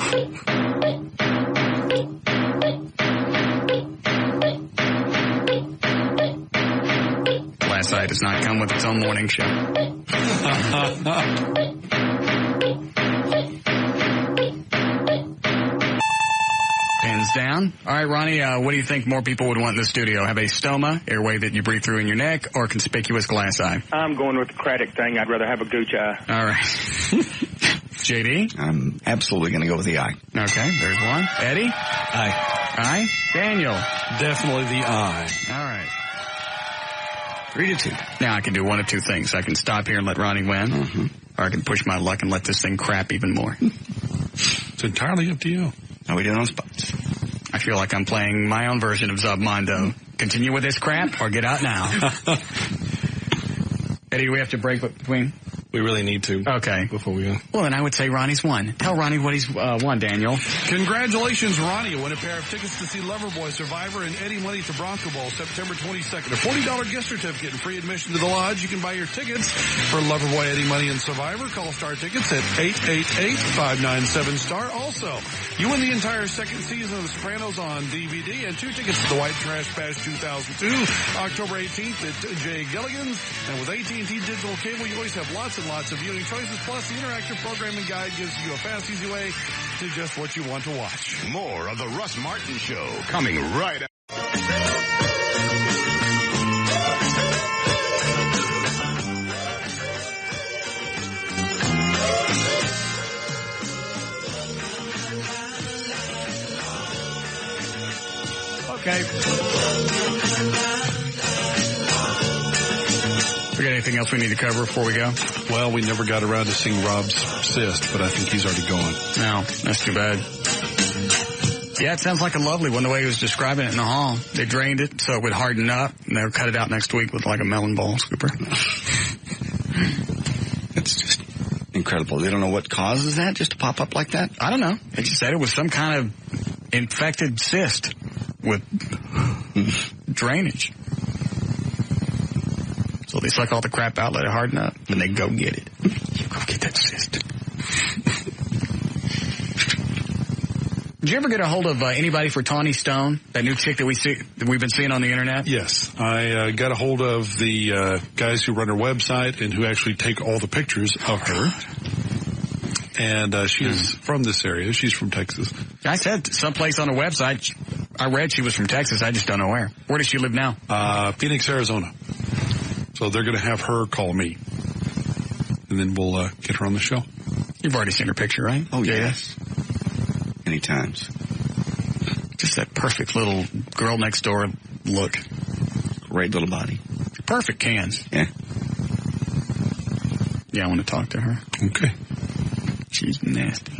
Glass eye does not come with its own morning show. Pens down. All right, Ronnie, what do you think more people would want in the studio? Have a stoma, airway that you breathe through in your neck, or conspicuous glass eye? I'm going with the Craddock thing. I'd rather have a gooch eye. All right. JD? I'm absolutely going to go with the eye. Okay, there's one. Eddie? Eye. Daniel? Definitely the eye. All right. 3-2. Now I can do one of two things. I can stop here and let Ronnie win, or I can push my luck and let this thing crap even more. It's entirely up to you. How we doing on spots? I feel like I'm playing my own version of Zubmondo. Continue with this crap or get out now. Eddie, do we have to break between? We really need to. Okay. Before we go. Well, then I would say Ronnie's won. Tell Ronnie what he's won, Daniel. Congratulations, Ronnie. You win a pair of tickets to see Loverboy, Survivor, and Eddie Money at the Bronco Bowl, September 22nd. A $40 gift certificate and free admission to the lodge. You can buy your tickets for Loverboy, Eddie Money, and Survivor. Call Star Tickets at 888-597-STAR. Also, you win the entire second season of The Sopranos on DVD and 2 tickets to the White Trash Bash 2002, October 18th at Jay Gilligan's. And with AT&T Digital Cable, you always have lots and lots of viewing choices. Plus, the interactive programming guide gives you a fast, easy way to just what you want to watch. More of the Russ Martin Show coming right up. Okay. We got anything else we need to cover before we go? Well, we never got around to seeing Rob's cyst, but I think he's already gone. No, that's too bad. Yeah, it sounds like a lovely one, the way he was describing it in the hall. They drained it so it would harden up, and they'll cut it out next week with like a melon ball scooper. It's just incredible. They don't know what causes that just to pop up like that? I don't know. They just said it was some kind of infected cyst with drainage. So they suck all the crap out, let it harden up, and they go get it. You go get that cyst. Did you ever get a hold of anybody for Tawny Stone, that new chick that we've been seeing on the internet? Yes, I got a hold of the guys who run her website and who actually take all the pictures of her. And she is from this area. She's from Texas. I said someplace on a website. I read she was from Texas. I just don't know where. Where does she live now? Phoenix, Arizona. So they're going to have her call me. And then we'll get her on the show. You've already seen her picture, right? Oh, yes. Many times. Just that perfect little girl next door look. Great little body. Perfect cans. Yeah. Yeah, I want to talk to her. Okay. She's nasty.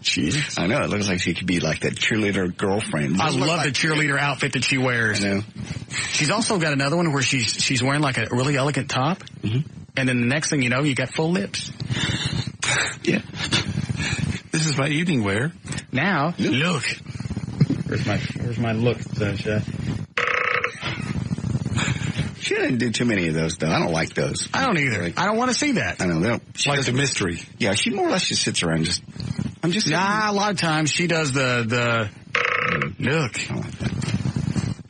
She is. I know. It looks like she could be like that cheerleader girlfriend. I love the cheerleader outfit that she wears. I know. She's also got another one where she's wearing like a really elegant top. Mm-hmm. And then the next thing you know, you got full lips. Yeah. This is my evening wear. Now, look. Where's my look, sunshine? She didn't do too many of those, though. I don't like those. I don't either. I don't want to see that. I know. They don't. She like the mystery. Yeah, she more or less just sits around Nah, a lot of times she does the look. I like that.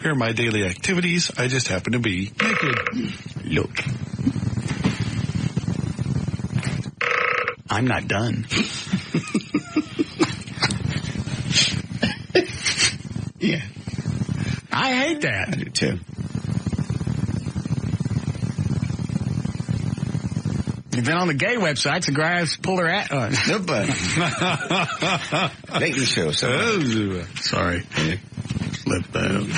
Here are my daily activities. I just happen to be naked. Look. I'm not done. Yeah. I hate that. I do too. You've been on the gay websites, the guys pull their ass. No, but dating show. So. Sorry. Slip out.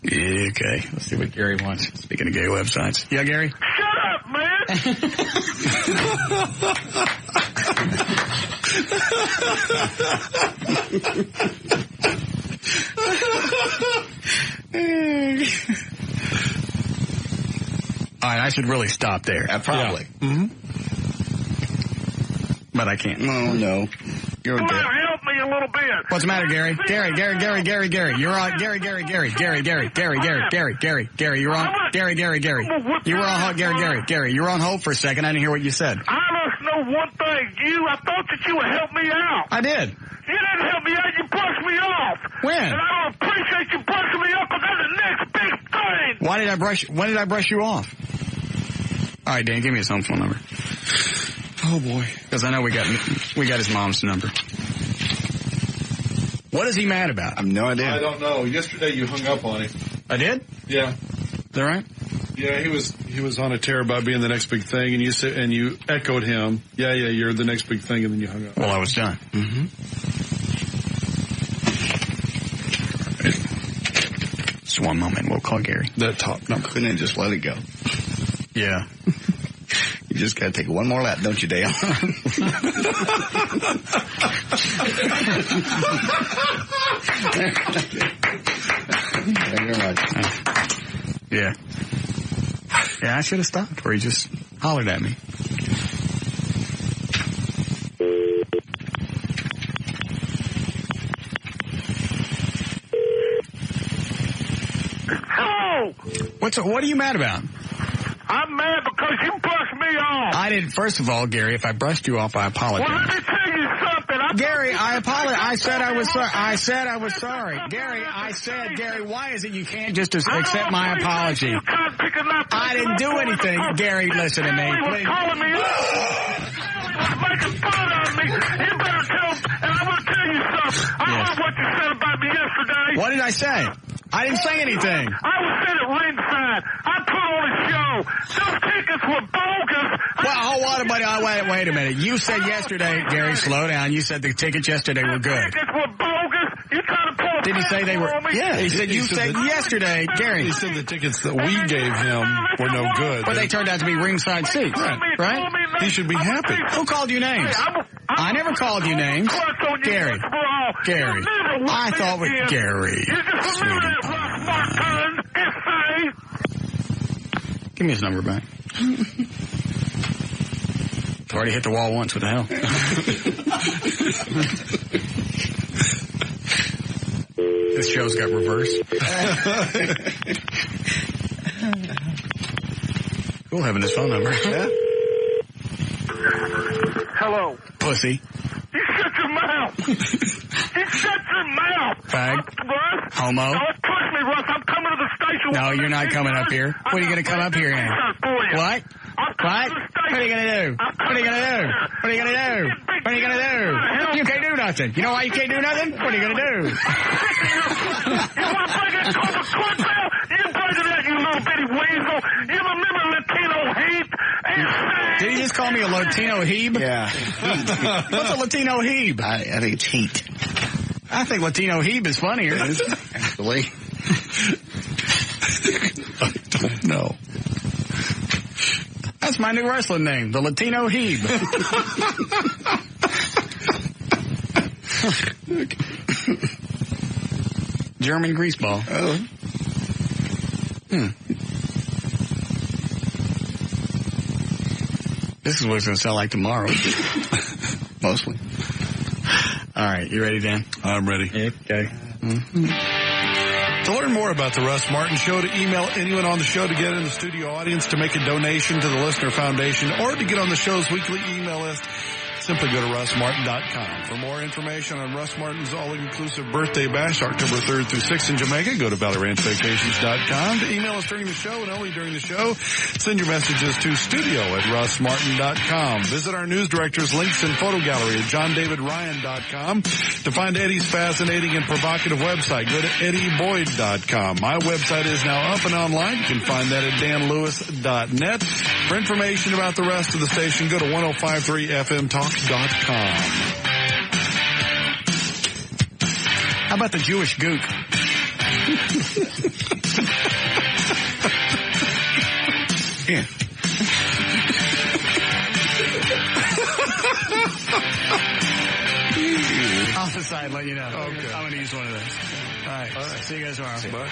Okay. Let's see what Gary wants. Speaking of gay websites. Yeah, Gary? Shut up, man! All right, I should really stop there. Probably. Yeah. Mm-hmm. But I can't. No. You're Come on, help me a little bit. What's the matter, Gary? Gary. You're on. Gary. You're on. Gary. You were on. Gary. You were on hold for a second. I didn't hear what you said. I must know one thing. I thought that you would help me out. I did. You didn't help me out. You brushed me off. When? And I don't appreciate you brushing me off because that's the next big thing. When did I brush you off? All right, Dan, give me his home phone number. Oh boy. Because I know we got his mom's number. What is he mad about? I have no idea. I don't know. Yesterday you hung up on him. I did? Yeah. Is that right? Yeah, he was on a tear about being the next big thing, and you echoed him. Yeah, you're the next big thing, and then you hung up. Well, I was done. Mm-hmm. Just one moment. We'll call Gary. That top number. Couldn't have just let it go. Yeah. You just got to take one more lap, don't you, Dale? Yeah. Yeah, I should have stopped, or he just hollered at me. Hello! What are you mad about? I'm mad because you brushed me off. I didn't. First of all, Gary, if I brushed you off, I apologize. Well, let me tell you something. Gary, I apologize. I said I was sorry. Gary, Gary, why is it you can't just accept my apology? I didn't do anything. Gary, listen to me. Please. Calling me up. Making fun of me. You better tell him, and I'm going to tell you something. I don't know what you said about me yesterday. What did I say? I didn't say anything. I was sitting at ringside. I put on a show. Those tickets were bogus. Wait a minute. You said yesterday, Gary, slow down. You said the tickets yesterday were good. The tickets were bogus. You trying to pull a Did he say they were? Yeah. He said yesterday, Gary. He said the tickets that we gave him were no good. But they turned out to be ringside seats. Right? He should be happy. Who called you names? I never called you names. Gary. I thought Gary. Give me his number back. I've already hit the wall once. What the hell? This show's got reversed. Cool having his phone number. Yeah. Hello. Pussy. You shut your mouth. You shut your mouth. Fag. Russ. Homo. Don't push me, Russ. I'm coming to the station. No, you're not coming up here. What are you going to come up here in? What? What? What are you going to do? What are you going to do? What are you going to do? What are you going to do? You can't do nothing. You know why you can't do nothing? What are you going to do? You want to play that Cobra Court now? You play that, you little bitty weasel. You remember Latino hate and Did he just call me a Latino heeb? Yeah. What's a Latino heeb? I think it's heat. I think Latino heeb is funnier. Actually. I don't know. That's my new wrestling name, the Latino heeb. German greaseball. Oh. This is what it's going to sound like tomorrow. Mostly. All right, you ready, Dan? I'm ready. Okay. To learn more about the Russ Martin Show, to email anyone on the show, to get in the studio audience, to make a donation to the Listener Foundation, or to get on the show's weekly email list, simply go to russmartin.com. For more information on Russ Martin's all-inclusive birthday bash, October 3rd through 6th in Jamaica, go to valleyranchvacations.com. To email us during the show and only during the show, send your messages to studio@russmartin.com. Visit our news director's links and photo gallery at johndavidryan.com. To find Eddie's fascinating and provocative website, go to eddieBoyd.com. My website is now up and online. You can find that at danlewis.net. For information about the rest of the station, go to 1053fmtalk.com. How about the Jewish gook? Yeah. I'll decide, let you know. Okay. I'm going to use one of those. All right. See you guys tomorrow. Bye.